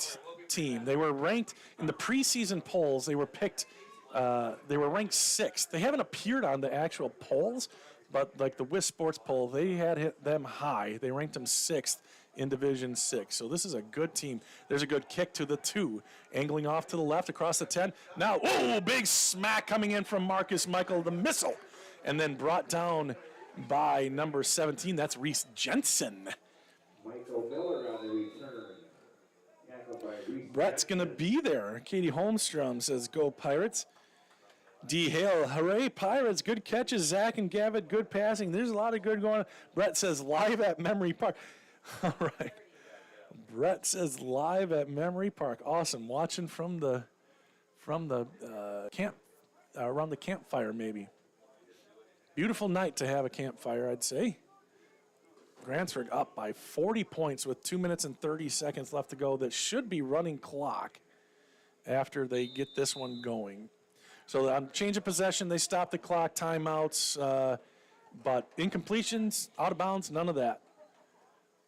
team. They were ranked in the preseason polls. They were picked. They were ranked 6th. They haven't appeared on the actual polls, but like the WIS Sports poll, they had hit them high. They ranked them 6th in Division 6. So this is a good team. There's a good kick to the 2. Angling off to the left across the 10. Now, oh, big smack coming in from Marcus Michael, the missile. And then brought down by number 17. That's Reese Jensen. Michael Miller on the return. Tackled by Reese Brett's going to be there. Katie Holmstrom says, go Pirates. D. Hale, hooray, Pirates. Good catches, Zach and Gavitt. Good passing. There's a lot of good going on. Brett says, live at Memory Park. All right. Brett says, live at Memory Park. Awesome. Watching from the camp, around the campfire, maybe. Beautiful night to have a campfire, I'd say. Grantsburg up by 40 points with 2 minutes and 30 seconds left to go. That should be running clock after they get this one going. So on change of possession, they stop the clock, timeouts, but incompletions, out of bounds, none of that.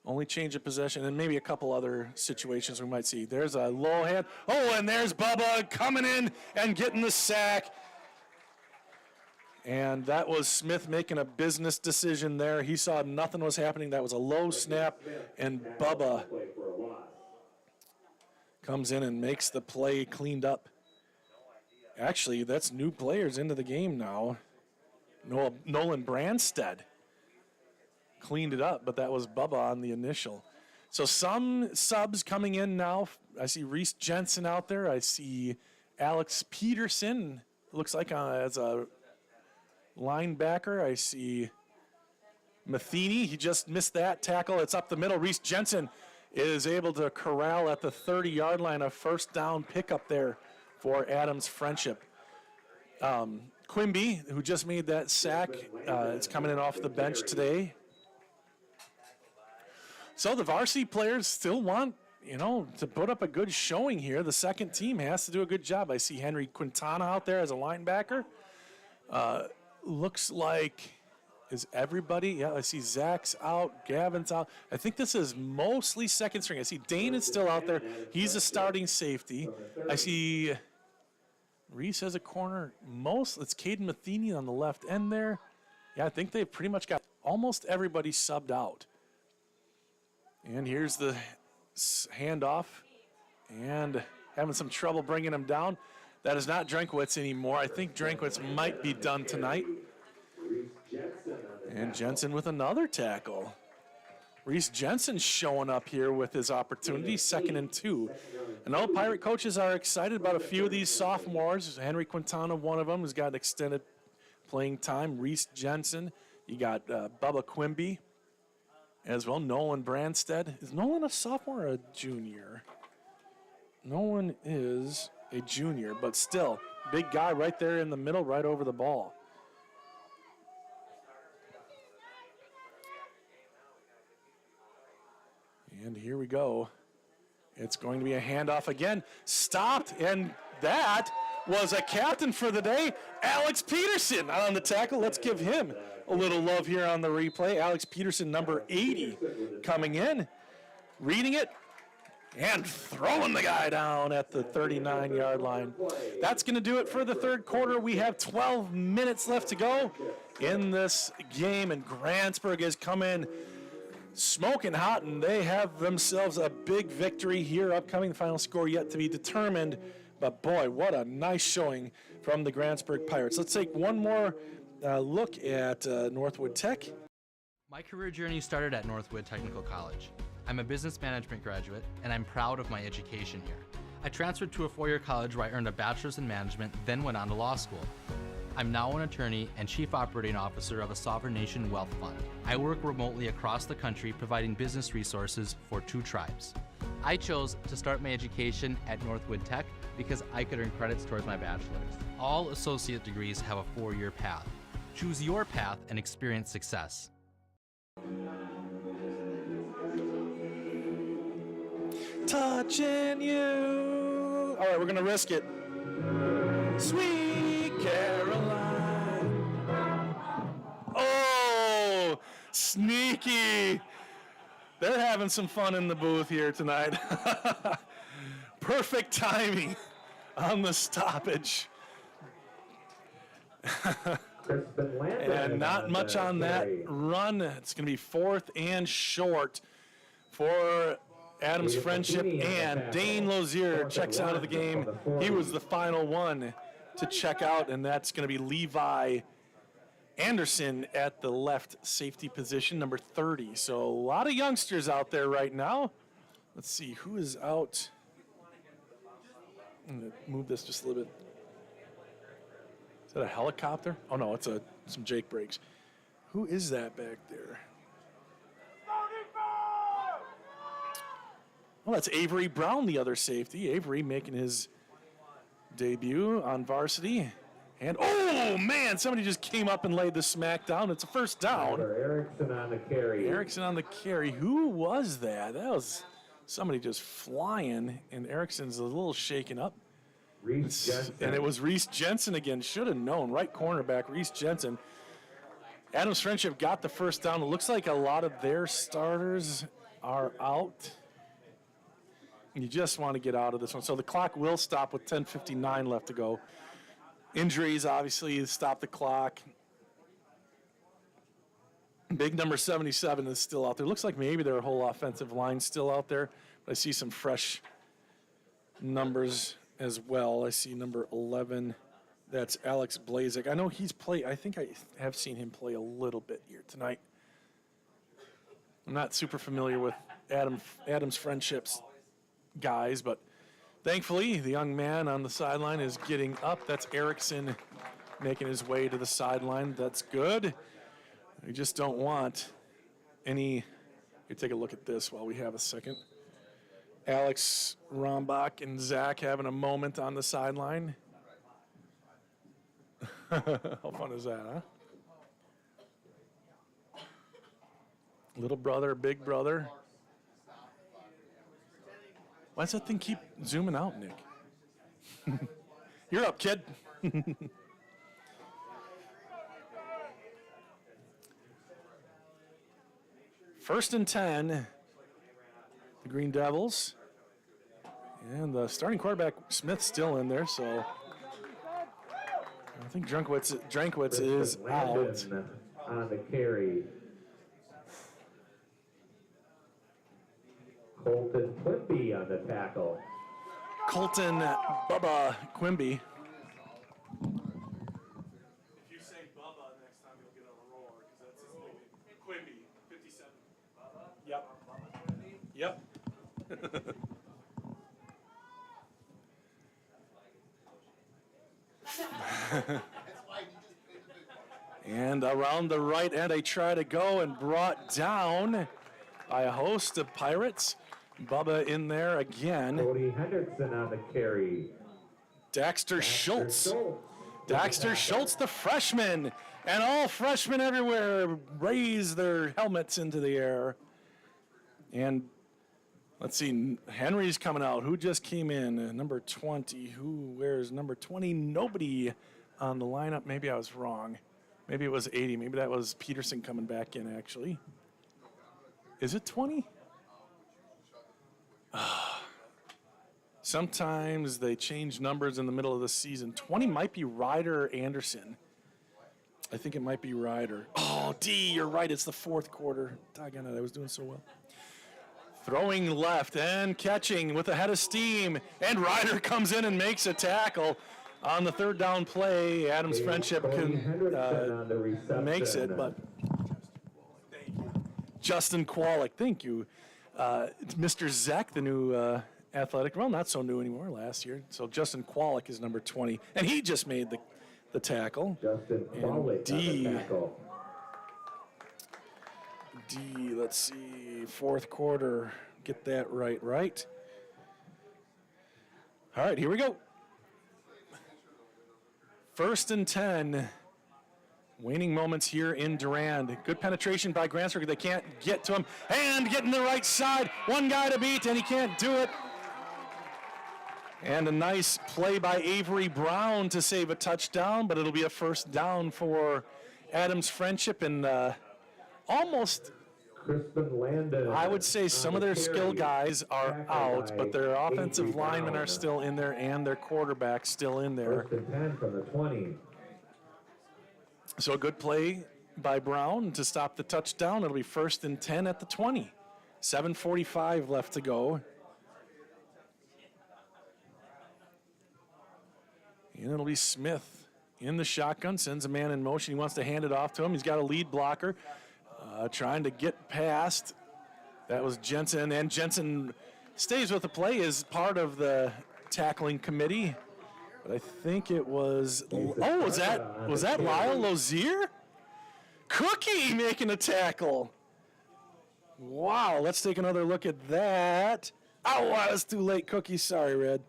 Only change of possession, and maybe a couple other situations we might see. There's a low hand. Oh, and there's Bubba coming in and getting the sack. And that was Smith making a business decision there. He saw nothing was happening. That was a low snap, and Bubba comes in and makes the play, cleaned up. Actually, that's new players into the game now. Nolan Branstead cleaned it up, but that was Bubba on the initial. So some subs coming in now. I see Reese Jensen out there. I see Alex Peterson, looks like as a linebacker. I see Matheny. He just missed that tackle. It's up the middle. Reese Jensen is able to corral at the 30-yard line, a first down pickup there for Adams Friendship. Quimby, who just made that sack, is coming in off the bench today. So the varsity players still want, to put up a good showing here. The second team has to do a good job. I see Henry Quintana out there as a linebacker. Looks like, is everybody? Yeah, I see Zach's out, Gavin's out. I think this is mostly second string. I see Dane is still out there. He's a starting safety. I see Reese has a corner. It's Caden Matheny on the left end there. Yeah, I think they've pretty much got almost everybody subbed out. And here's the handoff. And having some trouble bringing him down. That is not Drankwitz anymore. I think Drankwitz might be done tonight. And Jensen with another tackle. Reese Jensen showing up here with his opportunity, 2nd and 2. And all Pirate coaches are excited about a few of these sophomores. Henry Quintana, one of them, who's got extended playing time. Reese Jensen. You got Bubba Quimby as well. Nolan Brandstead. Is Nolan a sophomore or a junior? Nolan is a junior, but still, big guy right there in the middle, right over the ball. And here we go. It's going to be a handoff again. Stopped, and that was a captain for the day, Alex Peterson on the tackle. Let's give him a little love here on the replay. Alex Peterson, number 80, coming in, reading it, and throwing the guy down at the 39-yard line. That's going to do it for the third quarter. We have 12 minutes left to go in this game, and Grantsburg has come in smoking hot, and they have themselves a big victory here upcoming. The final score yet to be determined, but boy, what a nice showing from the Grantsburg Pirates. Let's take one more look at Northwood Tech. My career journey started at Northwood Technical College. I'm a business management graduate, and I'm proud of my education here. I transferred to a four-year college where I earned a bachelor's in management, then went on to law school. I'm now an attorney and chief operating officer of a sovereign nation wealth fund. I work remotely across the country providing business resources for 2 tribes. I chose to start my education at Northwood Tech because I could earn credits towards my bachelor's. All associate degrees have a 4-year path. Choose your path and experience success. Touching you. All right, we're going to risk it. Sweet Caroline. Oh, sneaky. They're having some fun in the booth here tonight. Perfect timing on the stoppage. And not much on that run. It's going to be 4th and short for Adams Friendship, and Dane Lozier checks out of the game. He was the final one to check out, and that's going to be Levi Anderson at the left safety position, number 30. So a lot of youngsters out there right now. Let's see who is out. I'm going to move this just a little bit. Is that a helicopter? Oh no, it's some Jake brakes. Who is that back there? Well, that's Avery Brown, the other safety. Avery making his debut on varsity. And, oh, man, somebody just came up and laid the smack down. It's a first down. Erickson on the carry. Erickson on the carry. Who was that? That was somebody just flying, and Erickson's a little shaken up. Reese Jensen. And it was Reese Jensen again. Should have known. Right cornerback, Reese Jensen. Adams Friendship got the first down. It looks like a lot of their starters are out. You just want to get out of this one. So the clock will stop with 10:59 left to go. Injuries, obviously, stop the clock. Big number 77 is still out there. Looks like maybe their whole offensive line's still out there. But I see some fresh numbers as well. I see number 11. That's Alex Blazek. I know he's played. I think I have seen him play a little bit here tonight. I'm not super familiar with Adams Friendships guys, but thankfully the young man on the sideline is getting up. That's Erickson making his way to the sideline. That's good. We just don't want any. Here, take a look at this while we have a second. Alex Rombach and Zach having a moment on the sideline. How fun is that, huh? Little brother, big brother. Why does that thing keep zooming out, Nick? You're up, kid. First and 10, the Green Devils. And the starting quarterback, Smith's still in there, so I think Drankwitz is out. On the carry. Colton Clippy on the tackle. Colton Bubba Quimby. If you say Bubba next time, you'll get a roar because that's his name. Quimby, 57. Yep. And around the right end, they try to go and brought down by a host of Pirates. Bubba in there again. Cody Hendrickson on the carry. Daxter Schultz. Daxter Schultz, the freshman. And all freshmen everywhere raise their helmets into the air. And let's see, Henry's coming out. Who just came in? Number 20. Who wears number 20? Nobody on the lineup. Maybe I was wrong. Maybe it was 80. Maybe that was Peterson coming back in, actually. Is it 20? Sometimes they change numbers in the middle of the season. 20 might be Ryder Anderson. I think it might be Ryder. Oh, D, you're right. It's the fourth quarter. Doggone it, I was doing so well. Throwing left and catching with a head of steam. And Ryder comes in and makes a tackle on the third down play. Adams Friendship makes it, but Justin Kwolek, thank you. Mr. Zek, the new athletic, well, not so new anymore, last year. So Justin Kwolek is number 20, and he just made the tackle. Justin Kwolek D, on the tackle. D, let's see, fourth quarter, get that right. All right, here we go. 1st and 10. Waning moments here in Durand. Good penetration by Grantsburg. They can't get to him. And getting the right side. One guy to beat, and he can't do it. And a nice play by Avery Brown to save a touchdown, but it'll be a first down for Adams Friendship. And almost, Crispin Landon. I would say some of their skill guys are Tackled out, by but their offensive Avery linemen Brown. are still in there, and their quarterback still in there. 1st and 10 from the 20. So a good play by Brown to stop the touchdown. It'll be 1st and 10 at the 20. 7:45 left to go. And it'll be Smith in the shotgun, sends a man in motion. He wants to hand it off to him. He's got a lead blocker trying to get past. That was Jensen, and Jensen stays with the play as part of the tackling committee. But I think it was, was that Lyle Lozier? Cookie making a tackle. Wow, let's take another look at that. Oh, wow, it's too late, Cookie. Sorry, Red.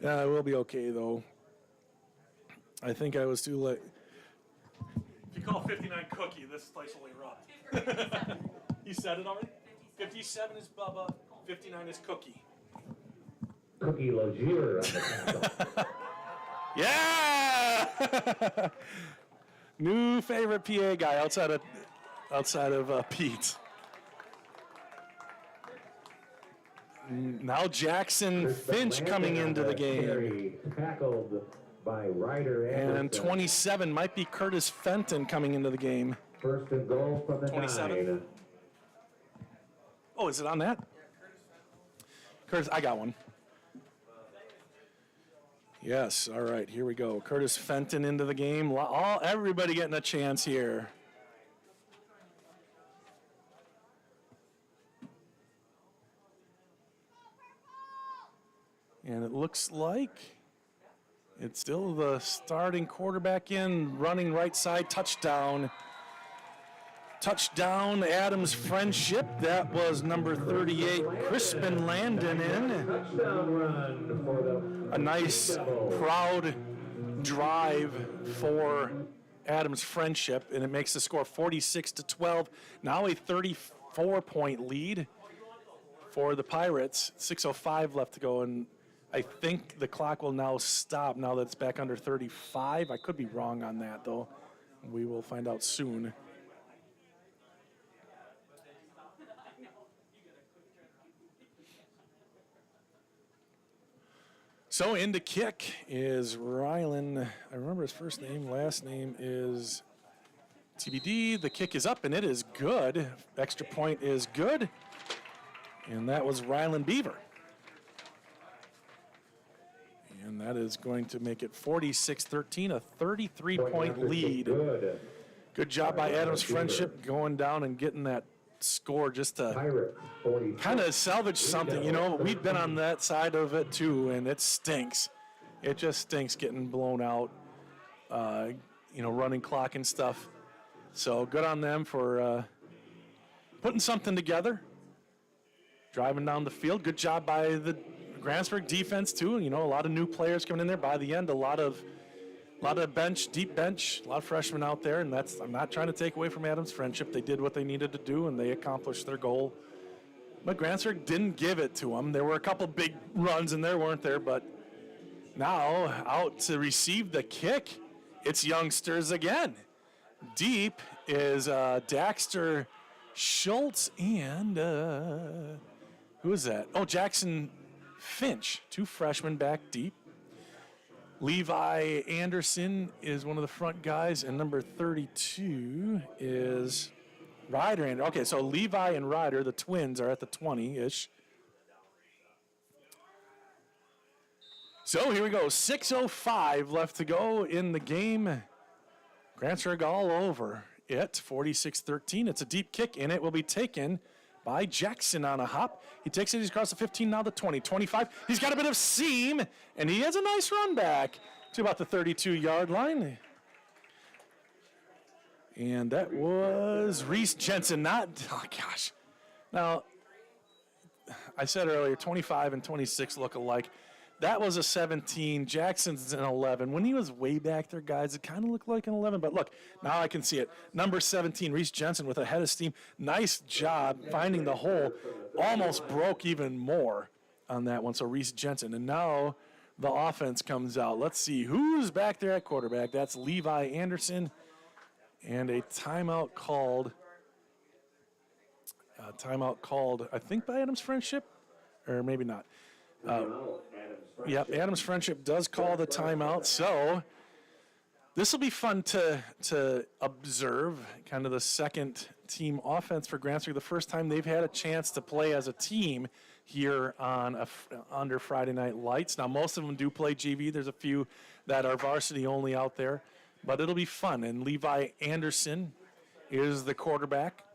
We'll be okay, though. I think I was too late. If you call 59 Cookie, this place will erupt. You said it already? 57 is Bubba, 59 is Cookie. Cookie Lozier on the tackle. Yeah! New favorite PA guy outside of Pete. Now Jackson Crispin Finch Landon coming on into the game. carry, tackled by Ryder And Anderson. 27 might be Curtis Fenton coming into the game. 1st and goal from the 27. 9. Oh, is it on that? Curtis, I got one. Yes, all right, here we go. Curtis Fenton into the game. Everybody getting a chance here. And it looks like it's still the starting quarterback in, running right side, touchdown. Touchdown, Adams Friendship. That was number 38, Crispin Landon in. Touchdown run for the A nice, proud drive for Adams Friendship, and it makes the score 46-12. Now a 34-point lead for the Pirates. 6:05 left to go, and I think the clock will now stop now that it's back under 35. I could be wrong on that, though. We will find out soon. So into kick is Rylan. I remember his first name, last name is TBD. The kick is up and it is good. Extra point is good. And that was Rylan Beaver. And that is going to make it 46-13, a 33-point lead. Good job by Adams Friendship going down and getting that score just to kind of salvage something. You know, we've been on that side of it too, and it stinks. It just stinks getting blown out, you know, running clock and stuff. So good on them for putting something together, driving down the field. Good job by the Grantsburg defense too. You know, a lot of new players coming in there. By the end, a lot of bench, deep bench, a lot of freshmen out there, and that's, I'm not trying to take away from Adams Friendship. They did what they needed to do, and they accomplished their goal. But Grantsburg didn't give it to them. There were a couple big runs in there, weren't there? But now out to receive the kick, it's youngsters again. Deep is Daxter Schultz and who is that? Oh, Jackson Finch, 2 freshmen back deep. Levi Anderson is one of the front guys, and number 32 is Ryder. Okay, so Levi and Ryder, the twins, are at the 20-ish. So here we go, 6:05 left to go in the game. Grantsburg all over it, 46-13. It's a deep kick, and it will be taken by Jackson on a hop. He takes it, he's across the 15, now the 20, 25. He's got a bit of seam, and he has a nice run back to about the 32-yard line. And that was Reese Jensen, not, oh gosh. Now, I said earlier, 25 and 26 look alike. That was a 17. Jackson's an 11. When he was way back there, guys, it kind of looked like an 11. But look, now I can see it. Number 17, Reese Jensen with a head of steam. Nice job finding the hole. Almost broke even more on that one. So Reese Jensen. And now the offense comes out. Let's see who's back there at quarterback. That's Levi Anderson. And a timeout called. I think, by Adams Friendship. Or maybe not. Yep, Adams Friendship does call the timeout, so this will be fun to observe, kind of the second team offense for Grantsburg, the first time they've had a chance to play as a team here on under Friday Night Lights. Now, most of them do play GV. There's a few that are varsity only out there, but it'll be fun. And Levi Anderson is the quarterback.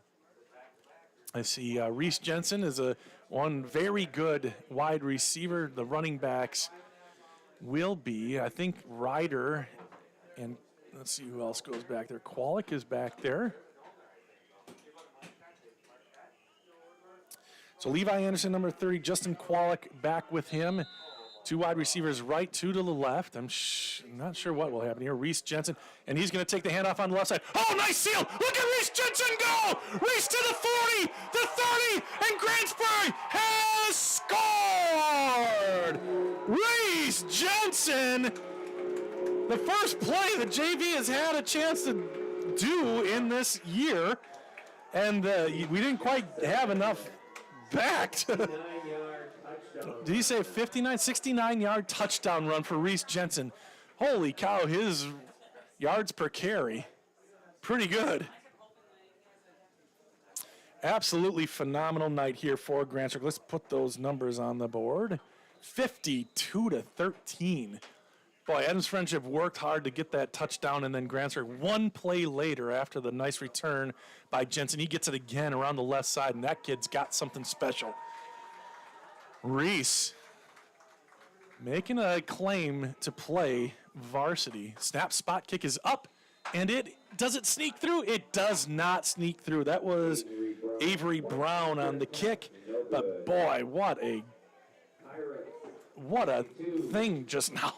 I see Reese Jensen is one very good wide receiver. The running backs will be, I think, Ryder, and let's see who else goes back there. Kwalik is back there. So Levi Anderson, number 30, Justin Kwalik back with him. 2 wide receivers right, 2 to the left. I'm not sure what will happen here. Reese Jensen, and he's going to take the handoff on the left side. Oh, nice seal! Look at Reese Jensen go! Reese to the 40, the 30, and Grantsburg has scored! Reese Jensen, the first play that JV has had a chance to do in this year, and we didn't quite have enough back. Did he say 69-yard touchdown run for Reese Jensen? Holy cow, his yards per carry, pretty good. Absolutely phenomenal night here for Grantsburg. Let's put those numbers on the board. 52-13. Boy, Adams Friendship worked hard to get that touchdown, and then Grantsburg, one play later after the nice return by Jensen, he gets it again around the left side, and that kid's got something special. Reese making a claim to play varsity. Snap, spot kick is up, and does it sneak through? It does not sneak through. That was Avery Brown on the kick, but boy, what a thing just now.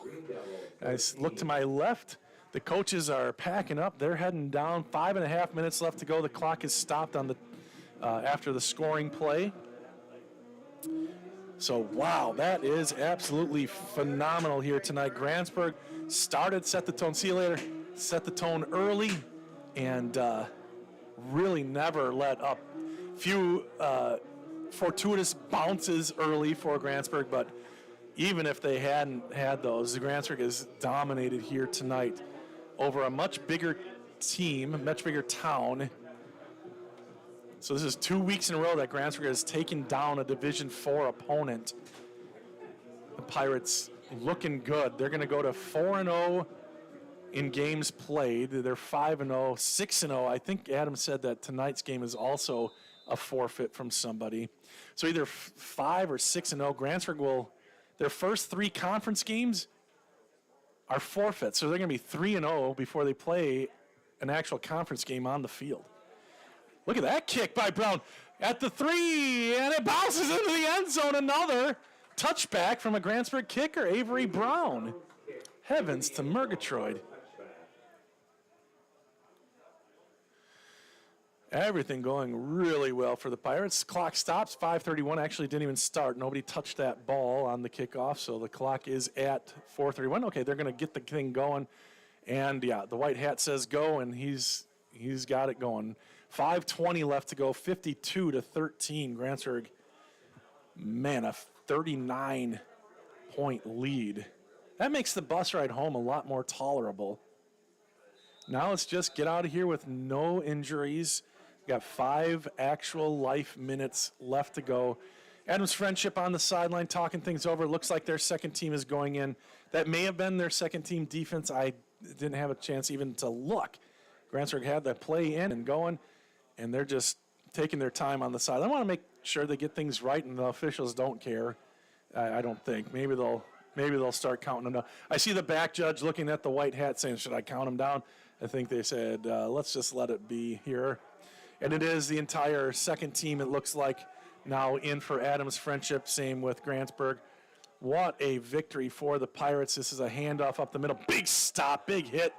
I look to my left. The coaches are packing up. They're heading down. 5.5 minutes left to go. The clock is stopped on the after the scoring play. So, wow, that is absolutely phenomenal here tonight. Grantsburg set the tone. See you later. Set the tone early and really never let up. Few fortuitous bounces early for Grantsburg, but even if they hadn't had those, Grantsburg has dominated here tonight over a much bigger team, much bigger town. So this is 2 weeks in a row that Grantsburg has taken down a Division IV opponent. The Pirates looking good. They're going to go to 4-0 in games played. They're 5-0, 6-0. I think Adam said that tonight's game is also a forfeit from somebody. So either 5 or 6-0. Grantsburg will, their first 3 conference games are forfeits. So they're going to be 3-0 before they play an actual conference game on the field. Look at that kick by Brown at the 3, and it bounces into the end zone. Another touchback from a Grantsburg kicker, Avery Brown. Heavens to Murgatroyd. Everything going really well for the Pirates. Clock stops, 5:31. Actually didn't even start. Nobody touched that ball on the kickoff, so the clock is at 4:31. Okay, they're going to get the thing going. And, yeah, the white hat says go, and he's got it going. 5:20 left to go, 52-13. Grantsburg, man, a 39-point lead. That makes the bus ride home a lot more tolerable. Now let's just get out of here with no injuries. Got 5 actual life minutes left to go. Adams Friendship on the sideline talking things over. Looks like their second team is going in. That may have been their second team defense. I didn't have a chance even to look. Grantsburg had that play in and going, and they're just taking their time on the side. I want to make sure they get things right, and the officials don't care. I don't think. Maybe they'll start counting them down. I see the back judge looking at the white hat saying, should I count them down? I think they said, let's just let it be here. And it is the entire second team, it looks like, now in for Adams Friendship. Same with Grantsburg. What a victory for the Pirates. This is a handoff up the middle. Big stop, big hit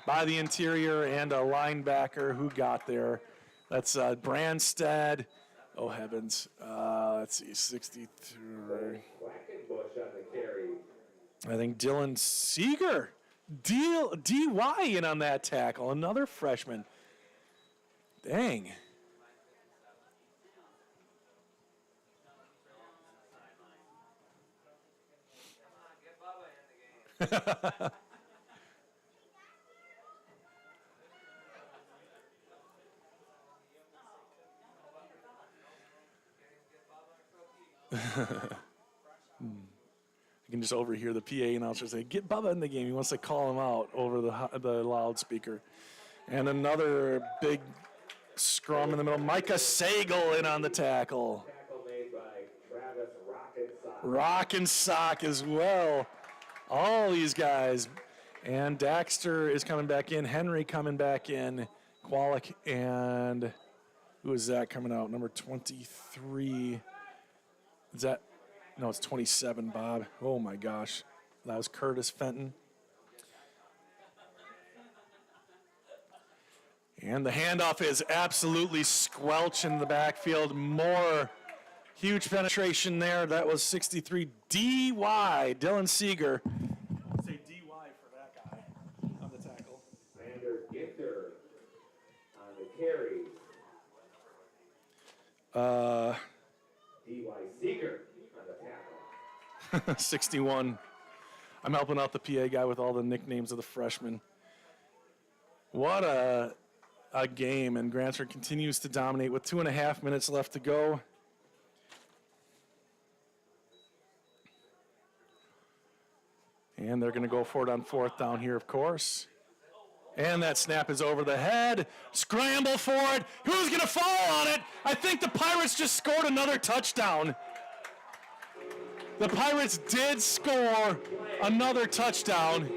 by the interior and a linebacker who got there. That's Brandstead. Oh, heavens. Let's see, 63. I think Dylan Seeger. DY in on that tackle. Another freshman. Dang. I can just overhear the PA announcer say, get Bubba in the game. He wants to call him out over the loudspeaker. And another big scrum in the middle. Micah Sagal in on the tackle. Rock and Sock as well. All these guys. And Daxter is coming back in. Henry coming back in. Qualic and who is that coming out? Number 23. Is that? No, it's 27, Bob. Oh, my gosh. That was Curtis Fenton. And the handoff is absolutely squelch in the backfield. More huge penetration there. That was 63 DY, Dylan Seeger. Say DY for that guy on the tackle. Xander Gifter on the carry. DY Seeger on the tackle. 61. I'm helping out the PA guy with all the nicknames of the freshmen. What a game, and Grantsburg continues to dominate with 2.5 minutes left to go. And they're going to go for it on 4th down here, of course. And that snap is over the head. Scramble for it. Who's going to fall on it? I think the Pirates just scored another touchdown. The Pirates did score another touchdown.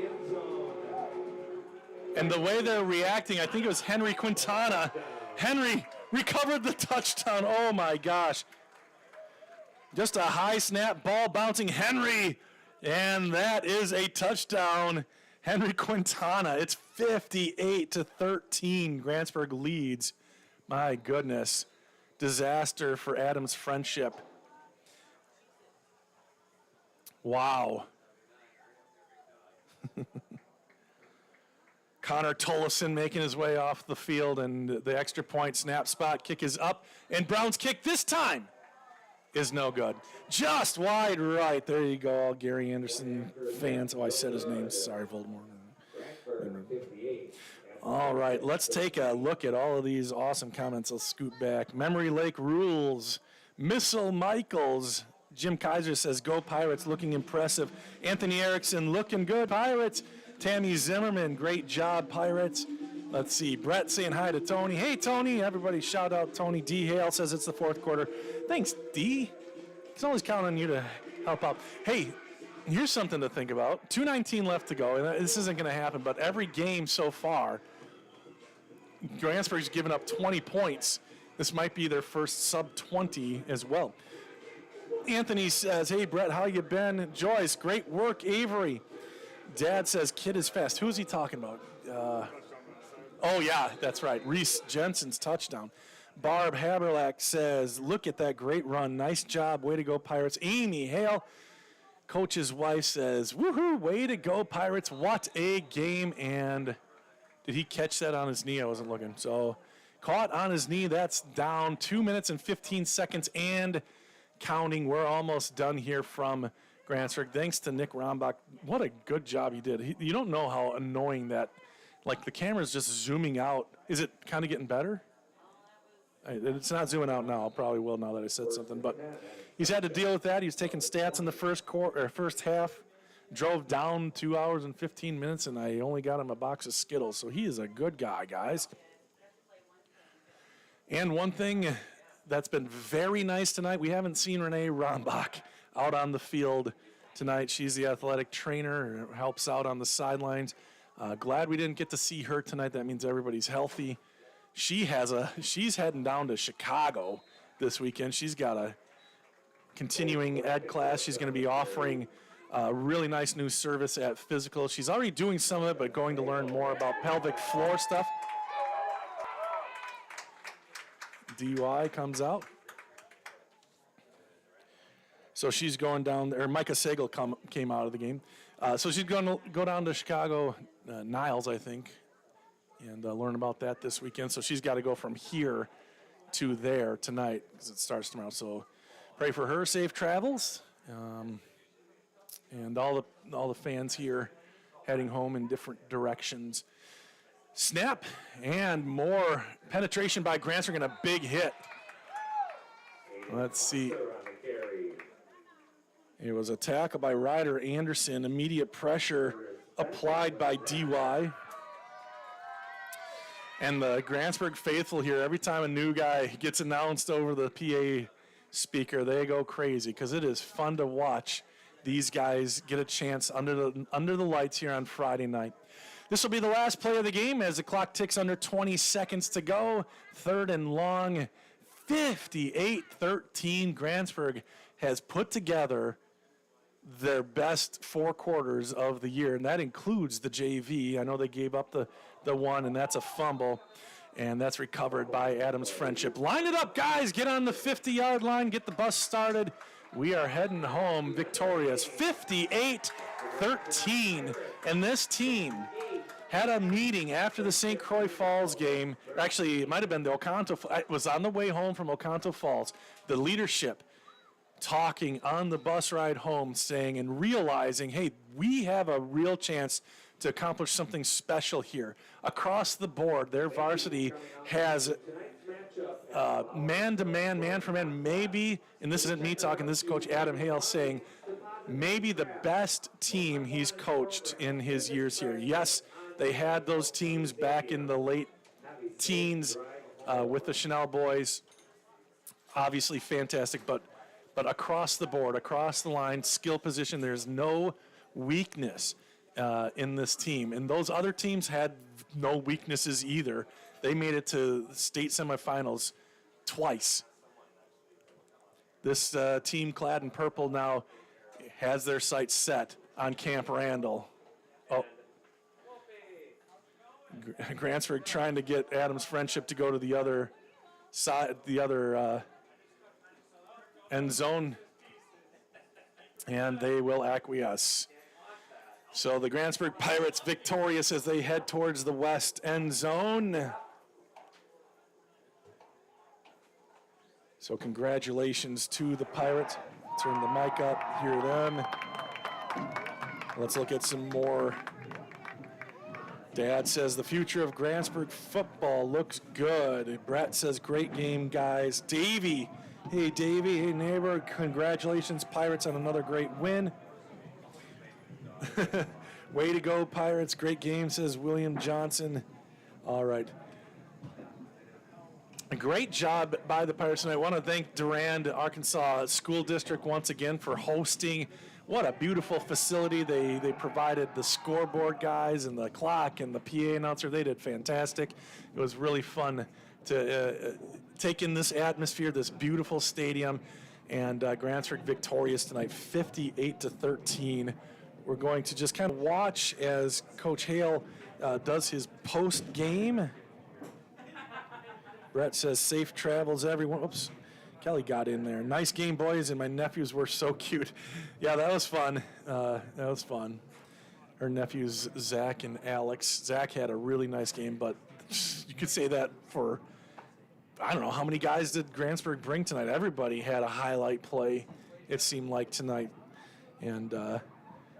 And the way they're reacting, I think it was Henry Quintana. Henry recovered the touchdown. Oh, my gosh. Just a high snap, ball bouncing. Henry. And that is a touchdown. Henry Quintana. It's 58-13. Grantsburg leads. My goodness. Disaster for Adams Friendship. Wow. Connor Tollefson making his way off the field, and the extra point snap spot kick is up, and Brown's kick this time is no good. Just wide right. There you go, all Gary Anderson fans. Oh, I said his name. Sorry, Voldemort. All right, let's take a look at all of these awesome comments. I'll scoot back. Memory Lake rules. Missile Michaels. Jim Kaiser says, go Pirates, looking impressive. Anthony Erickson, looking good, Pirates. Tammy Zimmerman, great job, Pirates. Let's see, Brett saying hi to Tony. Hey, Tony. Everybody shout out Tony. D. Hale says it's the fourth quarter. Thanks, D. He's always counting on you to help out. Hey, here's something to think about. 2:19 left to go, and this isn't going to happen, but every game so far, Grantsburg's given up 20 points. This might be their first sub-20 as well. Anthony says, hey, Brett, how you been? Joyce, great work. Avery. Dad says, kid is fast. Who is he talking about? Oh, yeah, that's right. Reese Jensen's touchdown. Barb Haberlack says, look at that great run. Nice job. Way to go, Pirates. Amy Hale, coach's wife, says, woohoo, way to go, Pirates. What a game. And did he catch that on his knee? I wasn't looking. So caught on his knee. That's down 2 minutes and 15 seconds and counting. We're almost done here from Grantsburg. Thanks to Nick Rombach. What a good job he did. You don't know how annoying that, like the camera's just zooming out. Is it kind of getting better? It's not zooming out now. Probably will now that I said something. But he's had to deal with that. He's taking stats in the first half. Drove down 2 hours and 15 minutes, and I only got him a box of Skittles. So he is a good guy, guys. And one thing that's been very nice tonight, we haven't seen Renee Rombach out on the field tonight. She's the athletic trainer, helps out on the sidelines. Glad we didn't get to see her tonight. That means everybody's healthy. She's heading down to Chicago this weekend. She's got a continuing ed class. She's going to be offering a really nice new service at physical. She's already doing some of it, but going to learn more about pelvic floor stuff. DUI comes out. So she's going down there. Micah Sagel came out of the game. So she's going to go down to Chicago, Niles, I think, and learn about that this weekend. So she's got to go from here to there tonight because it starts tomorrow. So pray for her, safe travels, and all the fans here heading home in different directions. Snap and more penetration by Grantsburg and a big hit. Let's see. It was a tackle by Ryder Anderson. Immediate pressure applied by DY. And the Grantsburg faithful here, every time a new guy gets announced over the PA speaker, they go crazy because it is fun to watch these guys get a chance under the lights here on Friday night. This will be the last play of the game as the clock ticks under 20 seconds to go. Third and long, 58-13. Grantsburg has put together their best 4 quarters of the year, and that includes the JV. I know they gave up the one, and that's a fumble, and that's recovered by Adams Friendship. Line it up, guys. Get on the 50-yard line. Get the bus started. We are heading home victorious, 58-13. And this team had a meeting after the St. Croix Falls game. Actually, it might have been the Oconto. It was on the way home from Oconto Falls. The leadership talking on the bus ride home, saying and realizing, hey, we have a real chance to accomplish something special here. Across the board, their varsity has man-to-man, man-for-man, maybe, and this isn't me talking, this is Coach Adam Hale saying, maybe the best team he's coached in his years here. Yes, they had those teams back in the late teens with the Chanel boys. Obviously fantastic, but across the board, across the line, skill position, there's no weakness in this team. And those other teams had no weaknesses either. They made it to state semifinals twice. This team clad in purple now has their sights set on Camp Randall. Oh, Grantsburg trying to get Adams Friendship to go to the other side, the other end zone, and they will acquiesce. So the Grantsburg Pirates victorious as they head towards the west end zone. So congratulations to the Pirates. Turn the mic up, hear them. Let's look at some more. Dad says the future of Grantsburg football looks good. Brett says great game, guys. Davey Hey, Davey. Hey, neighbor. Congratulations, Pirates, on another great win. Way to go, Pirates. Great game, says William Johnson. All right. A great job by the Pirates, and I want to thank Durand-Arkansaw School District once again for hosting. What a beautiful facility. They provided the scoreboard guys and the clock and the PA announcer. They did fantastic. It was really fun to take in this atmosphere, this beautiful stadium, and Grantsburg victorious tonight, 58-13. We're going to just kind of watch as Coach Hale does his post-game. Brett says, safe travels, everyone. Oops, Kelly got in there. Nice game, boys, and my nephews were so cute. Yeah, that was fun. Her nephews, Zach and Alex. Zach had a really nice game, but you could say that for, I don't know, how many guys did Grantsburg bring tonight? Everybody had a highlight play, it seemed like, tonight. And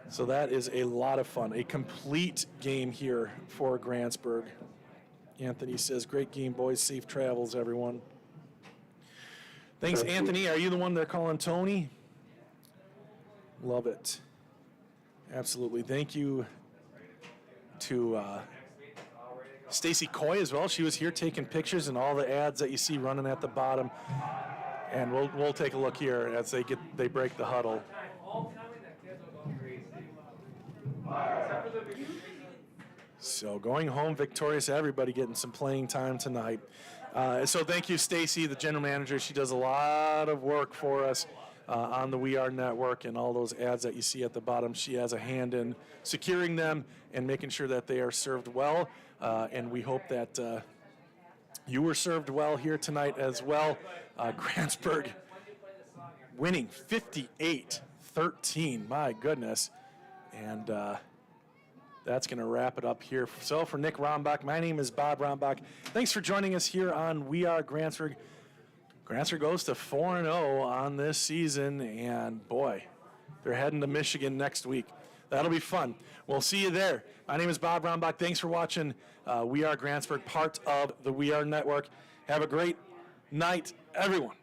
so that is a lot of fun. A complete game here for Grantsburg. Anthony says, great game, boys. Safe travels, everyone. Thanks, Anthony. Are you the one they're calling Tony? Love it. Absolutely. Thank you to Stacy Coy as well. She was here taking pictures and all the ads that you see running at the bottom. And we'll take a look here as they break the huddle. So going home victorious, everybody getting some playing time tonight. So thank you, Stacy, the general manager. She does a lot of work for us on the We Are Network and all those ads that you see at the bottom. She has a hand in securing them and making sure that they are served well. And we hope that you were served well here tonight as well. Grantsburg winning 58-13. My goodness. And that's going to wrap it up here. So for Nick Rombach, my name is Bob Rombach. Thanks for joining us here on We Are Grantsburg. Grantsburg goes to 4-0 on this season, and boy, they're heading to Michigan next week. That'll be fun. We'll see you there. My name is Bob Rombach. Thanks for watching We Are Grantsburg, part of the We Are Network. Have a great night, everyone.